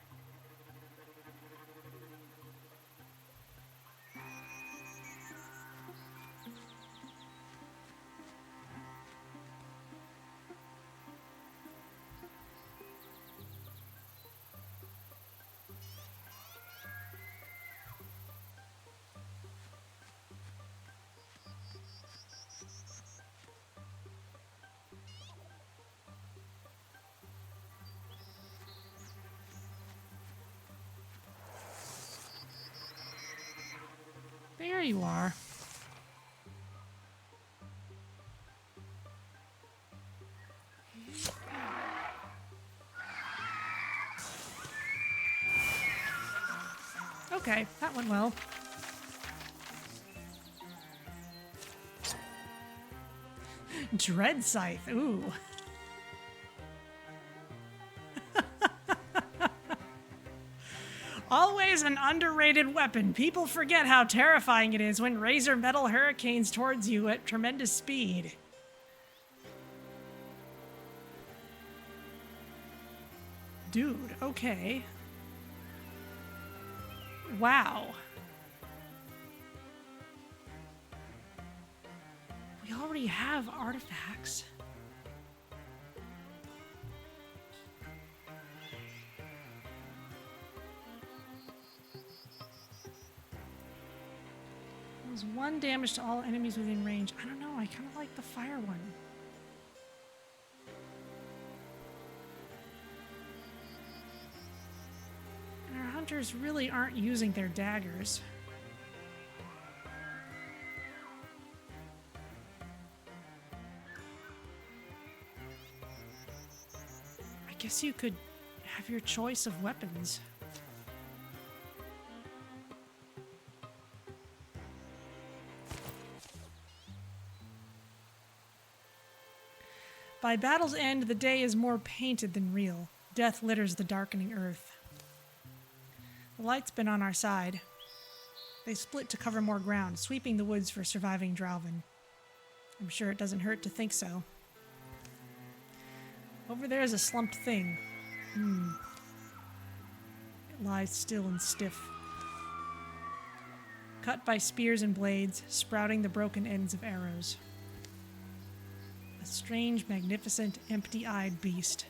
There you are. Okay, that went well. Dread Scythe, ooh. Always an underrated weapon. People forget how terrifying it is when razor metal hurricanes towards you at tremendous speed. Dude, okay. Wow. We already have artifacts. Deals 1 damage to all enemies within range. I don't know, I kind of like the fire one. And our hunters really aren't using their daggers. guess you could have your choice of weapons. By battle's end, the day is more painted than real. Death litters the darkening earth. The light's been on our side. They split to cover more ground, sweeping the woods for surviving Drauven. I'm sure it doesn't hurt to think so. Over there is a slumped thing. It lies still and stiff. Cut by spears and blades, sprouting the broken ends of arrows. A strange, magnificent, empty-eyed beast.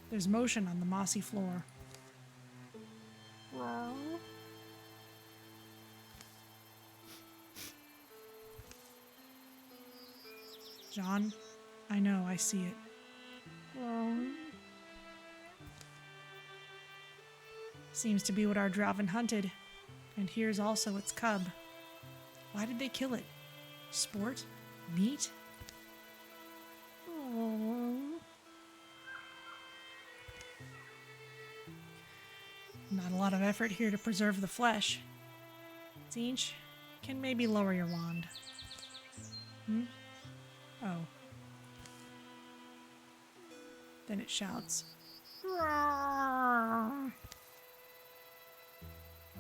There's motion on the mossy floor. John, I know, I see it. Seems to be what our Drauven hunted. And here's also its cub. Why did they kill it? Sport? Meat? Not a lot of effort here to preserve the flesh. Tzeentch, can maybe lower your wand. Oh. Then it shouts.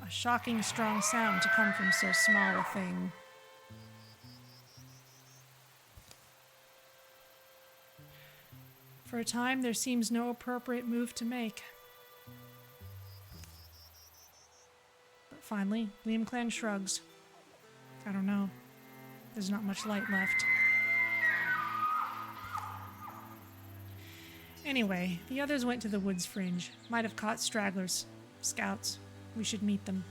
A shocking strong sound to come from so small a thing. For a time, there seems no appropriate move to make. But finally, Liam Clan shrugs. I don't know. There's not much light left. Anyway, the others went to the wood's fringe. Might have caught stragglers. Scouts. We should meet them.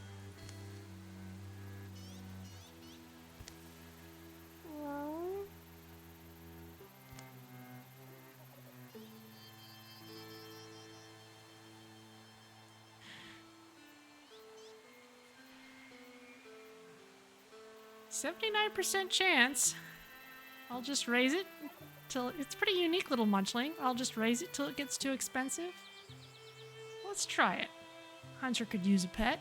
"79% chance. I'll just raise it till it's a pretty unique little munchling. I'll just raise it till it gets too expensive. Let's try it. Hunter could use a pet."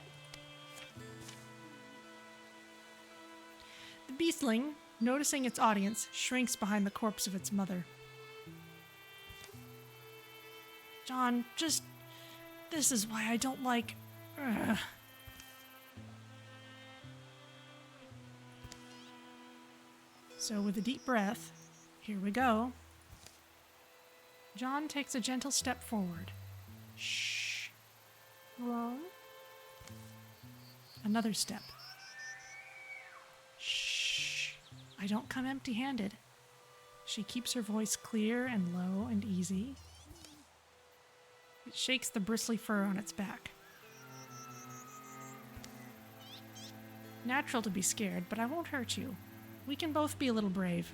The beastling, noticing its audience, shrinks behind the corpse of its mother. "John, just... this is why I don't like... Ugh." So with a deep breath, here we go. John takes a gentle step forward. Shh. Wrong. Another step. Shh. I don't come empty-handed. She keeps her voice clear and low and easy. It shakes the bristly fur on its back. Natural to be scared, but I won't hurt you. We can both be a little brave,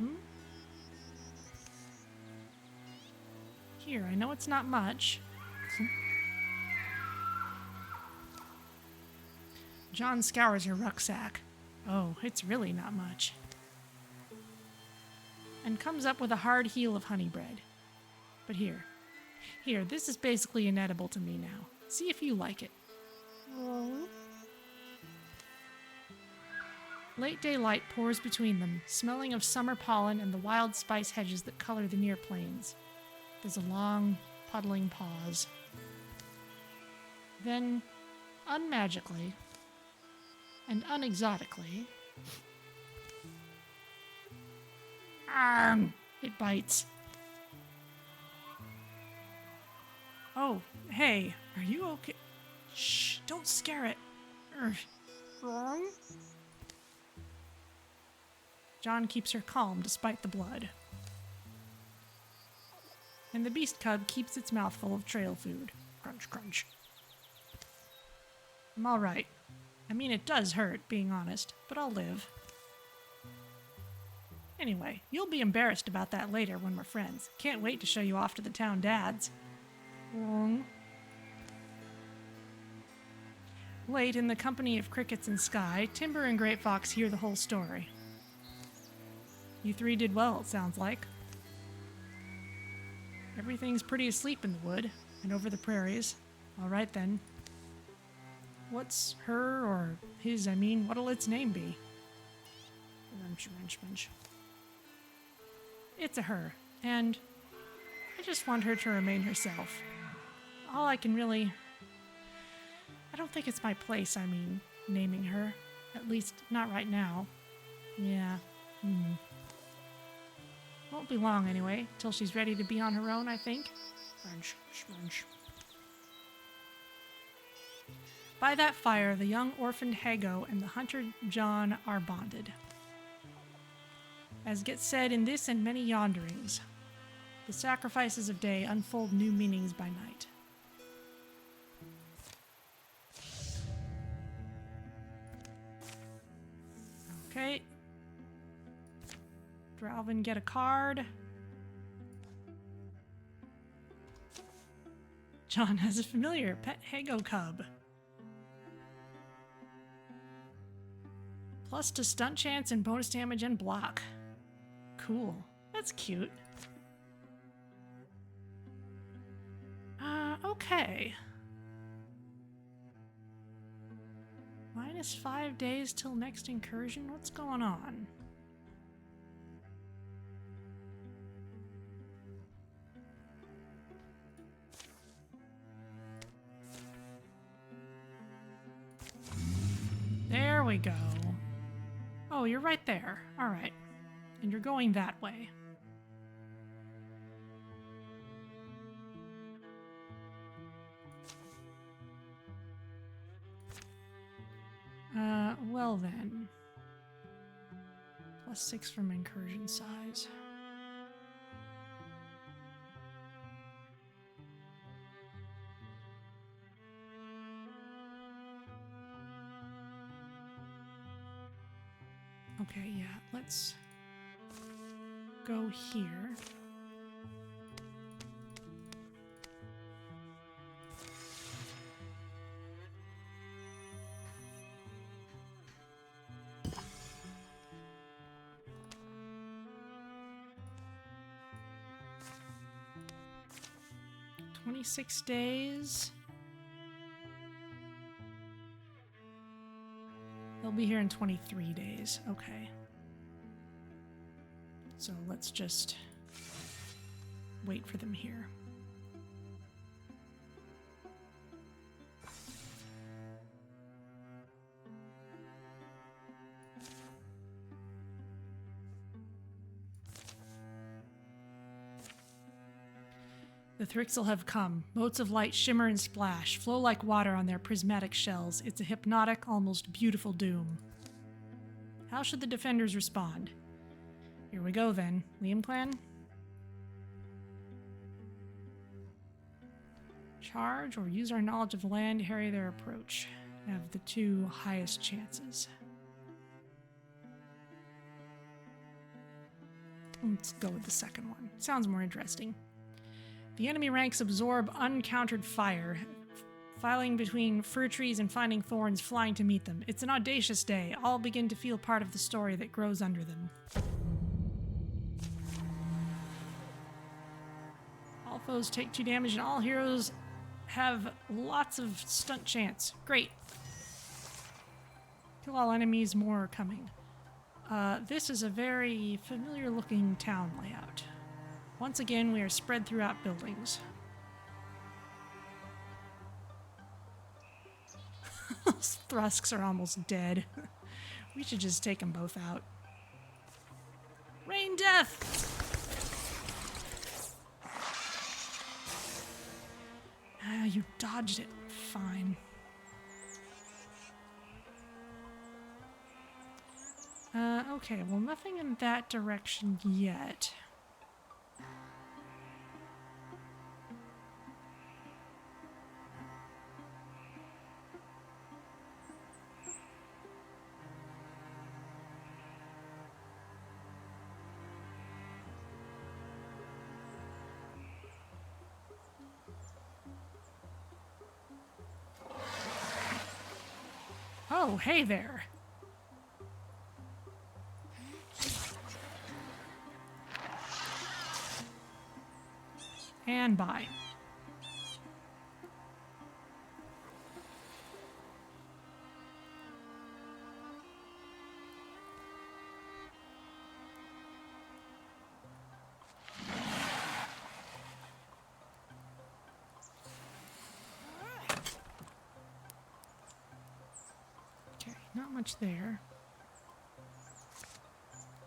Here, I know it's not much. John scours her rucksack. Oh, it's really not much. And comes up with a hard heel of honey bread. But here, this is basically inedible to me now. See if you like it. Late daylight pours between them, smelling of summer pollen and the wild spice hedges that color the near plains. There's a long, puddling pause. Then, unmagically, and unexotically, it bites. "Oh, hey, are you okay? Shh, don't scare it." Wrong? John keeps her calm despite the blood. And the beast cub keeps its mouth full of trail food. Crunch, crunch. I'm all right. I mean, it does hurt, being honest, but I'll live. Anyway, you'll be embarrassed about that later when we're friends. Can't wait to show you off to the town dads. Wrong. Late, in the company of crickets and sky, Timber and Great Fox hear the whole story. You three did well, it sounds like. Everything's pretty asleep in the wood and over the prairies. All right then. What's her or his, what'll its name be? It's a her, and I just want her to remain herself. All I can really... I don't think it's my place, naming her. At least, not right now. Yeah. Won't be long anyway, till she's ready to be on her own, I think. By that fire, the young orphaned Hago and the hunter John are bonded. As gets said in this and many yonderings, the sacrifices of day unfold new meanings by night. Okay. Dralvin, get a card. John has a familiar pet Hago cub. Plus to stunt chance and bonus damage and block. Cool. That's cute. Okay. -5 days till next incursion? What's going on? There we go. Oh, you're right there. All right. And you're going that way. Well then. +6 from incursion size. Okay, yeah, let's go here. "26 days. They'll be here in 23 days. Okay. So let's just wait for them here. The Thrixel have come. Motes of light shimmer and splash, flow like water on their prismatic shells. It's a hypnotic, almost beautiful doom. How should the defenders respond? Here we go then. Liam clan? Charge or use our knowledge of the land to harry their approach. Have the two highest chances. Let's go with the second one. Sounds more interesting. The enemy ranks absorb uncountered fire, filing between fir trees and finding thorns flying to meet them. It's an audacious day. All begin to feel part of the story that grows under them. All foes take 2 damage and all heroes have lots of stunt chance. Great. Kill all enemies, more are coming. This is a very familiar looking town layout. Once again, we are spread throughout buildings. Those Thrusks are almost dead. We should just take them both out. Rain death! You dodged it. Fine. Okay, well, nothing in that direction yet. Oh, hey there. And bye. Okay, not much there.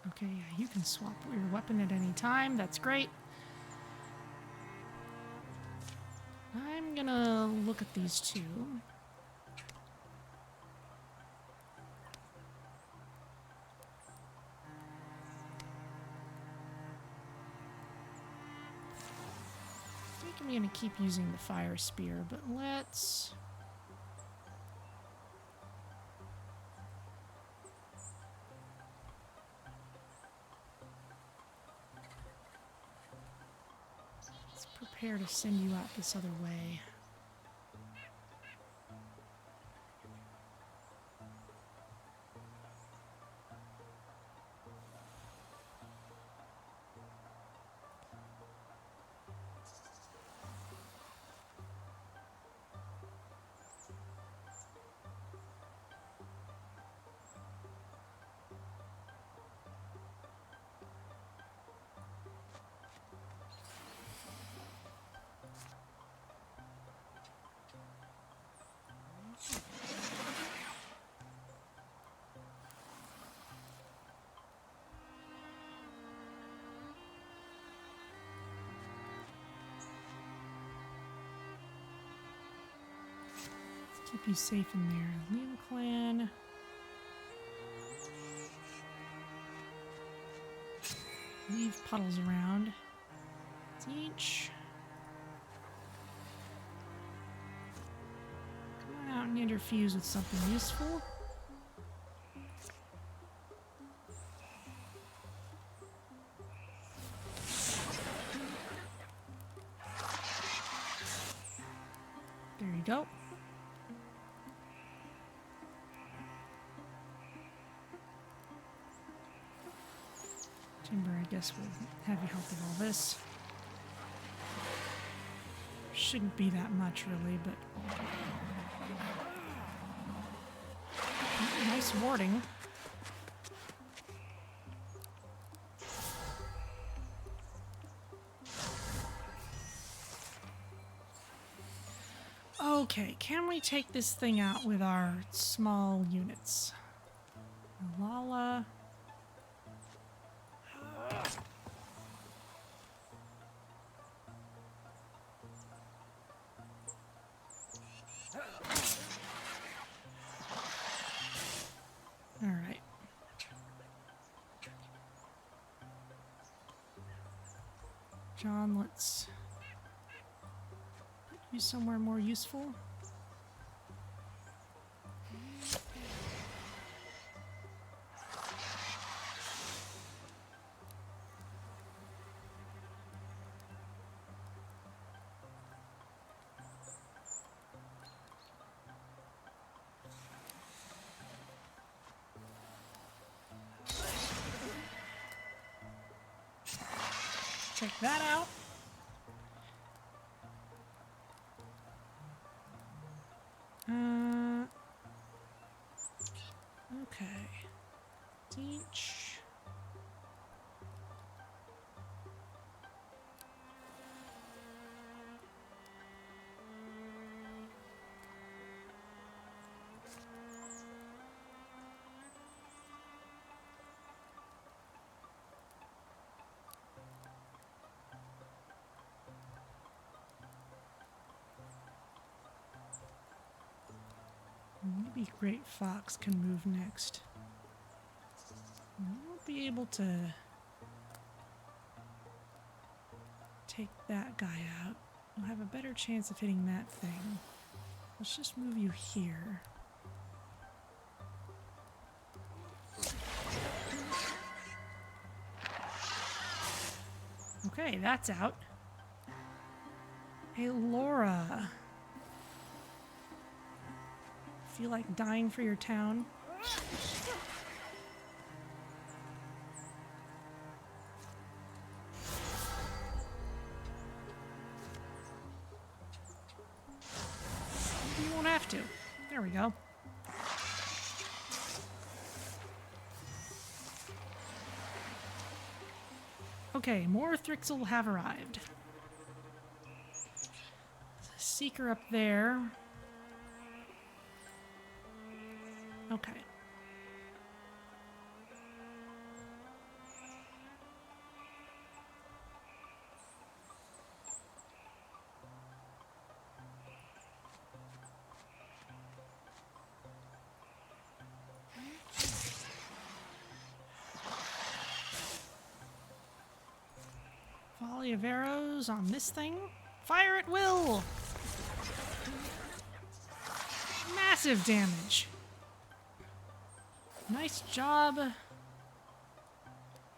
Okay, yeah, you can swap your weapon at any time. That's great. I'm gonna look at these two. I think I'm gonna keep using the fire spear, but let's... prepare to send you out this other way. Keep you safe in there. Liam clan. Leave puddles around. Teach. Come on out and interfuse with something useful. There you go. Timber, I guess, will have you help with all this. Shouldn't be that much, really, but... Nice warding. Okay, can we take this thing out with our small units? Lala... Alright. John, let's put you somewhere more useful. Check that out. Okay. Teach. Maybe Great Fox can move next. We won't be able to take that guy out. We'll have a better chance of hitting that thing. Let's just move you here. Okay, that's out. Hey, Laura. Feel like dying for your town? have to. There we go. Okay, more Thrixel have arrived. There's a seeker up there. Okay. Volley of arrows on this thing. Fire at will! Massive damage. Nice job,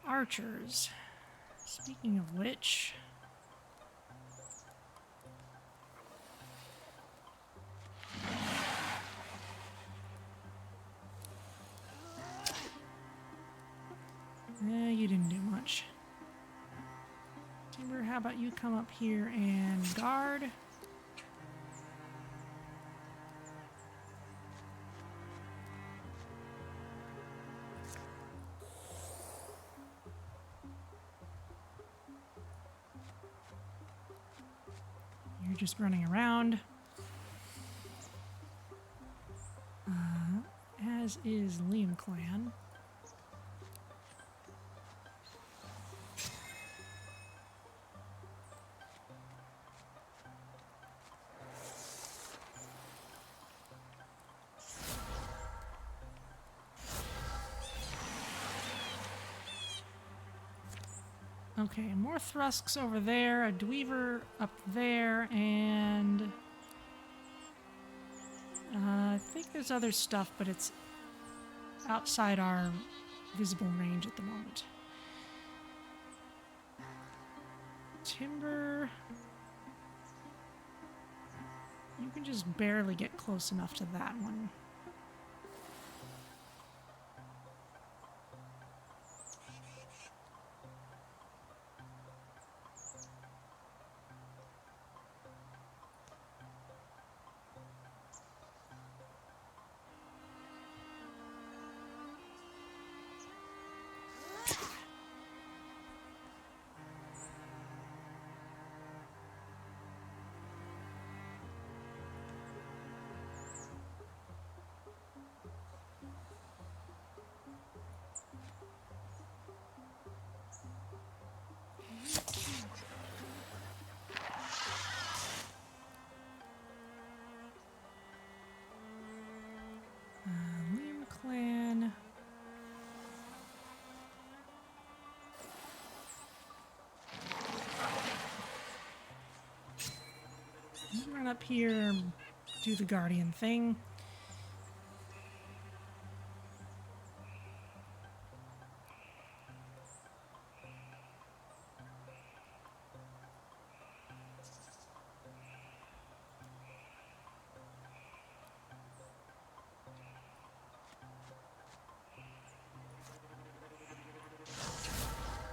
archers. Speaking of which... you didn't do much. Timber, how about you come up here and guard? You're just running around. As is Liam Clan. Okay, more Thrusks over there, a Dweaver up there, and I think there's other stuff, but it's outside our visible range at the moment. Timber, you can just barely get close enough to that one. Liam Clan. You run up here, do the guardian thing.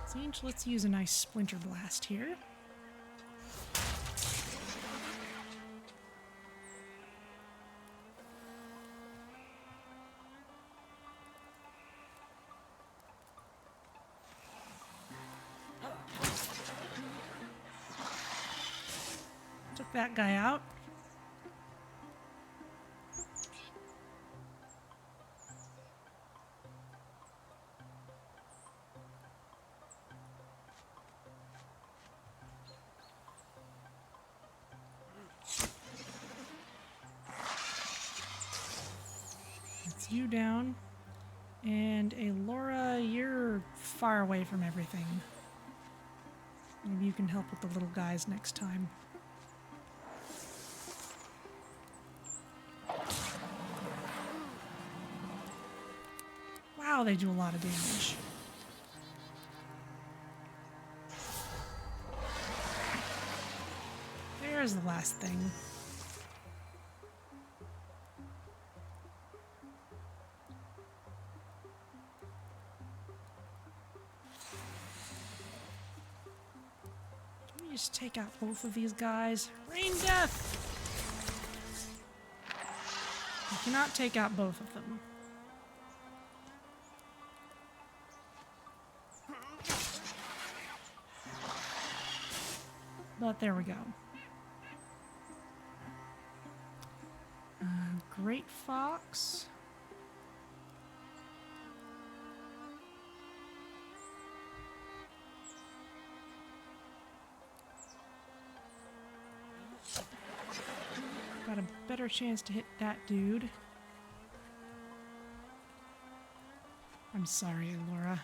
Sage, let's use a nice splinter blast here. Took that guy out. You down, and Laura, you're far away from everything. Maybe you can help with the little guys next time. Wow, they do a lot of damage. There's the last thing. Just take out both of these guys. Rain death! cannot take out both of them. But there we go. Great Fox. Got a better chance to hit that dude. I'm sorry, Laura.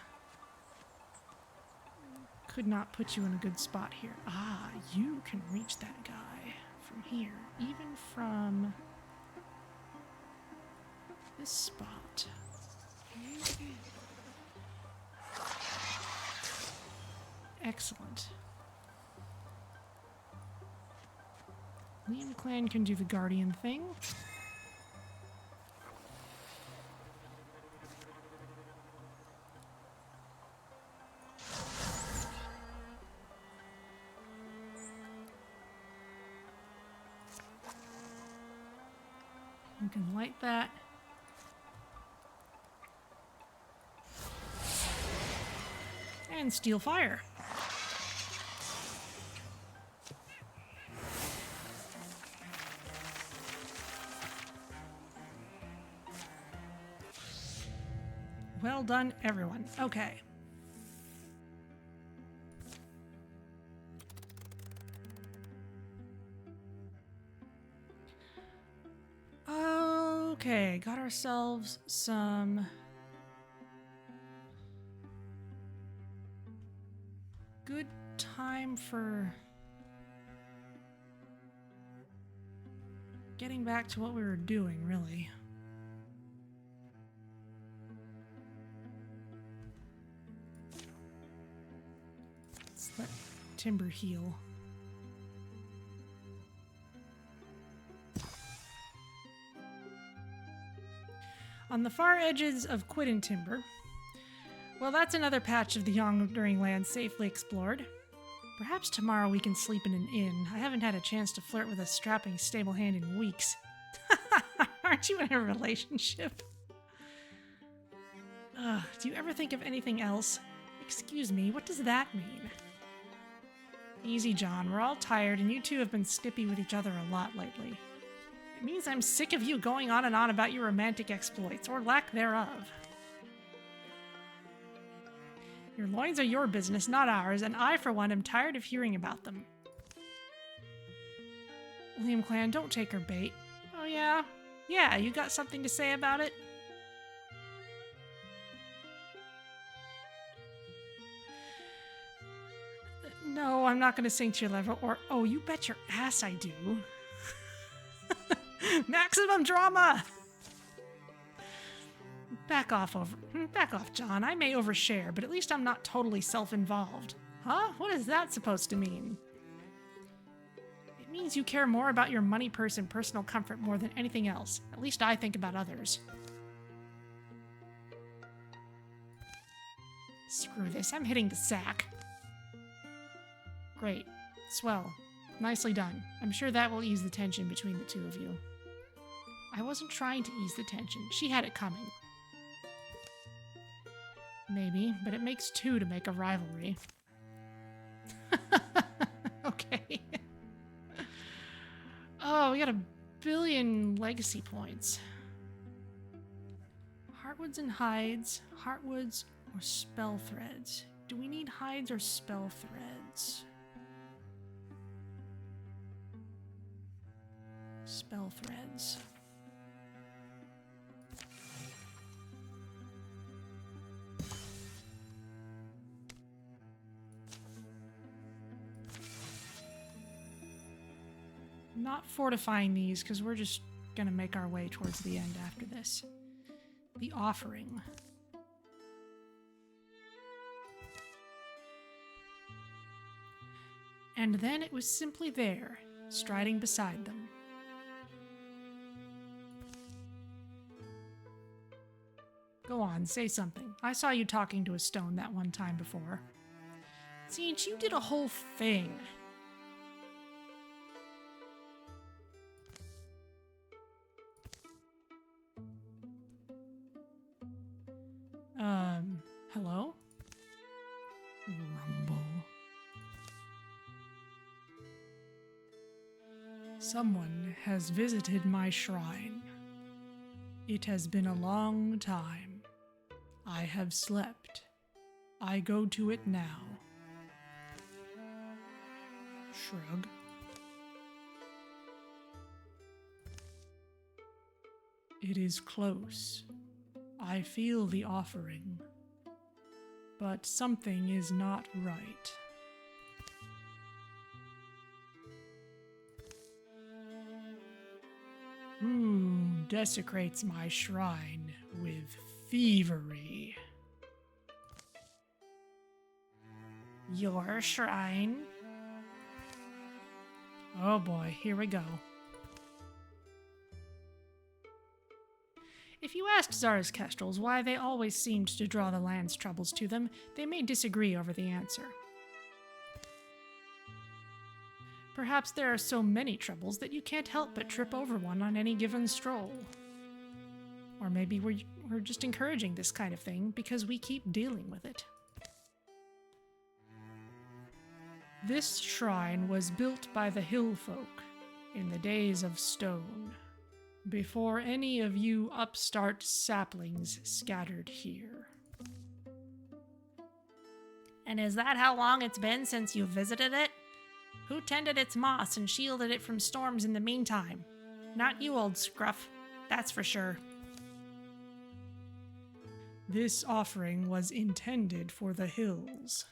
Could not put you in a good spot here. Ah, you can reach that guy from here, even from this spot. Excellent. Liam Clan can do the guardian thing. You can light that. And steal fire. Well done, everyone. Okay. Okay, got ourselves some good time for getting back to what we were doing, really. Let's let Timber heal. On the far edges of Quidden Timber. Well, that's another patch of the Wandering Land safely explored. Perhaps tomorrow we can sleep in an inn. I haven't had a chance to flirt with a strapping stable hand in weeks. Aren't you in a relationship? Do you ever think of anything else? Excuse me, what does that mean? Easy, John. We're all tired, and you two have been snippy with each other a lot lately. It means I'm sick of you going on and on about your romantic exploits, or lack thereof. Your loins are your business, not ours, and I, for one, am tired of hearing about them. Liam Clan, don't take her bait. Oh, yeah? Yeah, you got something to say about it? No, I'm not going to sing to your level, or, oh, you bet your ass I do. Maximum drama! Back off, John. I may overshare, but at least I'm not totally self-involved. Huh? What is that supposed to mean? It means you care more about your money purse and personal comfort more than anything else. At least I think about others. Screw this. I'm hitting the sack. Great. Swell. Nicely done. I'm sure that will ease the tension between the two of you. I wasn't trying to ease the tension. She had it coming. Maybe, but it makes two to make a rivalry. Okay. Oh, we got 1 billion legacy points. Heartwoods and hides. Heartwoods or spell threads. Do we need hides or spell threads? Spell threads. Not fortifying these because we're just gonna make our way towards the end after this. The offering. And then it was simply there, striding beside them. Go on, say something. I saw you talking to a stone that one time before. Zinch, you did a whole thing. Someone has visited my shrine. It has been a long time. I have slept. I go to it now. Shrug. It is close. I feel the offering. But something is not right. Desecrates my shrine with thievery. Your shrine? Oh boy, here we go. If you asked Zara's Kestrels why they always seemed to draw the land's troubles to them, they may disagree over the answer. Perhaps there are so many troubles that you can't help but trip over one on any given stroll. Or maybe we're just encouraging this kind of thing because we keep dealing with it. This shrine was built by the hill folk in the days of stone, before any of you upstart saplings scattered here. And is that how long it's been since you visited it? Who tended its moss and shielded it from storms in the meantime? Not you, old scruff, that's for sure. This offering was intended for the hills.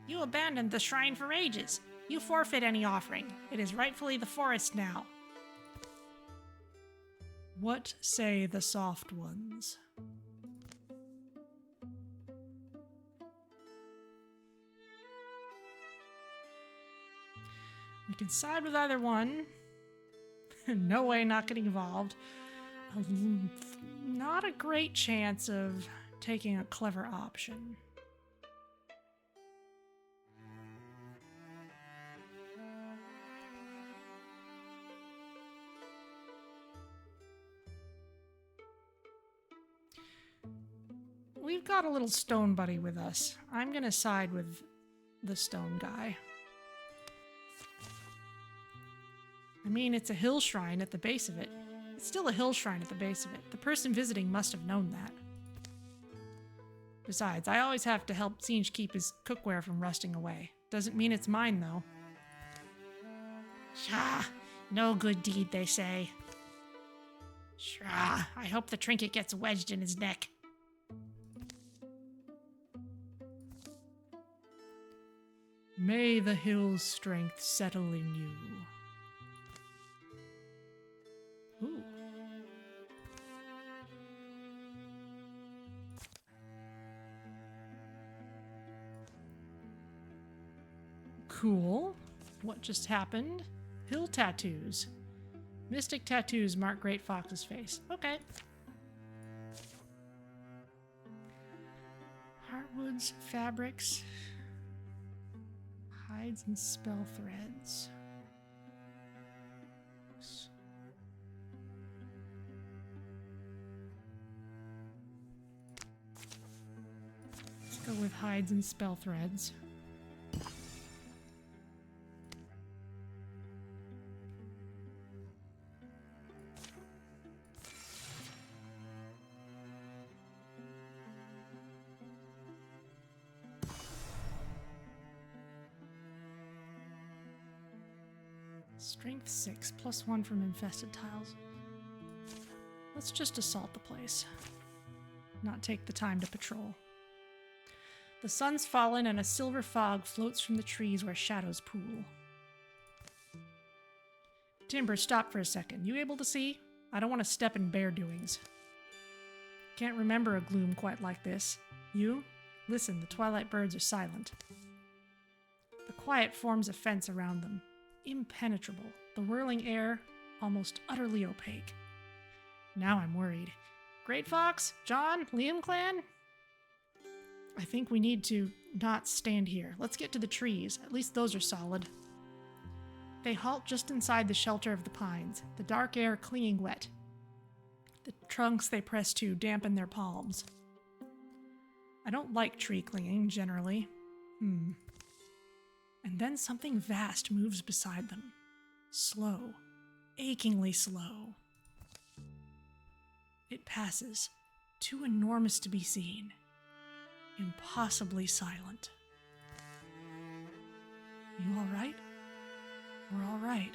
You abandoned the shrine for ages. You forfeit any offering. It is rightfully the forest now. What say the soft ones? We can side with either one. No way not getting involved. Not a great chance of taking a clever option. We've got a little stone buddy with us. I'm gonna side with the stone guy. I mean, it's a hill shrine at the base of it. It's still a hill shrine at the base of it. The person visiting must have known that. Besides, I always have to help Singe keep his cookware from rusting away. Doesn't mean it's mine, though. Shah, no good deed, they say. Shah, I hope the trinket gets wedged in his neck. May the hill's strength settle in you. Ooh. Cool. What just happened? Hill tattoos. Mystic tattoos mark Great Fox's face. Okay. Heartwoods, fabrics, hides and spell threads. Let's go with hides and spell threads. Strength 6, +1 from infested tiles. Let's just assault the place. Not take the time to patrol. The sun's fallen and a silver fog floats from the trees where shadows pool. Timber, stop for a second. You able to see? I don't want to step in bear doings. Can't remember a gloom quite like this. You? Listen, the twilight birds are silent. The quiet forms a fence around them. Impenetrable, the whirling air almost utterly opaque. Now I'm worried. Great Fox? John? Liam clan? I think we need to not stand here. Let's get to the trees. At least those are solid. They halt just inside the shelter of the pines, the dark air clinging wet. The trunks they press to dampen their palms. I don't like tree clinging, generally. And then something vast moves beside them. Slow, achingly slow. It passes, too enormous to be seen, impossibly silent. You all right? We're all right.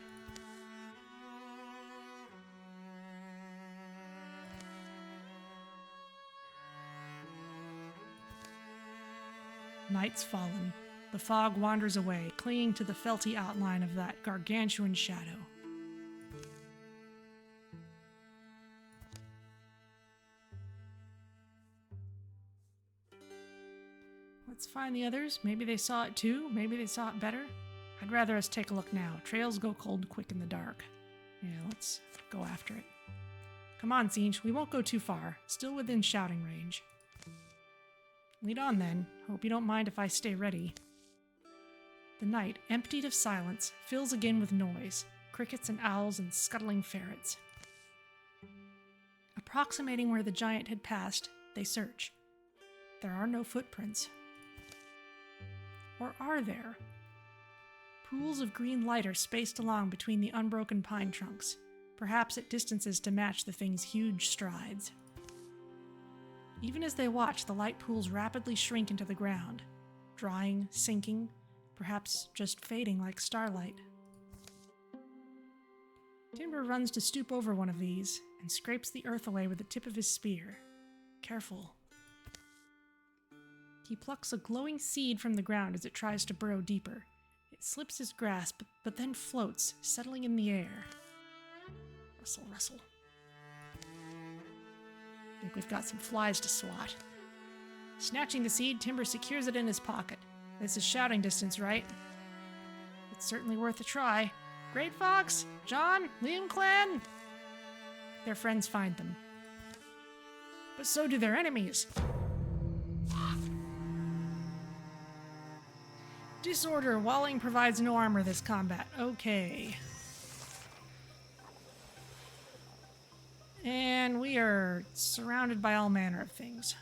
Night's fallen. The fog wanders away, clinging to the felty outline of that gargantuan shadow. Let's find the others. Maybe they saw it too. Maybe they saw it better. I'd rather us take a look now. Trails go cold quick in the dark. Yeah, let's go after it. Come on, Siege. We won't go too far. Still within shouting range. Lead on then. Hope you don't mind if I stay ready. The night, emptied of silence, fills again with noise. Crickets and owls and scuttling ferrets. Approximating where the giant had passed, they search. There are no footprints. Or are there? Pools of green light are spaced along between the unbroken pine trunks, perhaps at distances to match the thing's huge strides. Even as they watch, the light pools rapidly shrink into the ground, drying, sinking, perhaps just fading like starlight. Timber runs to stoop over one of these and scrapes the earth away with the tip of his spear. Careful. He plucks a glowing seed from the ground as it tries to burrow deeper. It slips his grasp, but then floats, settling in the air. Rustle, rustle. I think we've got some flies to swat. Snatching the seed, Timber secures it in his pocket. This is shouting distance, right? It's certainly worth a try. Great Fox! John! Liam Clan! Their friends find them. But so do their enemies. Disorder. Walling provides no armor this combat. Okay. And we are surrounded by all manner of things.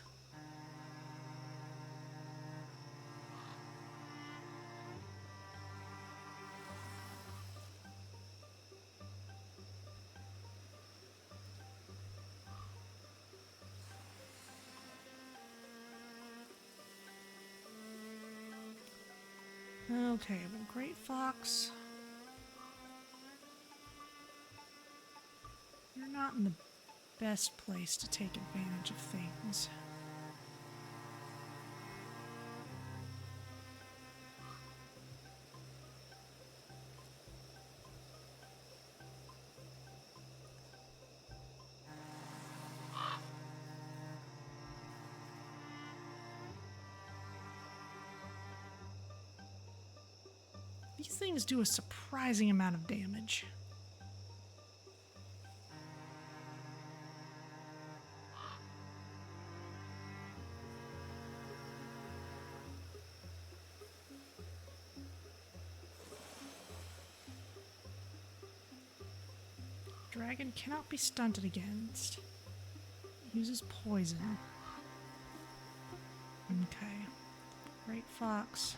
Okay, well, Great Fox. You're not in the best place to take advantage of things. These things do a surprising amount of damage. Dragon cannot be stunted against. Uses poison. Okay. Great Fox.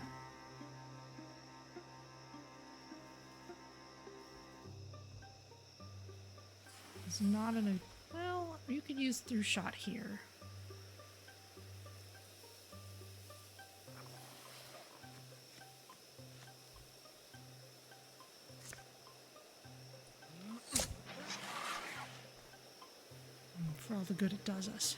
Is not in a... Well, you could use through shot here. For all the good it does us.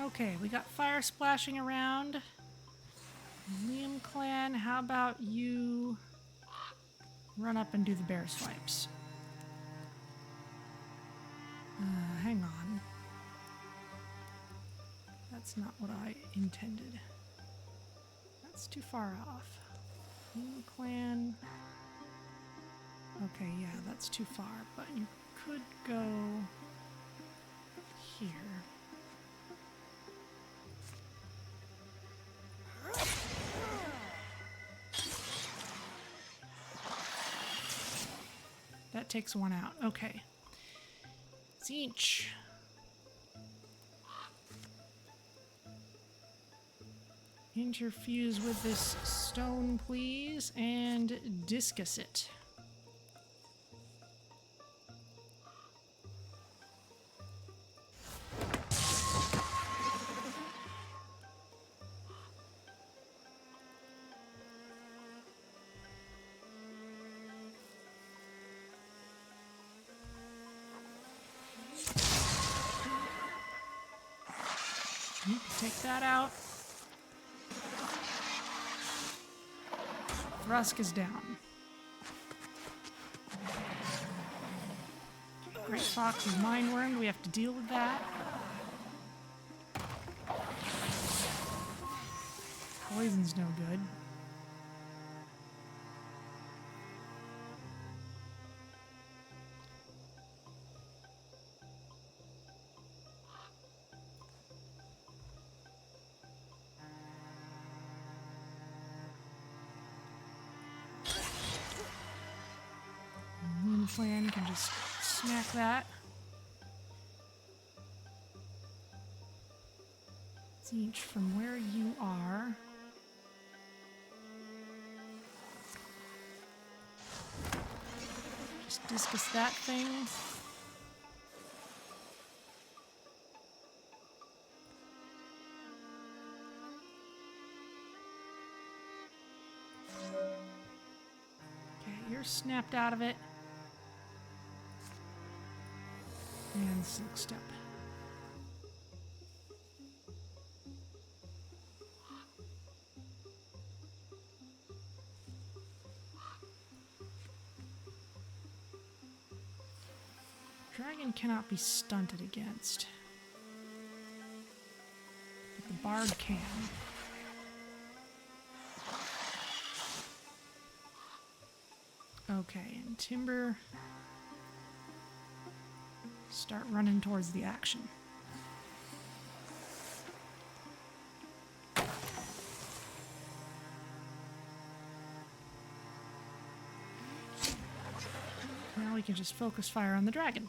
Okay, we got fire splashing around. Liam Clan, how about you run up and do the bear swipes? Hang on. That's not what I intended. That's too far off. Liam Clan. Okay, yeah, that's too far, but you could go here. that takes one out. Okay. Zinch. Interfuse with this stone, please, and discus it. You can take that out. Rusk is down. Great Fox is mind wormed. We have to deal with that. Poison's no good. Plan can just smack that. Zinch, from where you are. Just discus that thing. Okay, you're snapped out of it. And Silk Step. Dragon cannot be stunted against. But the Bard can. Okay, and Timber... start running towards the action. Now we can just focus fire on the dragon.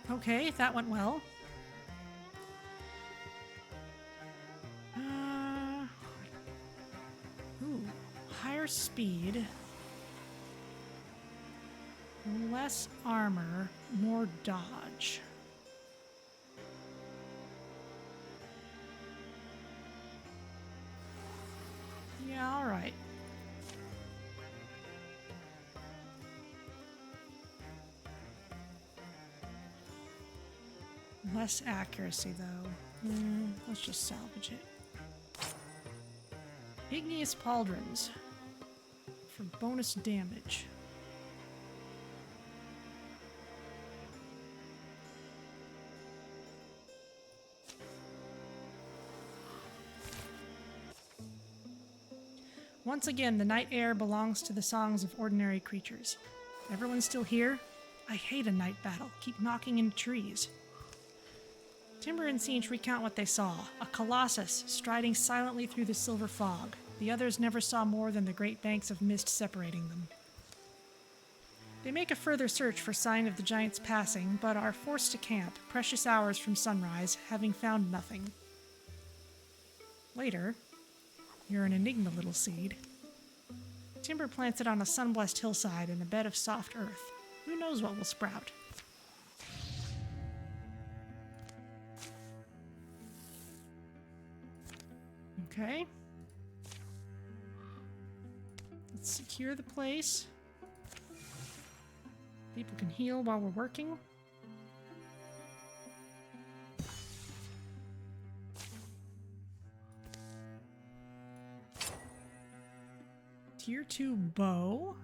Okay, that went well. Ooh, higher speed, less armor, more dodge. Yeah, all right. Less accuracy, though. Let's just salvage it. Igneous Pauldrons for bonus damage. Once again, the night air belongs to the songs of ordinary creatures. Everyone still here? I hate a night battle. Keep knocking into trees. Timber and Zinch recount what they saw. A colossus striding silently through the silver fog. The others never saw more than the great banks of mist separating them. They make a further search for sign of the giant's passing, but are forced to camp, precious hours from sunrise, having found nothing. Later, you're an enigma, little seed. Timber plants it on a sun-blessed hillside in a bed of soft earth. Who knows what will sprout? Okay. Let's secure the place. People can heal while we're working. Tier 2 bow.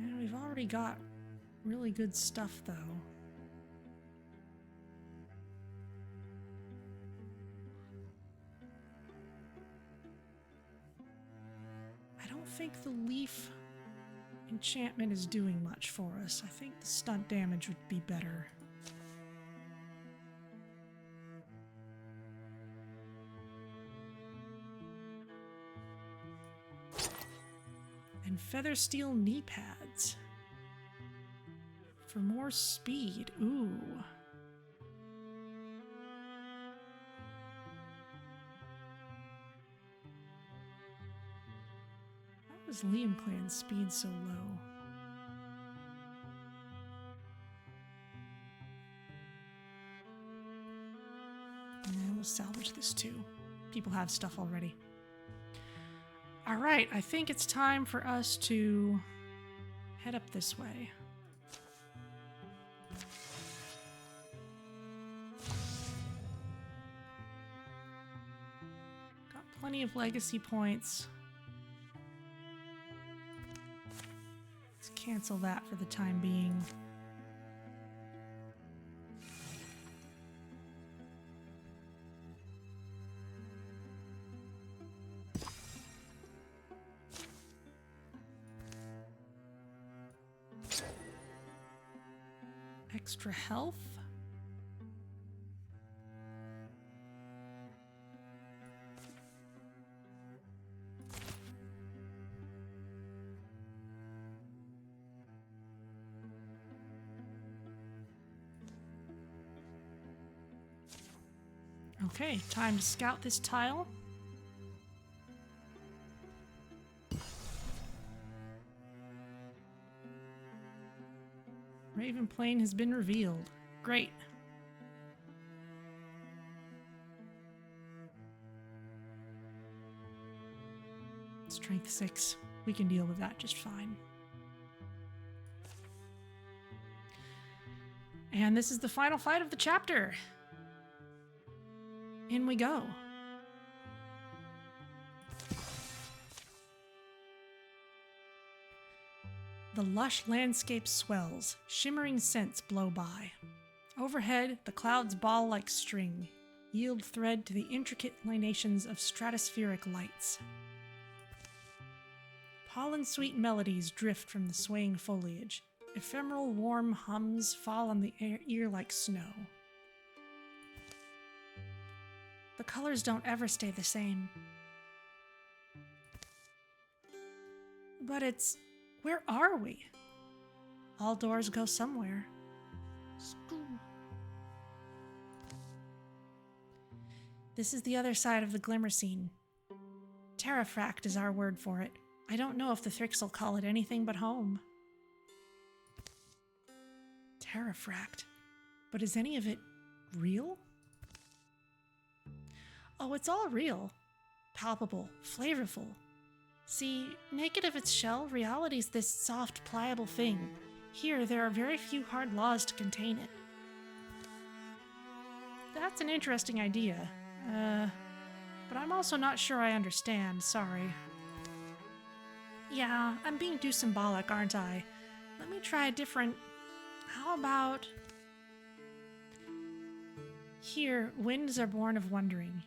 And we've already got really good stuff, though. I don't think the leaf enchantment is doing much for us. I think the stunt damage would be better. And feather steel knee pads. For more speed. Ooh. Why was Liam Clan's speed so low? And we'll salvage this too. People have stuff already. Alright, I think it's time for us to head up this way. Got plenty of legacy points. Let's cancel that for the time being. Extra health. Okay, time to scout this tile. Raven Plain has been revealed. Great. Strength 6. We can deal with that just fine. And this is the final fight of the chapter. In we go. The lush landscape swells, shimmering scents blow by. Overhead, the clouds ball like string, yield thread to the intricate lineations of stratospheric lights. Pollen-sweet melodies drift from the swaying foliage. Ephemeral warm hums fall on the ear like snow. The colors don't ever stay the same. But it's... where are we? All doors go somewhere. This is the other side of the glimmer scene. Terrafract is our word for it. I don't know if the Thrix'll call it anything but home. Terrafract? But is any of it real? Oh, it's all real. Palpable, flavorful. See, naked of its shell, reality's this soft, pliable thing. Here, there are very few hard laws to contain it. That's an interesting idea. But I'm also not sure I understand, sorry. Yeah, I'm being too symbolic, aren't I? Let me try a different... How about... Here, winds are born of wondering.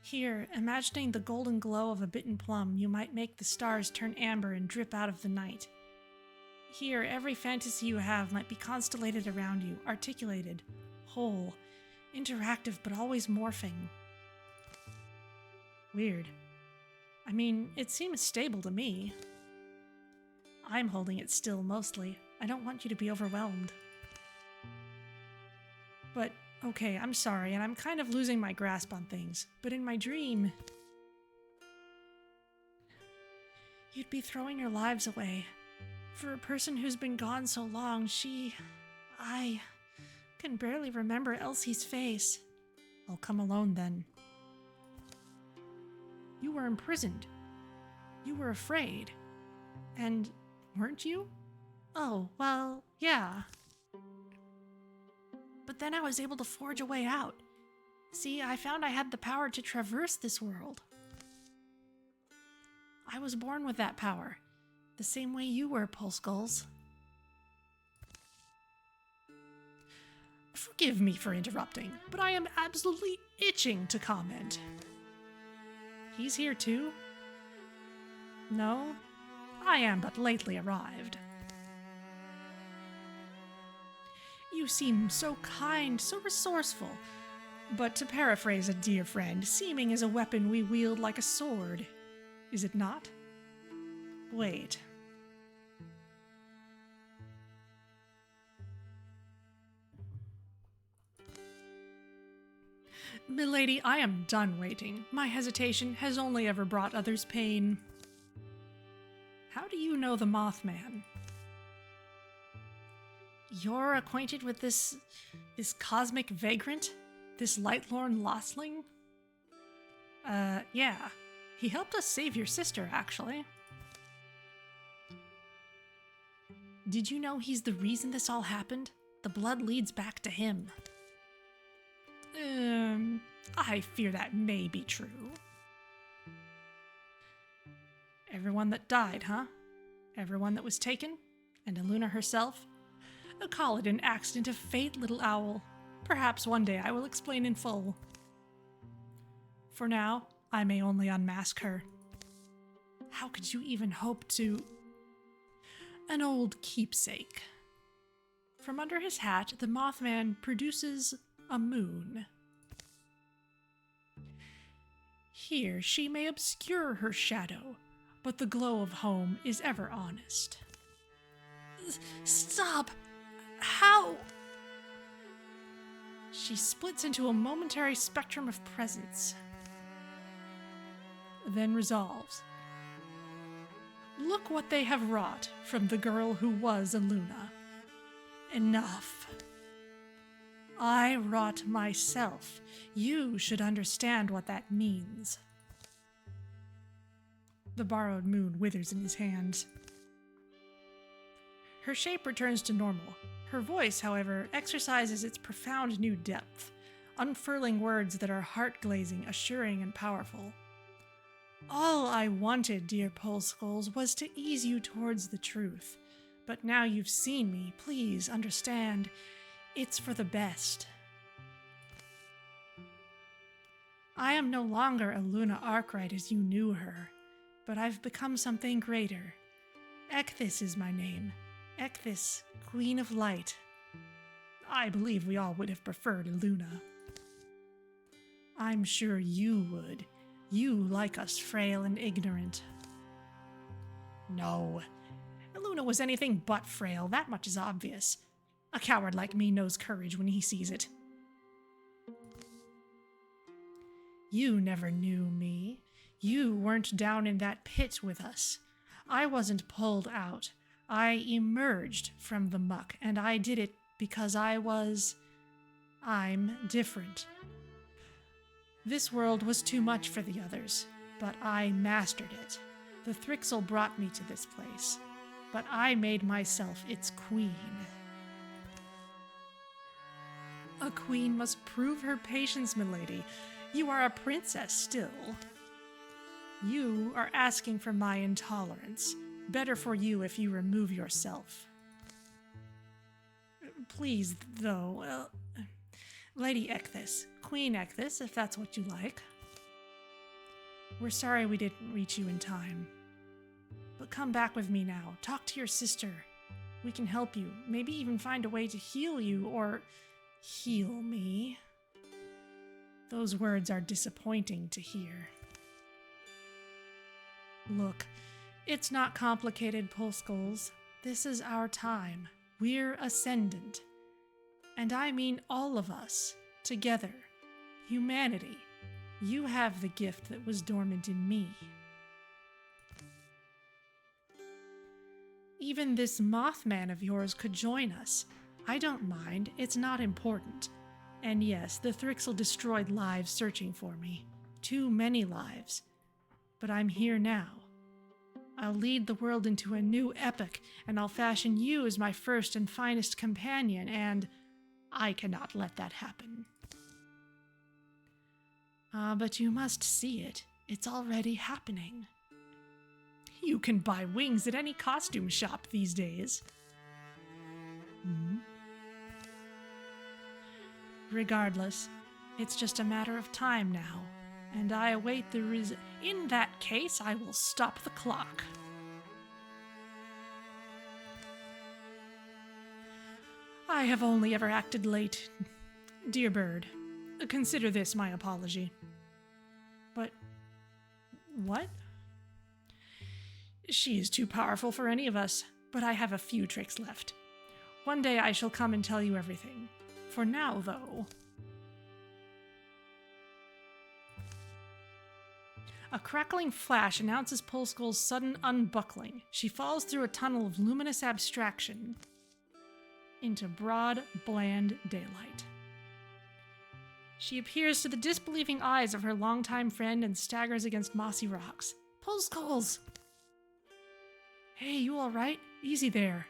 Here, imagining the golden glow of a bitten plum, you might make the stars turn amber and drip out of the night. Here, every fantasy you have might be constellated around you, articulated, whole, interactive but always morphing. Weird. I mean, it seems stable to me. I'm holding it still, mostly. I don't want you to be overwhelmed. But... okay, I'm sorry, and I'm kind of losing my grasp on things, but in my dream... you'd be throwing your lives away. For a person who's been gone so long, I can barely remember Elsie's face. I'll come alone then. You were imprisoned. You were afraid. And weren't you? Oh, well, yeah. But then I was able to forge a way out. See, I found I had the power to traverse this world. I was born with that power. The same way you were, Pulskulls. Forgive me for interrupting, but I am absolutely itching to comment. He's here too? No? I am but lately arrived. You seem so kind, so resourceful. But to paraphrase a dear friend, seeming is a weapon we wield like a sword. Is it not? Wait. Milady, I am done waiting. My hesitation has only ever brought others pain. How do you know the Mothman? You're acquainted with this cosmic vagrant? This lightlorn lostling? Yeah. He helped us save your sister, actually. Did you know he's the reason this all happened? The blood leads back to him. I fear that may be true. Everyone that died, huh? Everyone that was taken? And Aluna herself? Call it an accident of fate, little owl. Perhaps one day I will explain in full. For now, I may only unmask her. How could you even hope to... An old keepsake. From under his hat, the Mothman produces a moon. Here she may obscure her shadow, but the glow of home is ever honest. Stop! How? She splits into a momentary spectrum of presence, then resolves. Look what they have wrought from the girl who was Aluna. Enough. I wrought myself. You should understand what that means. The borrowed moon withers in his hands. Her shape returns to normal. Her voice, however, exercises its profound new depth, unfurling words that are heart-glazing, assuring, and powerful. All I wanted, dear Pulskulls, was to ease you towards the truth. But now you've seen me, please understand, it's for the best. I am no longer Aluna Arkwright as you knew her, but I've become something greater. Ekthys is my name. Ekthys, Queen of Light. I believe we all would have preferred Aluna. I'm sure you would. You like us frail and ignorant. No. Aluna was anything but frail, that much is obvious. A coward like me knows courage when he sees it. You never knew me. You weren't down in that pit with us. I wasn't pulled out. I emerged from the muck, and I did it because I'm different. This world was too much for the others, but I mastered it. The Thrixel brought me to this place, but I made myself its queen. A queen must prove her patience, milady. You are a princess still. You are asking for my intolerance. Better for you if you remove yourself. Please, though, Lady Ekthys, Queen Ekthys, if that's what you like. We're sorry we didn't reach you in time. But come back with me now. Talk to your sister. We can help you. Maybe even find a way to heal you or heal me. Those words are disappointing to hear. Look, it's not complicated, Pulskulls. This is our time. We're ascendant. And I mean all of us, together. Humanity. You have the gift that was dormant in me. Even this Mothman of yours could join us. I don't mind, it's not important. And yes, the Thrixel destroyed lives searching for me. Too many lives. But I'm here now. I'll lead the world into a new epoch, and I'll fashion you as my first and finest companion, and I cannot let that happen. But you must see it. It's already happening. You can buy wings at any costume shop these days. Regardless, it's just a matter of time now, and I await the In that case, I will stop the clock. I have only ever acted late. Dear bird, consider this my apology. But what? She is too powerful for any of us, but I have a few tricks left. One day I shall come and tell you everything. For now, though... A crackling flash announces Polskull's sudden unbuckling. She falls through a tunnel of luminous abstraction into broad, bland daylight. She appears to the disbelieving eyes of her longtime friend and staggers against mossy rocks. Polskulls! Hey, you alright? Easy there.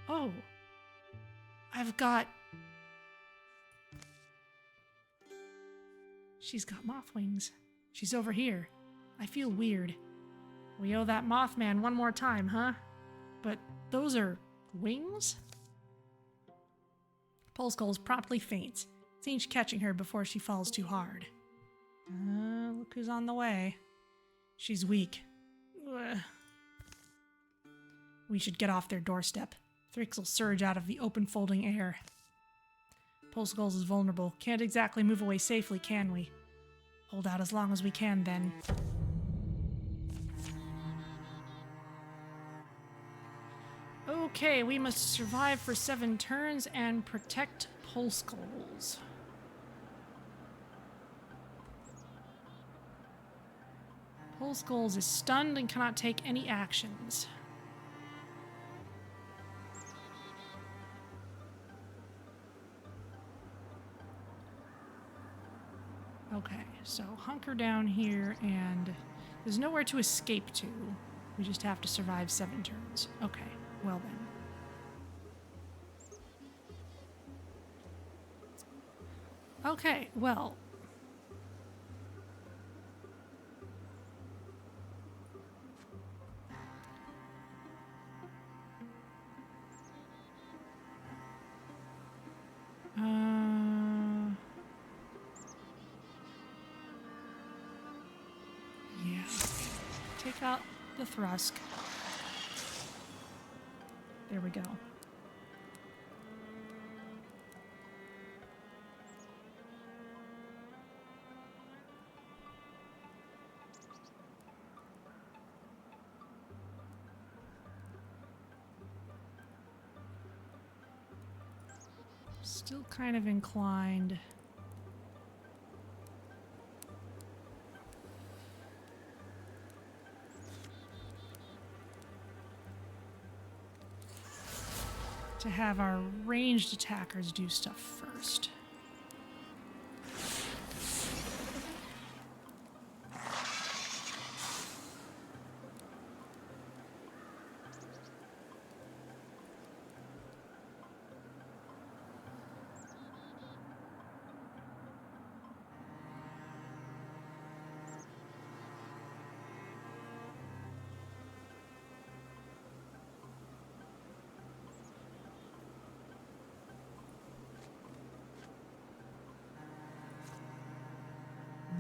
Oh. I've got... She's got moth wings. She's over here. I feel weird. We owe that Mothman one more time, huh? But those are wings? Polskulls promptly faints, Sinch catching her before she falls too hard. Look who's on the way. She's weak. Ugh. We should get off their doorstep. Thrix will surge out of the open folding air. Polskulls is vulnerable. Can't exactly move away safely, can we? Hold out as long as we can, then. Okay, we must survive for 7 turns and protect Polskulls. Polskulls is stunned and cannot take any actions. Okay, so hunker down here, and there's nowhere to escape to. We just have to survive 7 turns. Okay, well then. Okay, well. Yeah. Take out the Thrusk. There we go. Still kind of inclined. To have our ranged attackers do stuff first.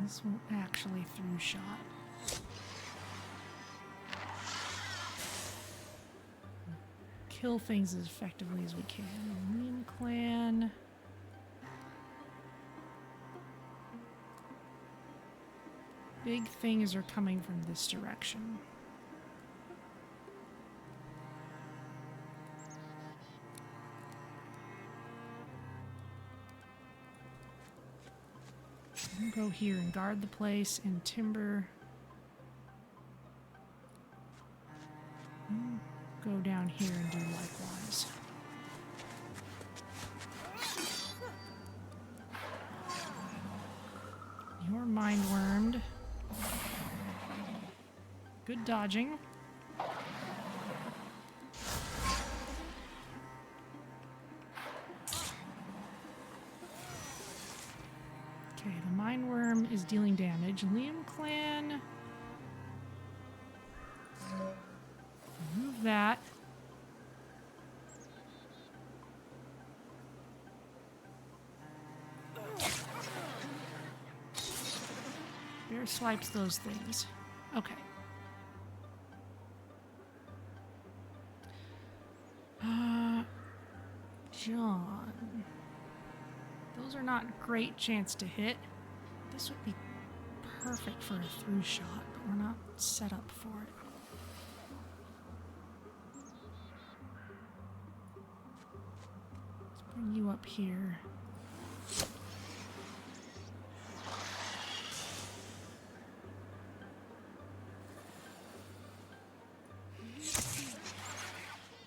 This won't actually through shot. Kill things as effectively as we can. Meme Clan. Big things are coming from this direction. Go here and guard the place and timber. Go down here and do likewise. You're mind-wormed. Good dodging. Okay, the Mindworm is dealing damage. Liam Clan... Air swipes those things. Okay. John. Those are not a great chance to hit. This would be perfect for a through shot, but we're not set up for it. Let's bring you up here.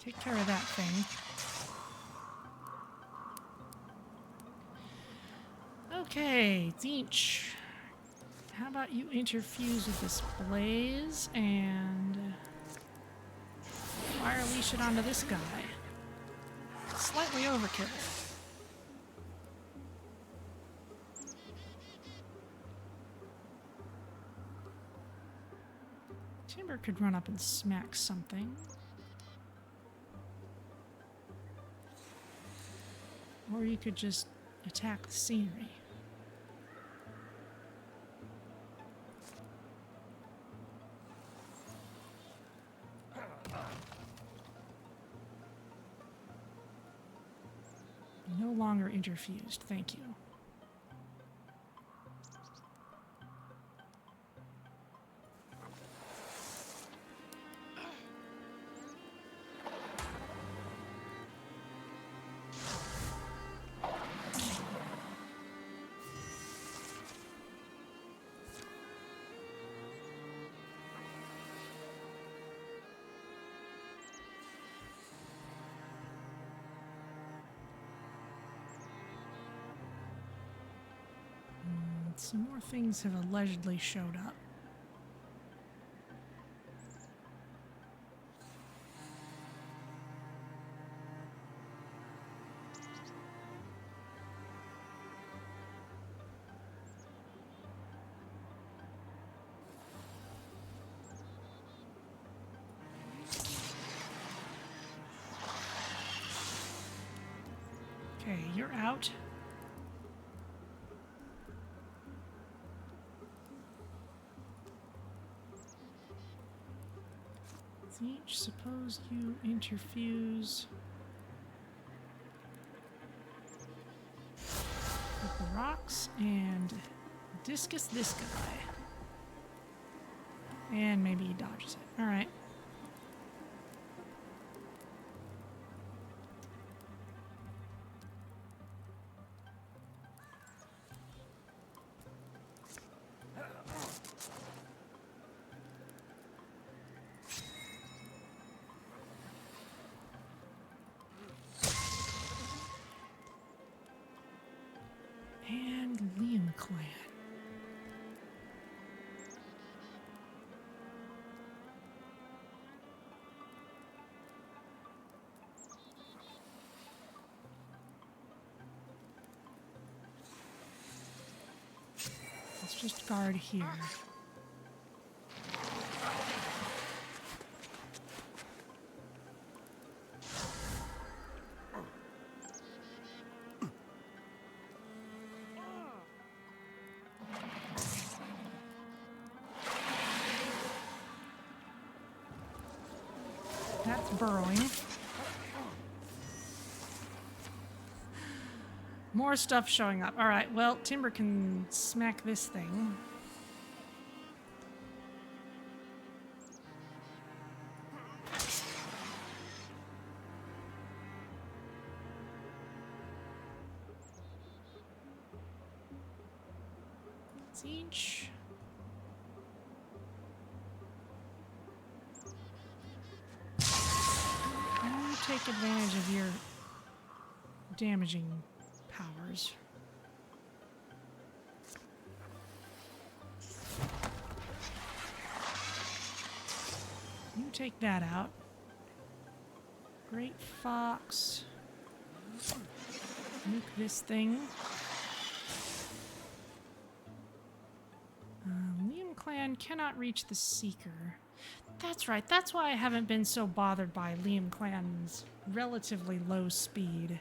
Take care of that thing. Okay, Zinch. How about you interfuse with this blaze and fire leash it onto this guy? Slightly overkill. Timber could run up and smack something. Or you could just attack the scenery. No longer interfused, thank you. Some more things have allegedly showed up. Okay, you're out. Each, suppose you interfuse with the rocks and discus this guy. And maybe he dodges it. Alright. Clan. Let's just guard here. That's burrowing. More stuff showing up. Alright, well, Timber can smack this thing. Each. Take advantage of your damaging powers. You take that out. Great Fox. Nuke this thing. Liam Clan cannot reach the Seeker. That's right, that's why I haven't been so bothered by Liam Clan's relatively low speed.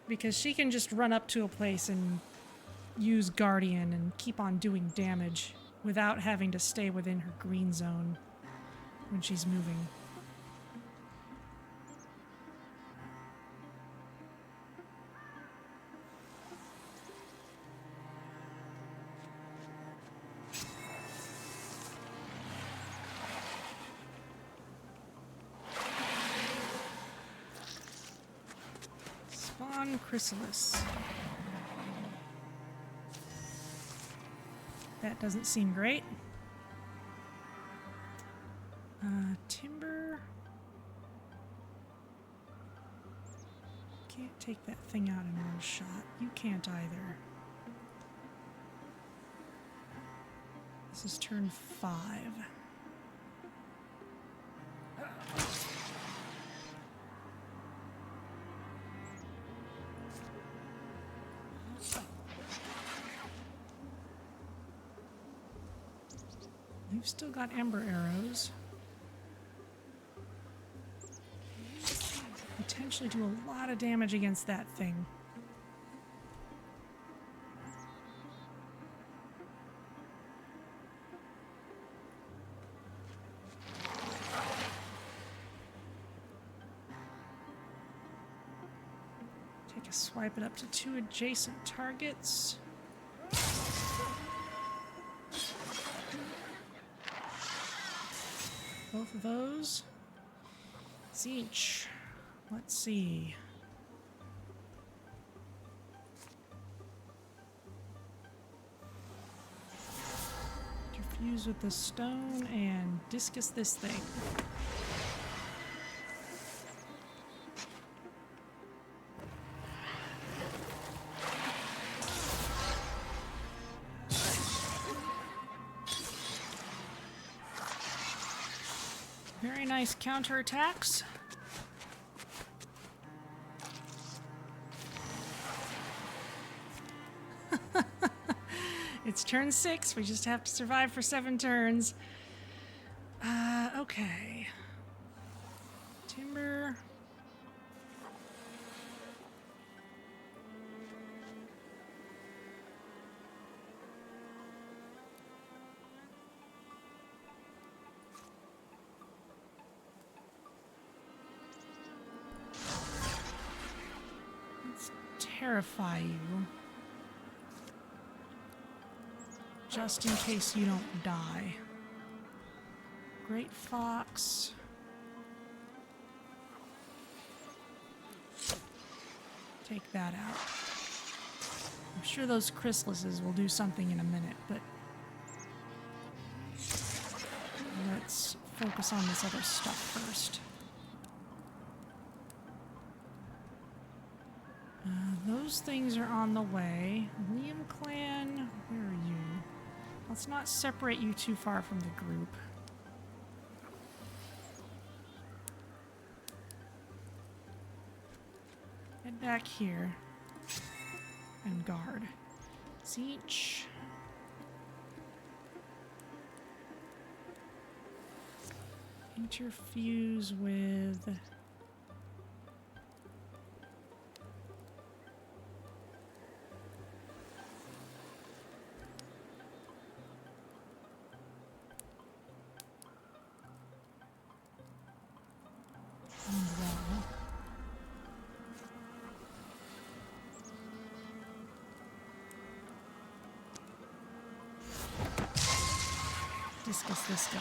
Because she can just run up to a place and use Guardian and keep on doing damage without having to stay within her green zone when she's moving. Spawn Chrysalis. That doesn't seem great. Timber. Can't take that thing out in one shot. You can't either. This is turn 5. You've still got Ember Arrows. Potentially do a lot of damage against that thing. Take a swipe it up to 2 adjacent targets. Both of those. Each. Let's see. Fuse with the stone and discus this thing. Very nice counterattacks. It's turn 6. We just have to survive for 7 turns. Okay. Timber. Let's terrify you. Just in case you don't die. Great Fox. Take that out. I'm sure those chrysalises will do something in a minute, but let's focus on this other stuff first. Those things are on the way. Liam Clan, where are you? Let's not separate you too far from the group. Head back here and guard. Zeech. Interfuse with... Discuss this guy.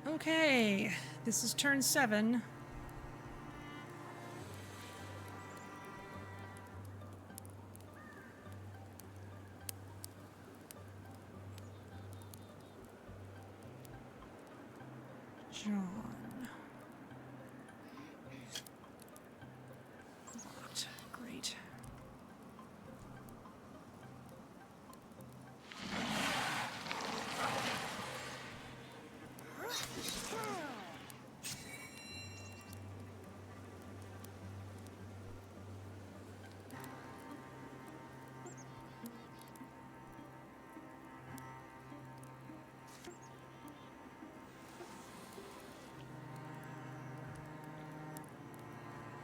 Okay, this is turn 7. John. Locked. Great.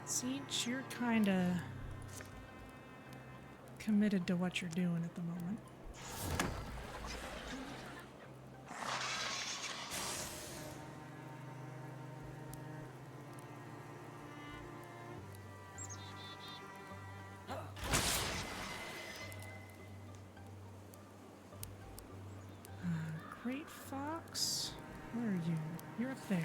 Siege, you're kinda committed to what you're doing at the moment. Great Fox? Where are you? You're up there.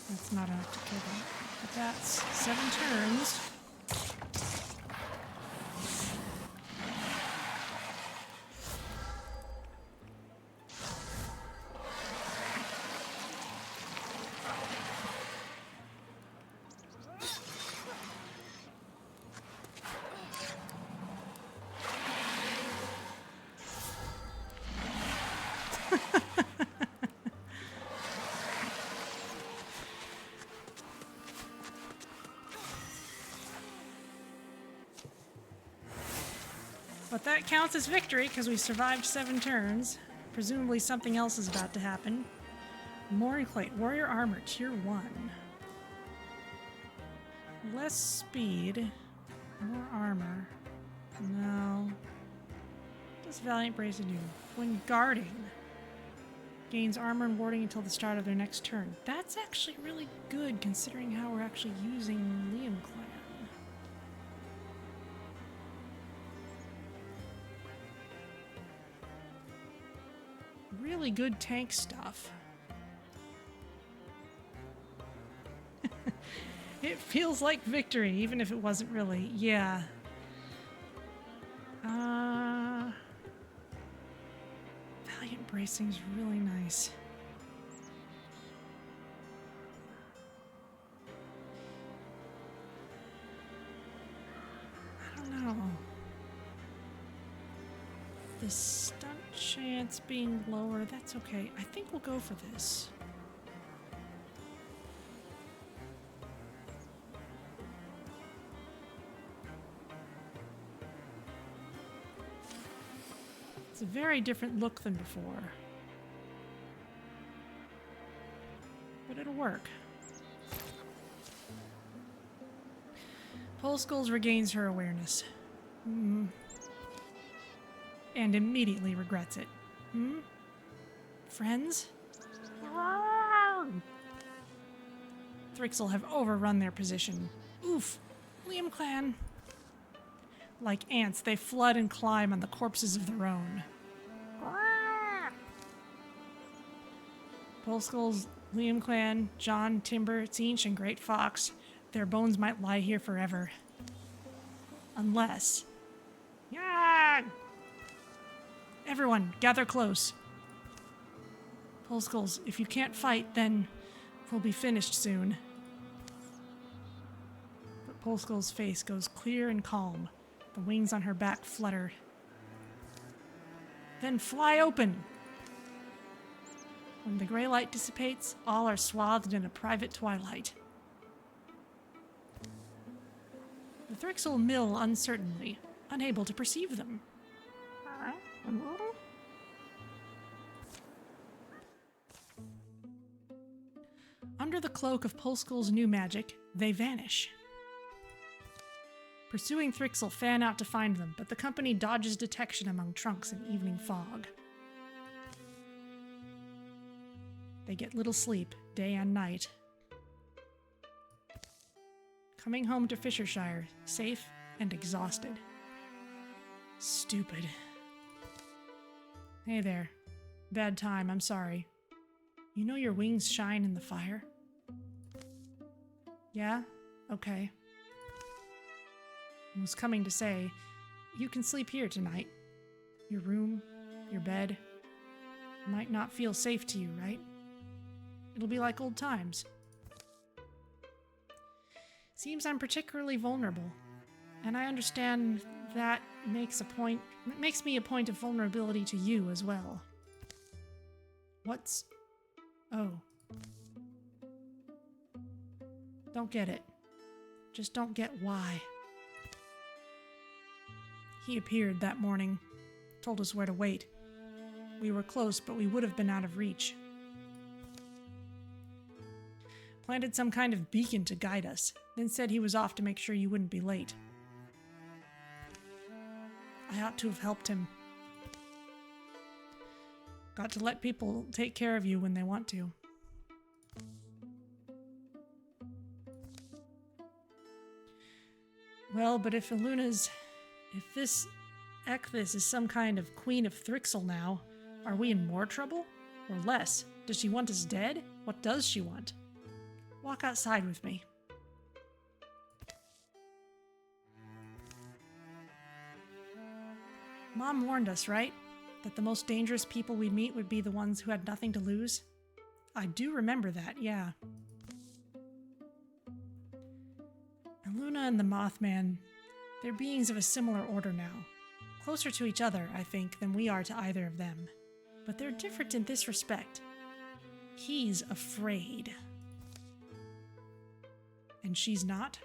That's not enough to kill them. But that's 7 turns. But that counts as victory because we survived 7 turns. Presumably something else is about to happen. Mooring plate, warrior armor, tier 1. Less speed, more armor. No. What does Valiant Bracer do? When guarding, gains armor and warding until the start of their next turn. That's actually really good considering how we're actually using Liam Clan. Really good tank stuff. It feels like victory, even if it wasn't really. Yeah. Valiant Bracing's really nice. I don't know. The stunt chance being lower, that's okay. I think we'll go for this. It's a very different look than before. But it'll work. Pole Skulls regains her awareness. And immediately regrets it. Friends? Thrixel have overrun their position. Oof. Liam Clan. Like ants, they flood and climb on the corpses of their own. Pole Skulls, Liam Clan, John, Timber, Tzeentch, and Great Fox. Their bones might lie here forever. Unless... Everyone, gather close. Pole Skulls, if you can't fight, then we'll be finished soon. But Pole Skull's face goes clear and calm. The wings on her back flutter. Then fly open! When the gray light dissipates, all are swathed in a private twilight. The Thrixel mill uncertainly, unable to perceive them. Under the cloak of Pole Skull's new magic, they vanish. Pursuing Thrixel fan out to find them, but the company dodges detection among trunks and evening fog. They get little sleep, day and night. Coming home to Fishershire, safe and exhausted. Stupid. Hey there. Bad time, I'm sorry. You know your wings shine in the fire? Yeah? Okay. I was coming to say, you can sleep here tonight. Your room, your bed. Might not feel safe to you, right? It'll be like old times. Seems I'm particularly vulnerable, and I understand that makes me a point of vulnerability to you as well. What's... Oh. Don't get it. Just don't get why. He appeared that morning, told us where to wait. We were close, but we would have been out of reach. Planted some kind of beacon to guide us, then said he was off to make sure you wouldn't be late. I ought to have helped him. Got to let people take care of you when they want to. Well, but if this Ekthys is some kind of queen of Thrixel now, are we in more trouble? Or less? Does she want us dead? What does she want? Walk outside with me. Mom warned us, right? That the most dangerous people we'd meet would be the ones who had nothing to lose? I do remember that, yeah. And Luna and the Mothman, they're beings of a similar order now. Closer to each other, I think, than we are to either of them. But they're different in this respect. He's afraid. And she's not.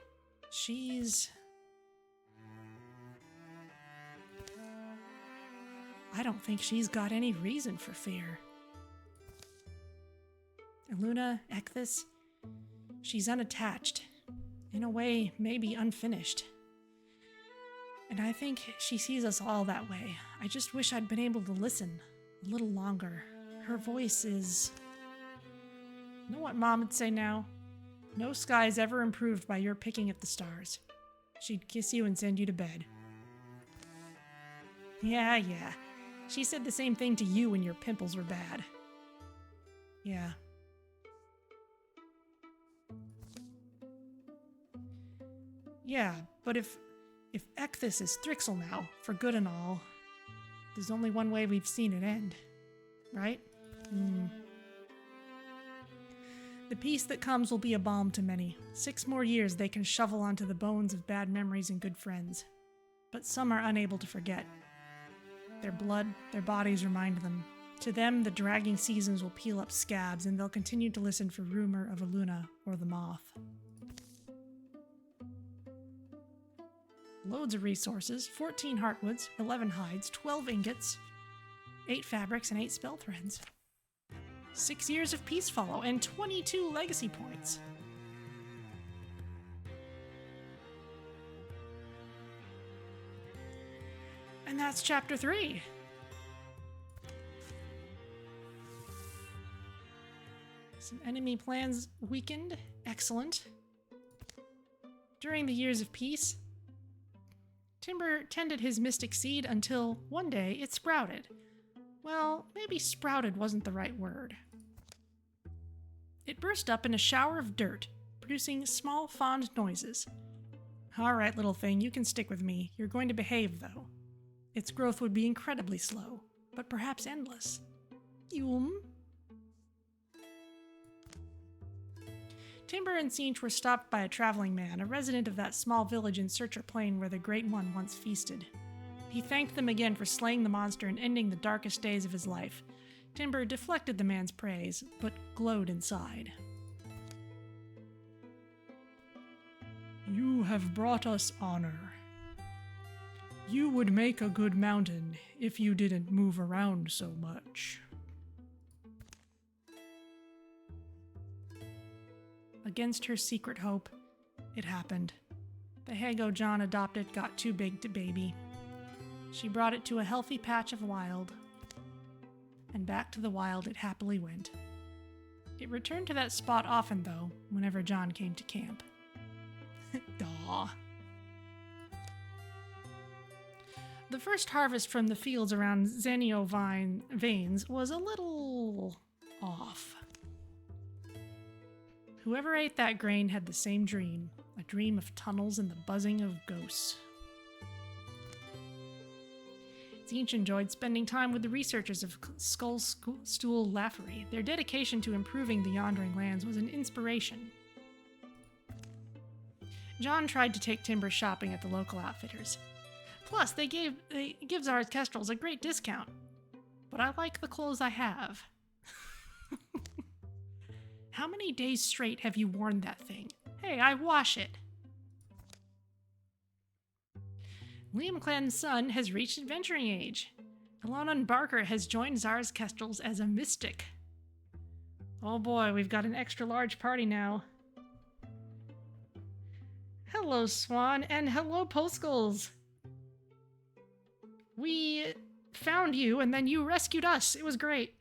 I don't think she's got any reason for fear. And Luna, Ekthys, she's unattached. In a way, maybe unfinished. And I think she sees us all that way. I just wish I'd been able to listen a little longer. Her voice is... You know what Mom would say now? No sky's ever improved by your picking at the stars. She'd kiss you and send you to bed. Yeah. She said the same thing to you when your pimples were bad. Yeah. Yeah, but if Ekthys is Thrixel now, for good and all, there's only one way we've seen it end. Right? The peace that comes will be a balm to many. 6 more years they can shovel onto the bones of bad memories and good friends. But some are unable to forget. Their blood, their bodies remind them. To them, the dragging seasons will peel up scabs, and they'll continue to listen for rumor of a Luna or the Moth. Loads of resources, 14 heartwoods, 11 hides, 12 ingots, 8 fabrics, and 8 spell threads. 6 years of peace follow, and 22 legacy points. And that's chapter 3. Some enemy plans weakened. Excellent. During the years of peace, Timber tended his mystic seed until one day it sprouted. Well, maybe sprouted wasn't the right word. It burst up in a shower of dirt, producing small, fond noises. All right, little thing, you can stick with me. You're going to behave, though. Its growth would be incredibly slow, but perhaps endless. Timber and Sinch were stopped by a traveling man, a resident of that small village in Searcher Plain where the Great One once feasted. He thanked them again for slaying the monster and ending the darkest days of his life. Timber deflected the man's praise, but glowed inside. You have brought us honor. You would make a good mountain if you didn't move around so much. Against her secret hope, it happened. The Hago John adopted got too big to baby. She brought it to a healthy patch of wild, and back to the wild it happily went. It returned to that spot often, though, whenever John came to camp. Daw. The first harvest from the fields around Zenio Veins was a little off. Whoever ate that grain had the same dream, a dream of tunnels and the buzzing of ghosts. Sinch enjoyed spending time with the researchers of Skullstool Laffery. Their dedication to improving the Yondering Lands was an inspiration. John tried to take Timber shopping at the local outfitters. Plus, they give our Kestrels a great discount. But I like the clothes I have. How many days straight have you worn that thing? Hey, I wash it. Liam Clan's son has reached adventuring age. Ilanon Barker has joined Zara's Kestrels as a mystic. Oh boy, we've got an extra large party now. Hello, Swan, and hello, Postgles. We found you, and then you rescued us. It was great.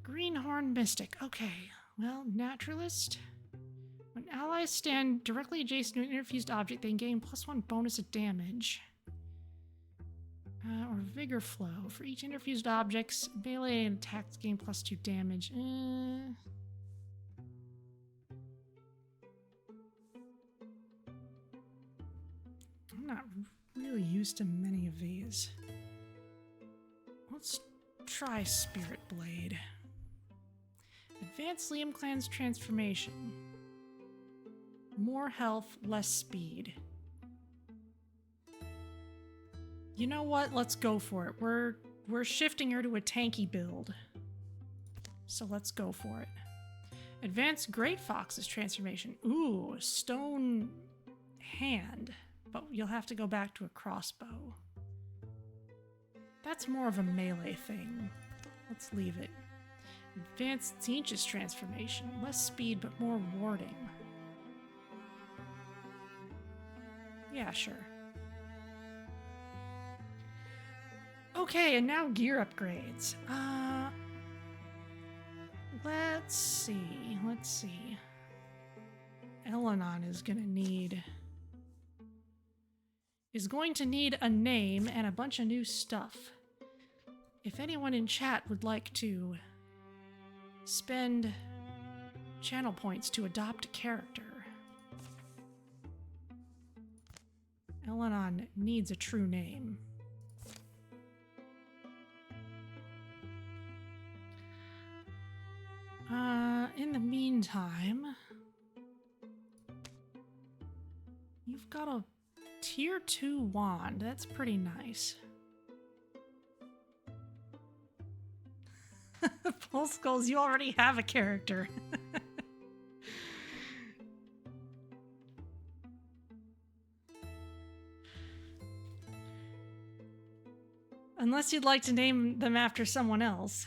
Greenhorn Mystic. Okay, well, Naturalist. When allies stand directly adjacent to an interfused object, they gain +1 bonus of damage. Or Vigor Flow. For each interfused object's melee and attacks gain +2 damage. I'm not really used to many of these. Let's try Spirit Blade. Advance Liam Clan's transformation. More health, less speed. You know what? Let's go for it. We're shifting her to a tanky build. So let's go for it. Advance Great Fox's transformation. Ooh, stone hand. But you'll have to go back to a crossbow. That's more of a melee thing. Let's leave it. Advance Tzeentch's transformation. Less speed, but more warding. Yeah, sure. Okay, and now gear upgrades. Let's see. Ilanon is going to need a name and a bunch of new stuff. If anyone in chat would like to spend channel points to adopt a character, Ilanon needs a true name. In the meantime, you've got a tier 2 wand. That's pretty nice. Pulse Skulls, you already have a character. Unless you'd like to name them after someone else.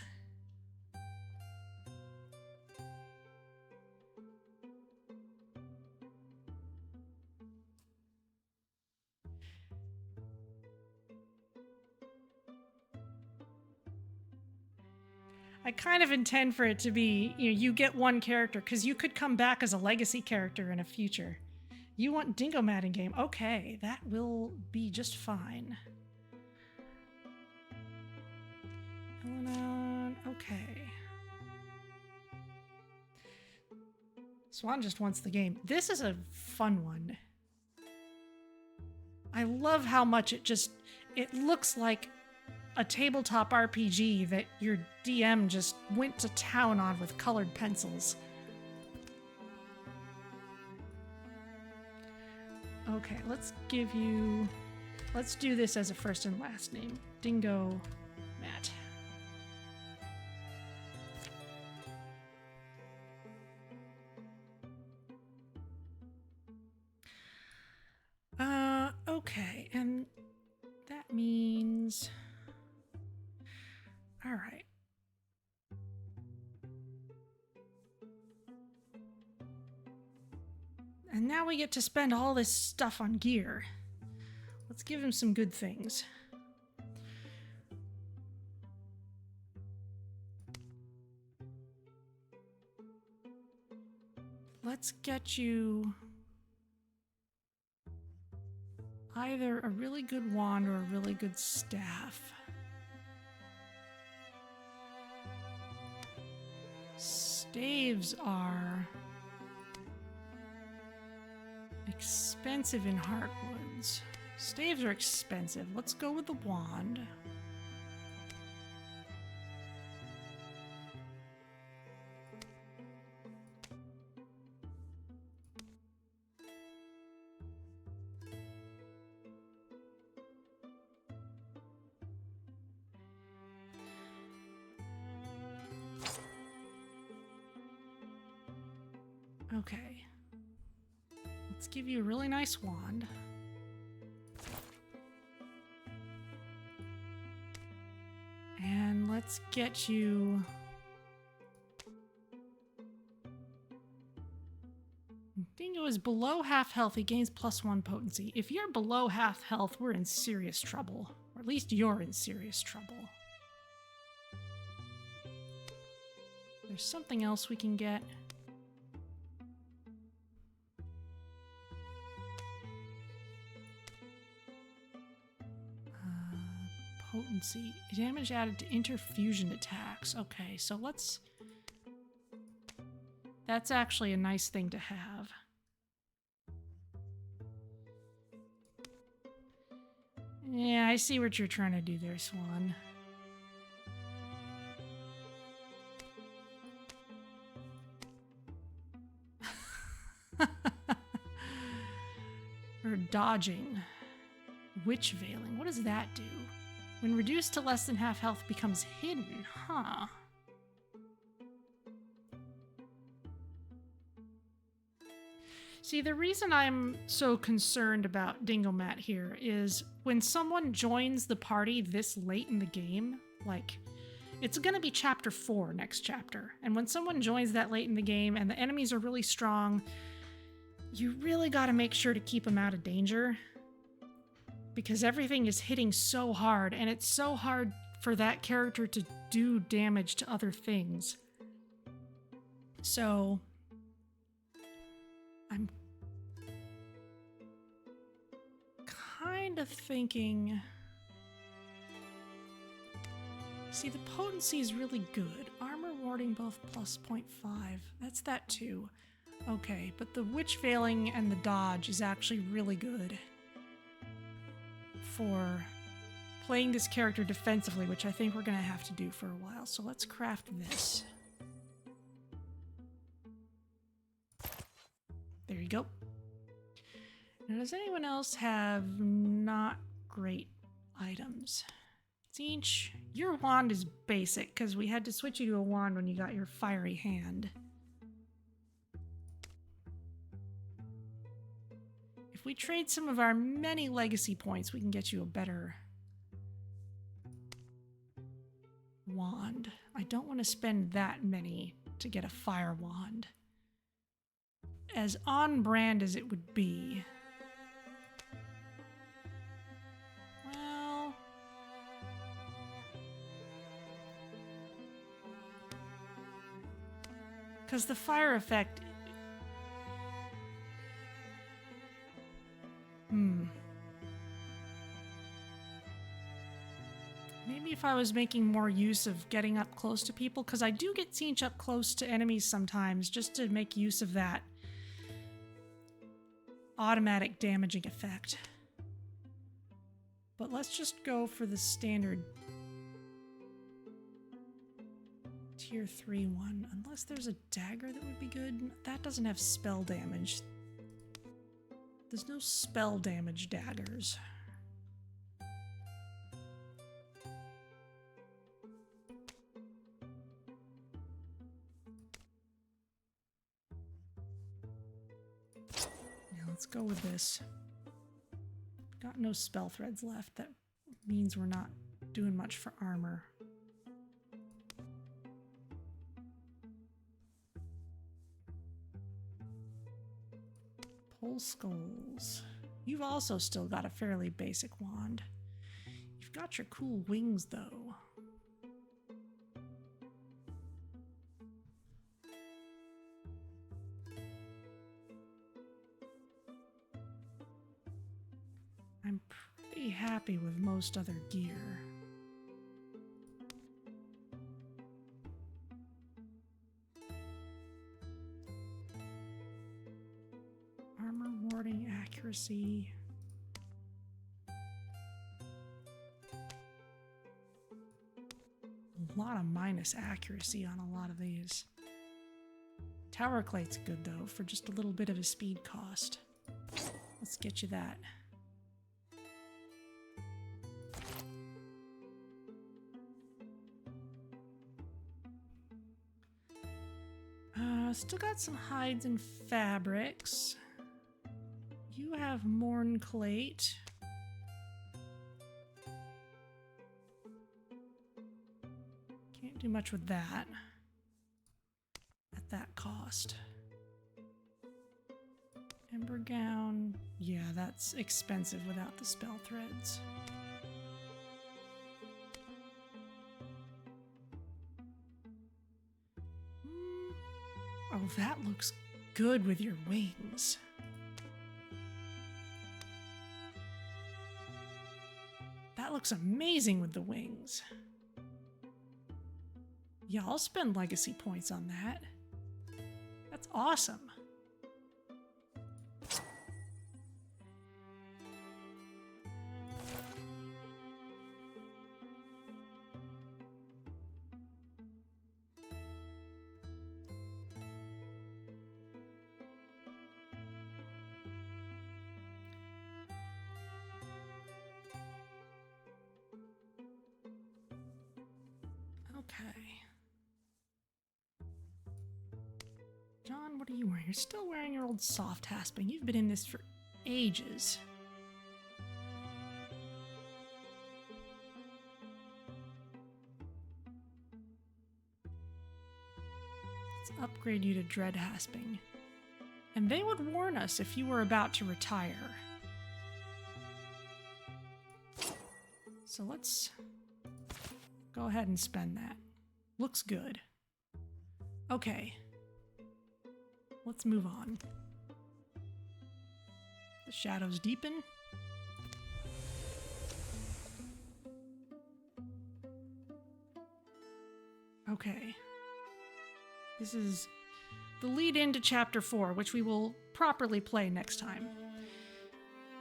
I kind of intend for it to be, you get one character, because you could come back as a legacy character in a future. You want Dingomat in game? Okay, that will be just fine. Ilanon, okay. Swan just wants the game. This is a fun one. I love how much it looks like a tabletop RPG that your DM just went to town on with colored pencils. Okay, let's do this as a first and last name. Dingo Matt. Okay, and that means... All right. And now we get to spend all this stuff on gear. Let's give him some good things. Let's get you either a really good wand or a really good staff. Staves are expensive in Heartwoods. Staves are expensive. Let's go with the wand. Okay. Let's give you a really nice wand. And let's get you... Dingo is below half health. He gains +1 potency. If you're below half health, we're in serious trouble. Or at least you're in serious trouble. There's something else we can get. Potency. Damage added to interfusion attacks. Okay, so let's... That's actually a nice thing to have. Yeah, I see what you're trying to do there, Swan. Or dodging. Witch veiling. What does that do? When reduced to less than half health, becomes hidden. Huh. See, the reason I'm so concerned about Dingomat here is when someone joins the party this late in the game, like, it's gonna be chapter 4 next chapter, and when someone joins that late in the game and the enemies are really strong, you really gotta make sure to keep them out of danger, because everything is hitting so hard, and it's so hard for that character to do damage to other things. So... I'm kind of thinking... See, the potency is really good. Armor warding both +0.5. That's that too. Okay, but the witch veiling and the dodge is actually really good for playing this character defensively, which I think we're going to have to do for a while. So let's craft this. There you go. Now, does anyone else have not great items? Zinch, your wand is basic because we had to switch you to a wand when you got your fiery hand. If we trade some of our many legacy points, we can get you a better wand. I don't want to spend that many to get a fire wand. As on-brand as it would be. Well... because the fire effect... Maybe if I was making more use of getting up close to people, because I do get Zinch up close to enemies sometimes, just to make use of that automatic damaging effect. But let's just go for the standard tier 3 one, unless there's a dagger that would be good. That doesn't have spell damage. There's no spell damage daggers. Let's go with this. Got no spell threads left. That means we're not doing much for armor. Pole skulls. You've also still got a fairly basic wand. You've got your cool wings, though. I'm pretty happy with most other gear. Armor warding, accuracy. A lot of minus accuracy on a lot of these. Tower Clate's good though, for just a little bit of a speed cost. Let's get you that. Still got some hides and fabrics. You have Mornclate. Can't do much with that. At that cost. Ember Gown. Yeah, that's expensive without the spell threads. Oh, that looks good with your wings. That looks amazing with the wings. Yeah, I'll spend legacy points on that. That's awesome. Okay. John, what are you wearing? You're still wearing your old soft hasping. You've been in this for ages. Let's upgrade you to dread hasping. And they would warn us if you were about to retire. So let's go ahead and spend that. Looks good. Okay. Let's move on. The shadows deepen. Okay. This is the lead into Chapter 4, which we will properly play next time.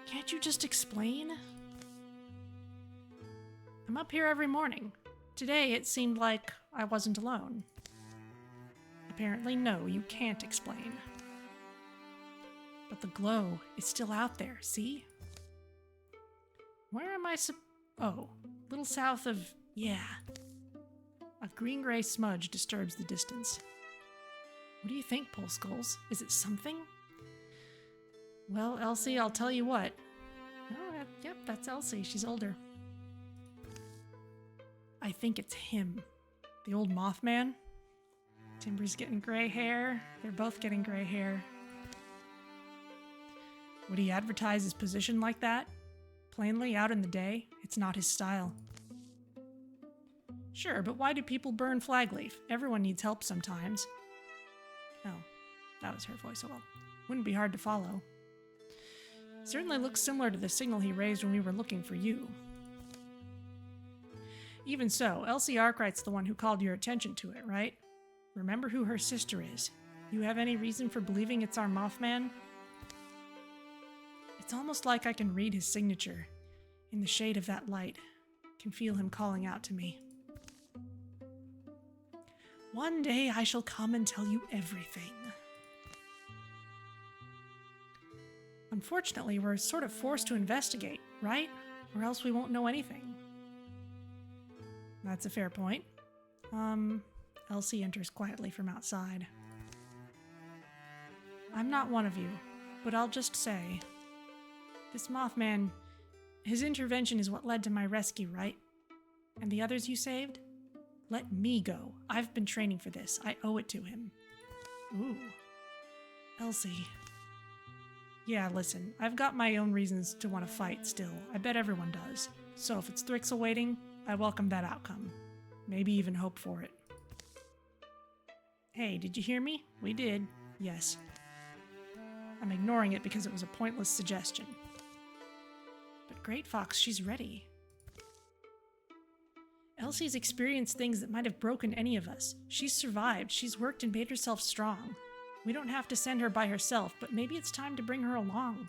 Can't you just explain? I'm up here every morning. Today it seemed like I wasn't alone. Apparently, no, you can't explain. But the glow is still out there, see? Where am I oh, little south of... yeah. A green-gray smudge disturbs the distance. What do you think, Poleskulls? Is it something? Well, Elsie, I'll tell you what. Oh, yep, that's Elsie. She's older. I think it's him. The old Mothman. Timber's getting gray hair. They're both getting gray hair. Would he advertise his position like that? Plainly, out in the day? It's not his style. Sure, but why do people burn Flagleaf? Everyone needs help sometimes. Oh, that was her voice. Oh well. Wouldn't be hard to follow. Certainly looks similar to the signal he raised when we were looking for you. Even so, Elsie Arkwright's the one who called your attention to it, right? Remember who her sister is. You have any reason for believing it's our Mothman? It's almost like I can read his signature. In the shade of that light. Can feel him calling out to me. One day I shall come and tell you everything. Unfortunately, we're sort of forced to investigate, right? Or else we won't know anything. That's a fair point. Elsie enters quietly from outside. I'm not one of you, but I'll just say, this Mothman, his intervention is what led to my rescue, right? And the others you saved? Let me go. I've been training for this. I owe it to him. Ooh. Elsie. Yeah, listen, I've got my own reasons to want to fight still. I bet everyone does. So if it's Thrixel waiting, I welcome that outcome. Maybe even hope for it. Hey, did you hear me? We did. Yes. I'm ignoring it because it was a pointless suggestion. But Great Fox, she's ready. Elsie's experienced things that might have broken any of us. She's survived. She's worked and made herself strong. We don't have to send her by herself, but maybe it's time to bring her along.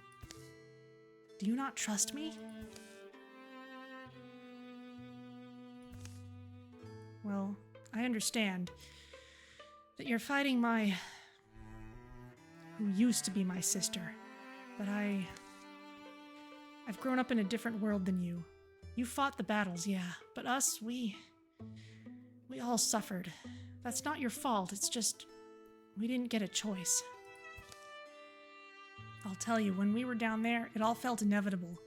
Do you not trust me? Well, I understand that you're fighting who used to be my sister, but I've grown up in a different world than you. You fought the battles, yeah, but us, we all suffered. That's not your fault, it's just, we didn't get a choice. I'll tell you, when we were down there, it all felt inevitable.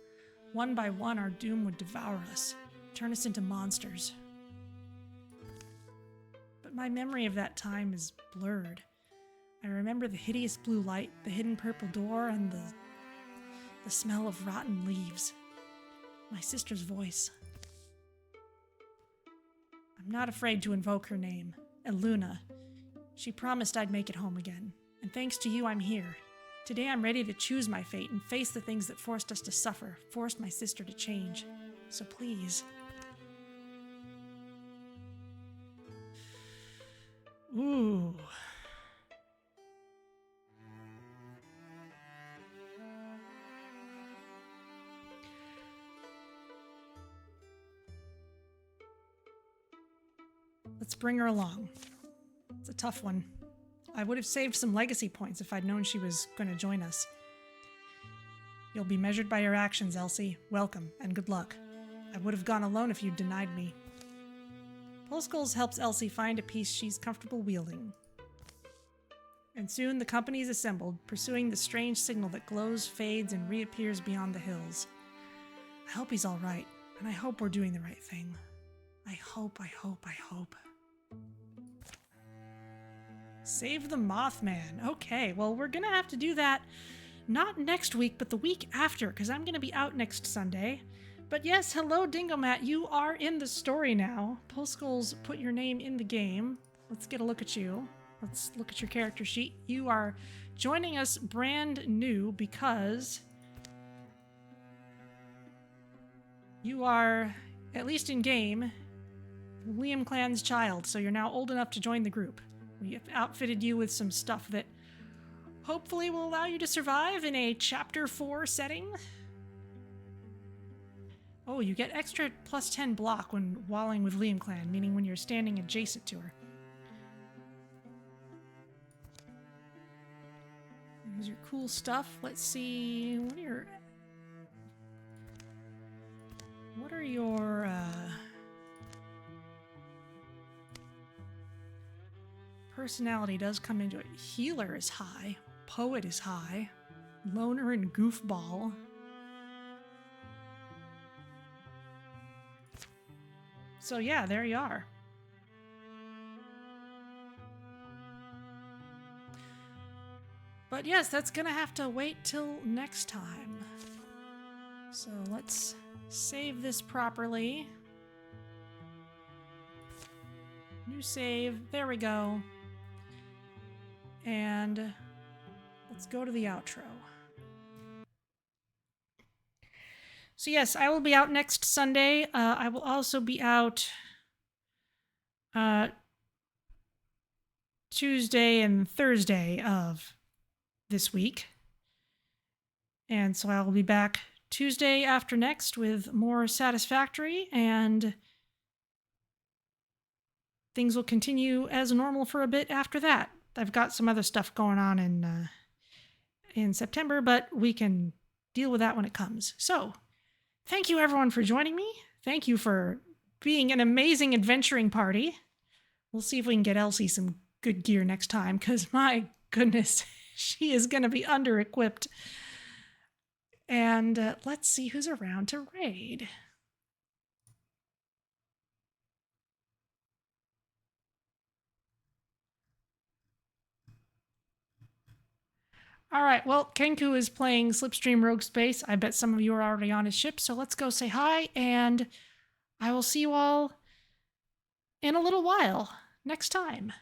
One by one, our doom would devour us, turn us into monsters. But my memory of that time is blurred. I remember the hideous blue light, the hidden purple door, and the smell of rotten leaves. My sister's voice. I'm not afraid to invoke her name, Eluna. She promised I'd make it home again, and thanks to you, I'm here. Today I'm ready to choose my fate and face the things that forced us to suffer, forced my sister to change. So please. Ooh. Let's bring her along. It's a tough one. I would have saved some legacy points if I'd known she was going to join us. You'll be measured by your actions, Elsie. Welcome, and good luck. I would have gone alone if you'd denied me. Polskulls helps Elsie find a piece she's comfortable wielding. And soon the company is assembled, pursuing the strange signal that glows, fades, and reappears beyond the hills. I hope he's all right, and I hope we're doing the right thing. I hope. Save the Mothman. Okay, well, we're gonna have to do that not next week, but the week after, because I'm gonna be out next Sunday. But yes, hello, Dingomat. You are in the story now. Polskulls put your name in the game. Let's get a look at you. Let's look at your character sheet. You are joining us brand new because you are, at least in game, Liam Clan's child, so you're now old enough to join the group. We have outfitted you with some stuff that hopefully will allow you to survive in a Chapter 4 setting. Oh, you get extra plus 10 block when walling with Liam Clan, meaning when you're standing adjacent to her. Here's your cool stuff. Let's see, what are your personality does come into it. Healer is high. Poet is high. Loner and goofball. So yeah, there you are. But yes, that's gonna have to wait till next time. So let's save this properly. New save. There we go. And let's go to the outro. So yes, I will be out next Sunday. I will also be out Tuesday and Thursday of this week. And so I will be back Tuesday after next with more Satisfactory, and things will continue as normal for a bit after that. I've got some other stuff going on in September, but we can deal with that when it comes. So, thank you everyone for joining me. Thank you for being an amazing adventuring party. We'll see if we can get Elsie some good gear next time, because my goodness, she is going to be under-equipped. And let's see who's around to raid. All right, well, Kenku is playing Slipstream Rogue Space. I bet some of you are already on his ship, so let's go say hi, and I will see you all in a little while next time.